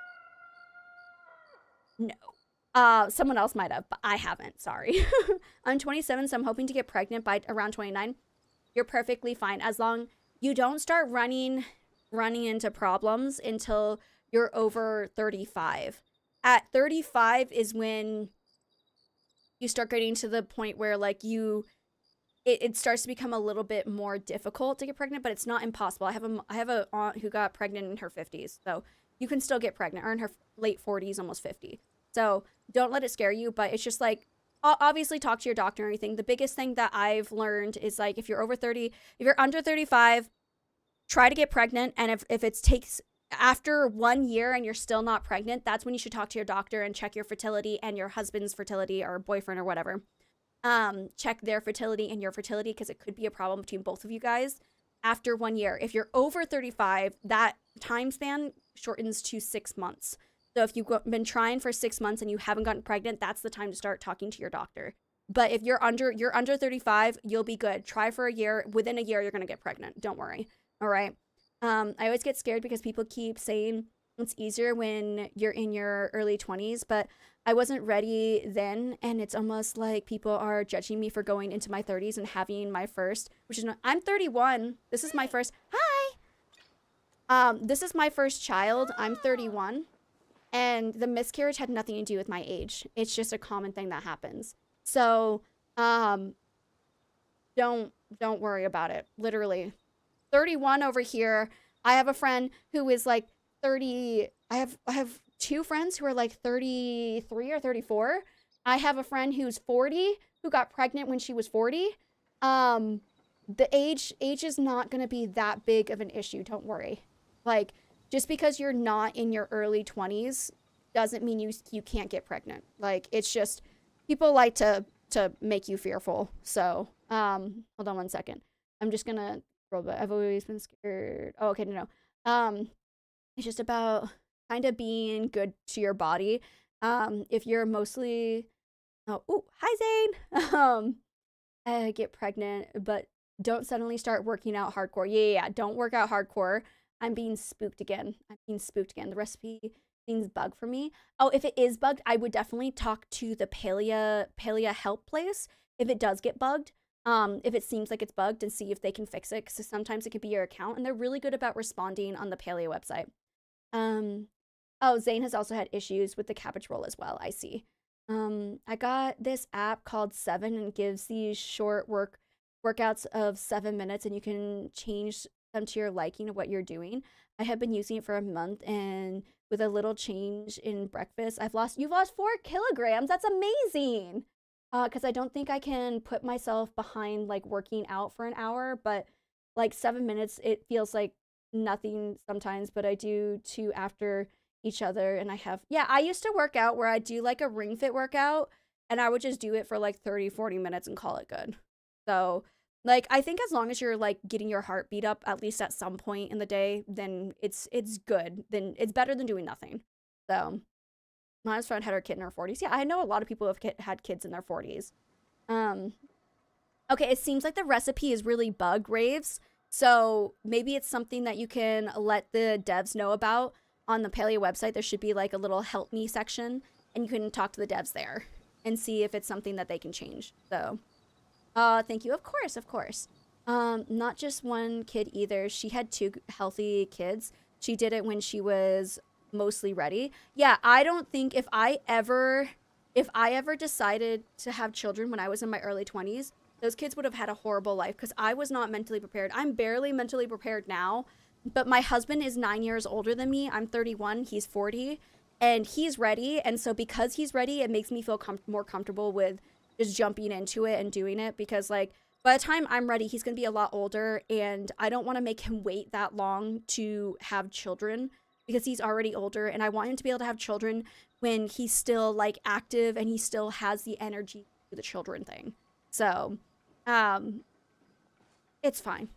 No. Someone else might have, but I haven't. Sorry. I'm 27, so I'm hoping to get pregnant by around 29. You're perfectly fine as long you don't start running into problems until you're over 35. At 35 is when you start getting to the point where like it starts to become a little bit more difficult to get pregnant, but it's not impossible. I have a aunt who got pregnant in her 50s, so you can still get pregnant, or in her late 40s, almost 50. So don't let it scare you, but it's just like, obviously talk to your doctor or anything. The biggest thing that I've learned is like, if you're over 30, if you're under 35, try to get pregnant. And if it takes after 1 year and you're still not pregnant, that's when you should talk to your doctor and check your fertility and your husband's fertility or boyfriend or whatever. Check their fertility and your fertility because it could be a problem between both of you guys after 1 year. If you're over 35, that time span shortens to 6 months. So if you've been trying for 6 months and you haven't gotten pregnant, that's the time to start talking to your doctor. But if you're under 35, you'll be good. Try for a year. Within a year, you're going to get pregnant. Don't worry. All right. I always get scared because people keep saying it's easier when you're in your early 20s, but I wasn't ready then, and it's almost like people are judging me for going into my 30s and having my first, which is not, I'm 31. This is my first. Hi. This is my first child. I'm 31, and the miscarriage had nothing to do with my age. It's just a common thing that happens. So, don't worry about it. Literally. 31 over here. I have a friend who is like 30. I have two friends who are like 33 or 34. I have a friend who's 40 who got pregnant when she was 40. The age is not going to be that big of an issue. Don't worry. Like, just because you're not in your early 20s doesn't mean you can't get pregnant. Like, it's just people like to make you fearful. So, hold on 1 second. I'm just going to I've always been scared. Oh, okay, no. It's just about kind of being good to your body. If you're mostly, hi Zane. Get pregnant, but Don't suddenly start working out hardcore. Yeah. Don't work out hardcore. I'm being spooked again. The recipe seems bugged for me. Oh, if it is bugged, I would definitely talk to the Palia help place if it does get bugged. If it seems like it's bugged, and see if they can fix it, because sometimes it could be your account, and they're really good about responding on the Palia website. Oh, Zane has also had issues with the cabbage roll as well. I see. I got this app called Seven, and gives these short workouts of 7 minutes, and you can change them to your liking of what you're doing. I have been using it for a month, and with a little change in breakfast, you've lost 4 kilograms. That's amazing. Because I don't think I can put myself behind like working out for an hour, but like 7 minutes, it feels like nothing sometimes, but I do 2 after each other. And I used to work out where I do like a Ring Fit workout, and I would just do it for like 30-40 minutes and call it good. So like, I think as long as you're like getting your heart beat up at least at some point in the day, then it's good. Then it's better than doing nothing. So my friend had her kid in her 40s. Yeah, I know a lot of people have had kids in their 40s. Okay, it seems like the recipe is really bugged, Raves. So maybe it's something that you can let the devs know about on the Palia website. There should be like a little help me section, and you can talk to the devs there and see if it's something that they can change. So thank you. Of course, of course. Not just one kid either. She had 2 healthy kids. She did it when she was mostly ready. Yeah, I don't think if I ever decided to have children when I was in my early 20s, those kids would have had a horrible life, because I was not mentally prepared. I'm barely mentally prepared now, but my husband is 9 years older than me. I'm 31, he's 40, and he's ready. And so because he's ready, it makes me feel more comfortable with just jumping into it and doing it, because like by the time I'm ready, he's going to be a lot older, and I don't want to make him wait that long to have children, because he's already older, and I want him to be able to have children when he's still like active and he still has the energy for the children thing. So, it's fine.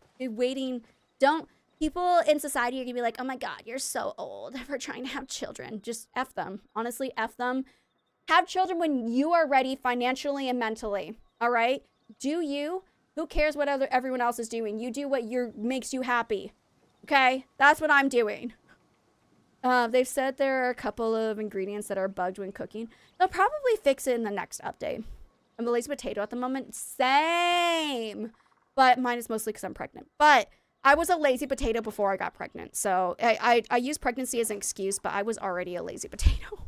People in society are gonna be like, oh my God, you're so old for trying to have children. Just F them. Honestly, F them. Have children when you are ready financially and mentally. All right? Do you? Who cares what everyone else is doing? You do what makes you happy. Okay? That's what I'm doing. They've said there are a couple of ingredients that are bugged when cooking. They'll probably fix it in the next update. I'm a lazy potato at the moment. Same. But mine is mostly because I'm pregnant. But I was a lazy potato before I got pregnant. So I use pregnancy as an excuse, but I was already a lazy potato.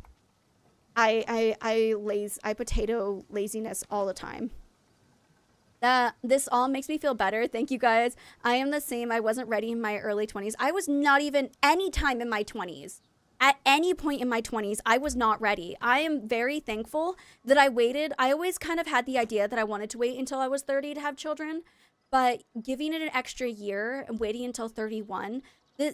I potato laziness all the time. This all makes me feel better. Thank you guys. I am the same. I wasn't ready in my early 20s. I was not even any time in my 20s. At any point in my 20s, I was not ready. I am very thankful that I waited. I always kind of had the idea that I wanted to wait until I was 30 to have children, but giving it an extra year and waiting until 31,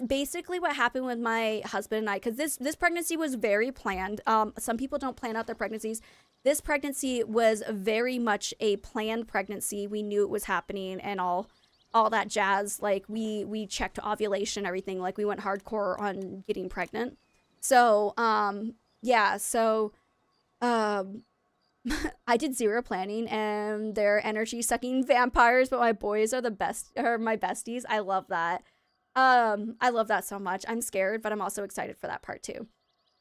basically what happened with my husband and I, because this pregnancy was very planned. Some people don't plan out their pregnancies. This pregnancy was very much a planned pregnancy. We knew it was happening and all that jazz. Like we checked ovulation, everything. Like we went hardcore on getting pregnant. So yeah. So I did zero planning, and they're energy sucking vampires, but my boys are my besties. I love that. I love that so much. I'm scared, but I'm also excited for that part too.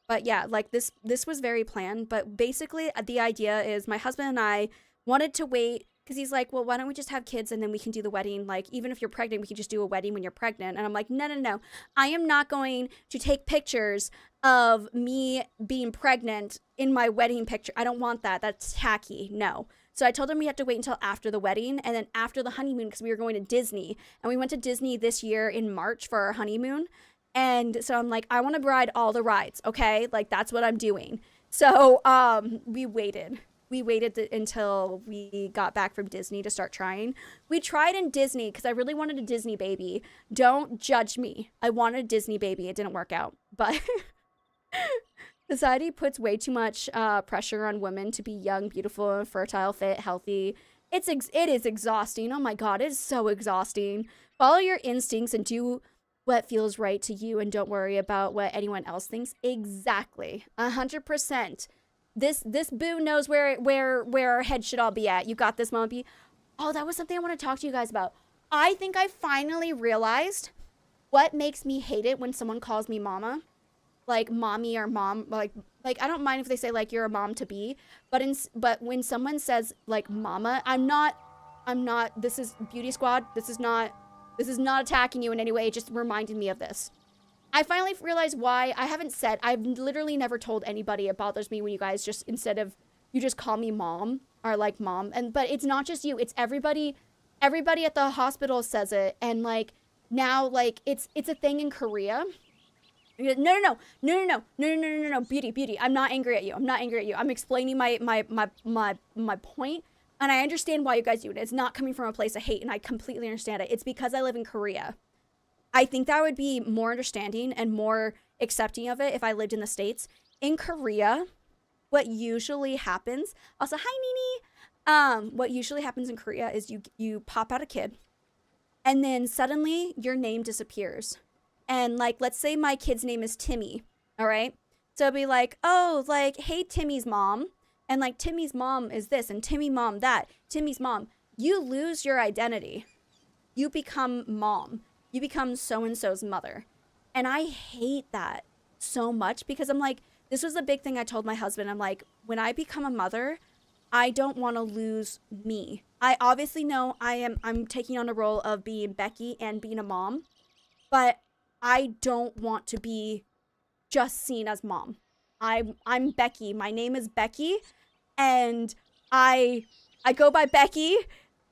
But yeah, like this was very planned, but basically the idea is my husband and I wanted to wait, because he's like, well, why don't we just have kids and then we can do the wedding? Like, even if you're pregnant, we can just do a wedding when you're pregnant. And I'm like, no. I am not going to take pictures of me being pregnant in my wedding picture. I don't want that. That's tacky. No. So I told him we had to wait until after the wedding and then after the honeymoon, because we were going to Disney. And we went to Disney this year in March for our honeymoon. And so I'm like, I want to ride all the rides, okay? Like, that's what I'm doing. So we waited. We waited until we got back from Disney to start trying. We tried in Disney because I really wanted a Disney baby. Don't judge me. I wanted a Disney baby. It didn't work out. But society puts way too much pressure on women to be young, beautiful, fertile, fit, healthy. It is exhausting. Oh my God, it is so exhausting. Follow your instincts and do what feels right to you, and don't worry about what anyone else thinks. Exactly. 100%. This boo knows where our head should all be at. You got this, Mama B. Oh, that was something I want to talk to you guys about. I think I finally realized what makes me hate it when someone calls me mama, like mommy or mom, like I don't mind if they say like you're a mom to be, but when someone says like mama, I'm not, this is Beauty Squad, this is not attacking you in any way, it just reminded me of this. I finally realized why I've literally never told anybody it bothers me when you guys just, instead of, you just call me mom or like mom. But it's not just you, it's everybody at the hospital says it. And like now, like it's a thing in Korea. No, Beauty. I'm not angry at you. I'm explaining my point. And I understand why you guys do it. It's not coming from a place of hate, and I completely understand it. It's because I live in Korea. I think that would be more understanding and more accepting of it if I lived in the States. In Korea, what usually happens, also, hi, Nini. What usually happens in Korea is you pop out a kid, and then suddenly your name disappears. And like, let's say my kid's name is Timmy, all right? So it'll be like, oh, like, hey, Timmy's mom. And like, Timmy's mom is this, and Timmy mom that, Timmy's mom. You lose your identity. You become mom. You become so-and-so's mother. And I hate that so much because I'm like, this was a big thing I told my husband. I'm like, when I become a mother, I don't want to lose me. I obviously know I'm taking on a role of being Becky and being a mom, but I don't want to be just seen as mom. I'm Becky. My name is Becky, and I go by Becky.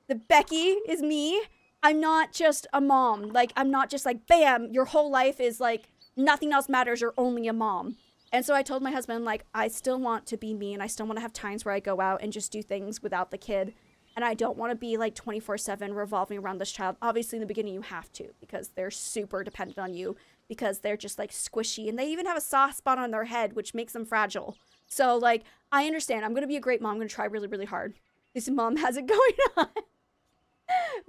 The Becky is me. I'm not just a mom. Like, I'm not just like, bam, your whole life is like, nothing else matters, you're only a mom. And so I told my husband, like, I still want to be me, and I still want to have times where I go out and just do things without the kid. And I don't want to be like 24/7 revolving around this child. Obviously, in the beginning, you have to, because they're super dependent on you, because they're just like squishy, and they even have a soft spot on their head, which makes them fragile. So like, I understand. I'm going to be a great mom. I'm going to try really, really hard. This mom has it going on.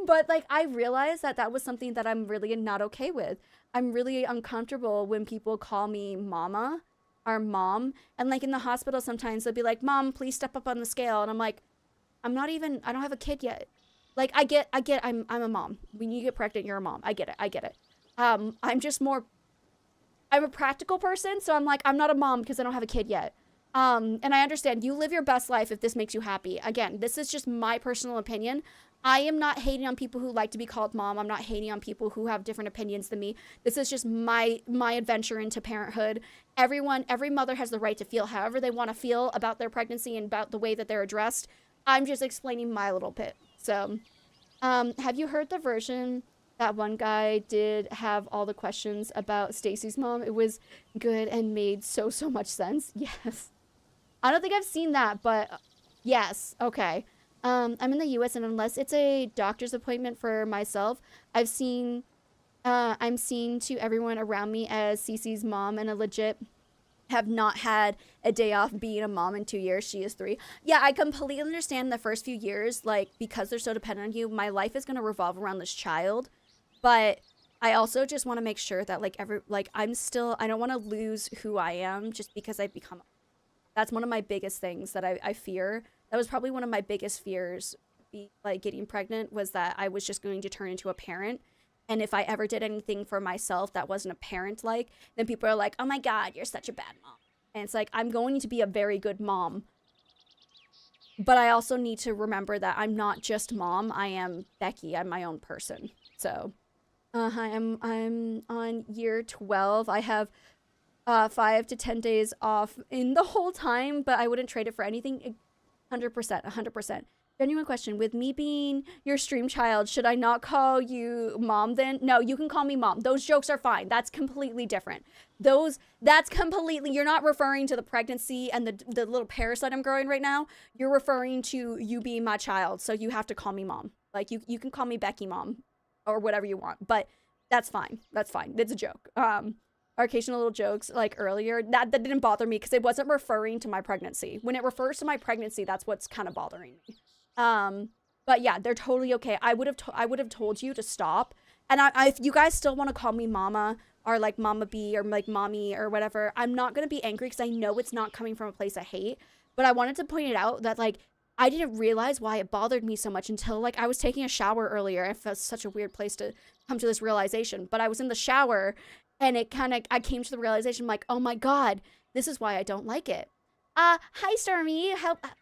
But like, I realized that was something that I'm really not okay with. I'm really uncomfortable when people call me mama or mom. And like in the hospital, sometimes they'll be like, Mom, please step up on the scale. And I'm like, I don't have a kid yet. Like, I get, I'm a mom. When you get pregnant, you're a mom. I get it. I'm a practical person. So I'm like, I'm not a mom because I don't have a kid yet. And I understand you live your best life if this makes you happy. Again, this is just my personal opinion. I am not hating on people who like to be called mom. I'm not hating on people who have different opinions than me. This is just my adventure into parenthood. Every mother has the right to feel however they want to feel about their pregnancy and about the way that they're addressed. I'm just explaining my little bit. So, have you heard the version that one guy did have all the questions about Stacy's mom? It was good and made so much sense. Yes. I don't think I've seen that, but yes. Okay. I'm in the US, and unless it's a doctor's appointment for myself, I'm seen to everyone around me as Cece's mom, and a legit have not had a day off being a mom in 2 years. She is 3. Yeah, I completely understand the first few years, like, because they're so dependent on you, my life is going to revolve around this child. But I also just want to make sure that like I don't want to lose who I am just because I've become. That's one of my biggest things that I fear. That was probably one of my biggest fears, like getting pregnant, was that I was just going to turn into a parent. And if I ever did anything for myself that wasn't a parent-like, then people are like, oh my God, you're such a bad mom. And it's like, I'm going to be a very good mom. But I also need to remember that I'm not just mom. I am Becky. I'm my own person. So, I'm on year 12. I have 5 to 10 days off in the whole time, but I wouldn't trade it for anything. 100%. Genuine question. With me being your stream child, should I not call you mom then? No, you can call me mom. Those jokes are fine. That's completely different. You're not referring to the pregnancy and the little parasite I'm growing right now. You're referring to you being my child. So you have to call me mom. Like, you can call me Becky mom or whatever you want, but that's fine. It's a joke. Our occasional little jokes like earlier, that didn't bother me because it wasn't referring to my pregnancy. When it refers to my pregnancy, that's what's kind of bothering me. But yeah, they're totally okay. I would have told you to stop. And if you guys still want to call me mama or like mama B or like mommy or whatever, I'm not going to be angry because I know it's not coming from a place of hate. But I wanted to point it out that like, I didn't realize why it bothered me so much until like I was taking a shower earlier. It was such a weird place to come to this realization, but I was in the shower and I came to the realization like, oh my God, this is why I don't like it. Hi Stormy.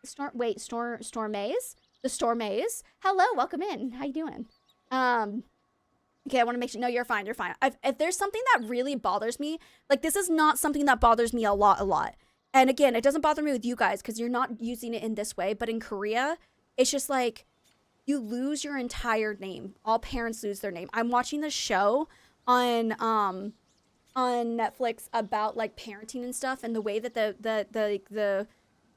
Stormaze? The Stormaze. Hello, welcome in. How you doing? Okay, I want to make sure. No, you're fine. You're fine. If there's something that really bothers me, like this is not something that bothers me a lot. And again, it doesn't bother me with you guys because you're not using it in this way. But in Korea, it's just like you lose your entire name. All parents lose their name. I'm watching this show on Netflix about like parenting and stuff, and the way that the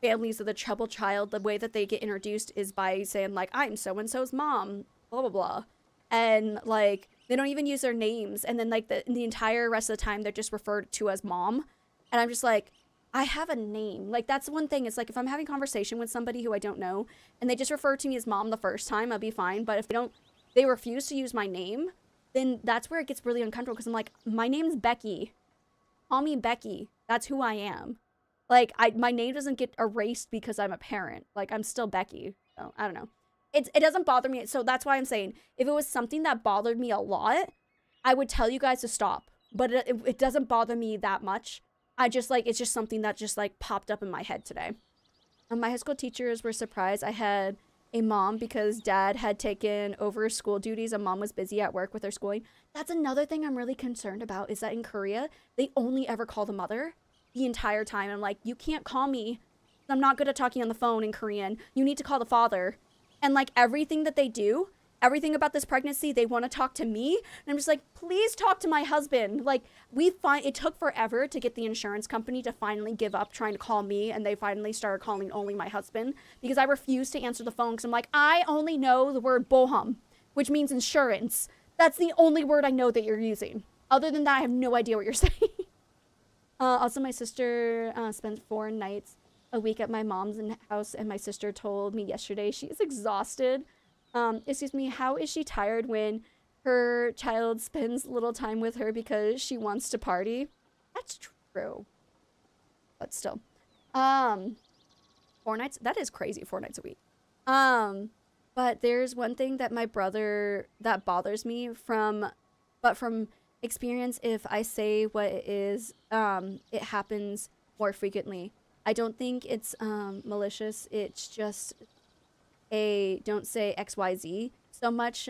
families of the troubled child, the way that they get introduced is by saying like, I'm so and so's mom, blah blah blah, and like they don't even use their names, and then like the entire rest of the time they're just referred to as mom, and I'm just like, I have a name. Like that's one thing. It's like if I'm having conversation with somebody who I don't know and they just refer to me as mom the first time, I'll be fine. But if they refuse to use my name, then that's where it gets really uncomfortable because I'm like, my name's Becky. Call me Becky. That's who I am. Like my name doesn't get erased because I'm a parent. Like I'm still Becky. So I don't know. It doesn't bother me. So that's why I'm saying if it was something that bothered me a lot, I would tell you guys to stop. But it doesn't bother me that much. I just like, it's just something that just like popped up in my head today. My high school teachers were surprised I had a mom because dad had taken over school duties and mom was busy at work with her schooling. That's another thing I'm really concerned about is that in Korea, they only ever call the mother the entire time. I'm like, you can't call me. I'm not good at talking on the phone in Korean. You need to call the father. And like everything that they do, everything about this pregnancy, they want to talk to me. And I'm just like, please talk to my husband. Like it took forever to get the insurance company to finally give up trying to call me. And they finally started calling only my husband because I refused to answer the phone. Because I'm like, I only know the word bohum, which means insurance. That's the only word I know that you're using. Other than that, I have no idea what you're saying. Also, my sister spent 4 nights a week at my mom's house. And my sister told me yesterday she's exhausted. Excuse me, how is she tired when her child spends little time with her because she wants to party? That's true. But still. 4 nights? That is crazy, 4 nights a week. But there's one thing that that bothers me from experience, if I say what it is, it happens more frequently. I don't think it's malicious. It's just don't say XYZ so much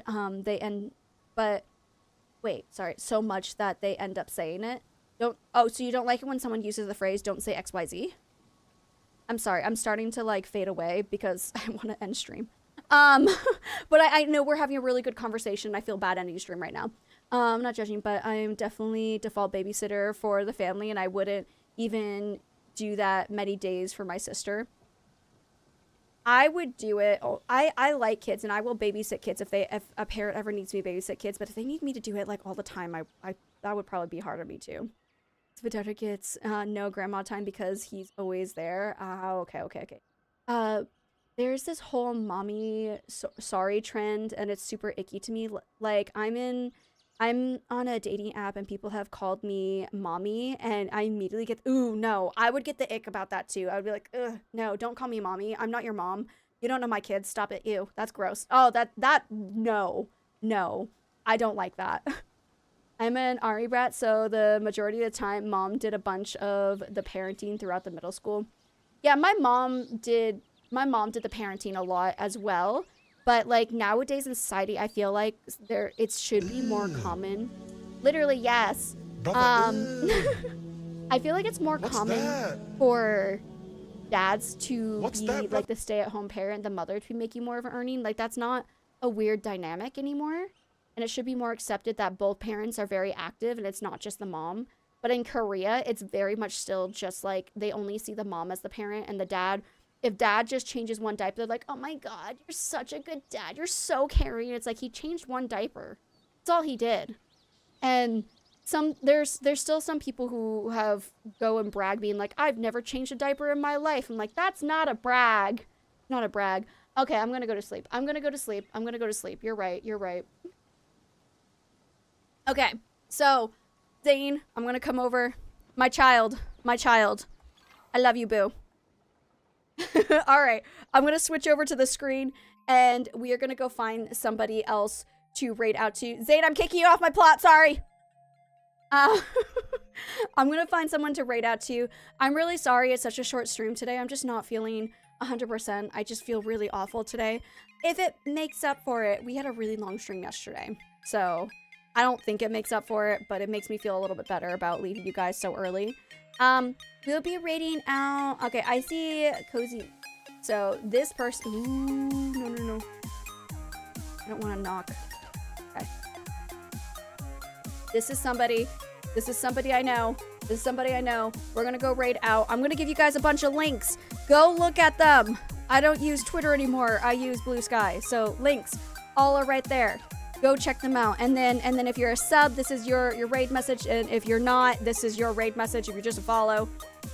so much that they end up saying it. So you don't like it when someone uses the phrase don't say XYZ? I'm sorry, I'm starting to like fade away because I want to end stream. But I know we're having a really good conversation. I feel bad ending stream right now. I'm not judging, but I'm definitely default babysitter for the family, and I wouldn't even do that many days for my sister. I would do it. I like kids and I will babysit kids if a parent ever needs me to babysit kids, but if they need me to do it like all the time, that would probably be hard on me too. So Potato gets no grandma time because he's always there. Okay. There's this whole mommy sorry trend and it's super icky to me. Like I'm on a dating app and people have called me mommy and I immediately get, ooh, no. I would get the ick about that too. I would be like, ugh, no, don't call me mommy. I'm not your mom. You don't know my kids. Stop it. Ew, that's gross. Oh, no. I don't like that. I'm an RE brat, so the majority of the time mom did a bunch of the parenting throughout the middle school. Yeah, my mom did the parenting a lot as well. But like nowadays in society, I feel like it should be more common. Literally, yes. I feel like it's more common for dads to be like the stay-at-home parent, the mother to be making more of an earning. Like that's not a weird dynamic anymore. And it should be more accepted that both parents are very active and it's not just the mom. But in Korea, it's very much still just like they only see the mom as the parent and the dad. If dad just changes one diaper, they're like, oh my God, you're such a good dad. You're so caring. It's like he changed one diaper. That's all he did. And there's still some people who go and brag being like, I've never changed a diaper in my life. I'm like, that's not a brag. Not a brag. Okay, I'm going to go to sleep. I'm going to go to sleep. You're right. Okay, so Zane, I'm going to come over. My child. I love you, boo. All right, I'm gonna switch over to the screen, and we are gonna go find somebody else to raid out to. Zayd, I'm kicking you off my plot. Sorry. I'm gonna find someone to raid out to. I'm really sorry it's such a short stream today. I'm just not feeling 100%. I just feel really awful today. If it makes up for it, we had a really long stream yesterday, so I don't think it makes up for it, but it makes me feel a little bit better about leaving you guys so early. We'll be raiding out. Okay, I see Cozy. So this person. Ooh, no. I don't want to knock. Okay. This is somebody I know. We're gonna go raid out. I'm gonna give you guys a bunch of links. Go look at them. I don't use Twitter anymore. I use Blue Sky. So links all are right there. Go check them out. And then if you're a sub, this is your raid message. And if you're not, this is your raid message if you're just a follow.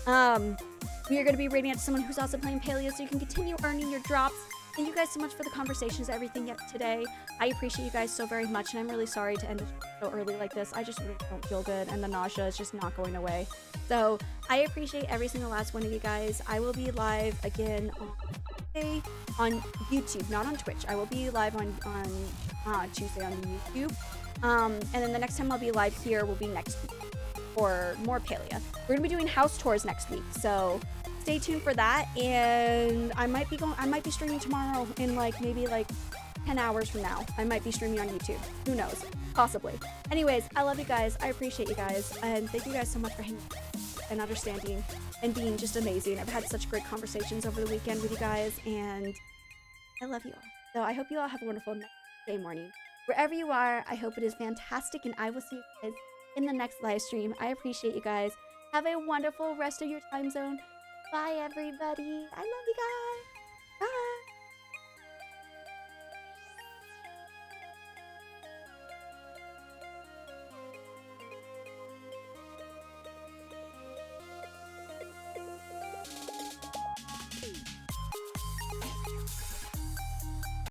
We are gonna be raiding out to someone who's also playing Palia, so you can continue earning your drops. Thank you guys so much for the conversations, everything yet today. I appreciate you guys so very much, and I'm really sorry to end it so early like this. I just really don't feel good, and the nausea is just not going away. So I appreciate every single last one of you guys. I will be live again on Tuesday on YouTube, not on Twitch. I will be live on Tuesday on YouTube. And then the next time I'll be live here will be next week for more Palia. We're gonna be doing house tours next week, so stay tuned for that. And I might be streaming tomorrow in maybe 10 hours from now. I might be streaming on YouTube. Who knows? Possibly. Anyways, I love you guys. I appreciate you guys. And thank you guys so much for hanging out and understanding and being just amazing. I've had such great conversations over the weekend with you guys, and I love you all. So I hope you all have a wonderful next day, morning. Wherever you are, I hope it is fantastic, and I will see you guys in the next live stream. I appreciate you guys. Have a wonderful rest of your time zone. Bye, everybody. I love you guys. Bye.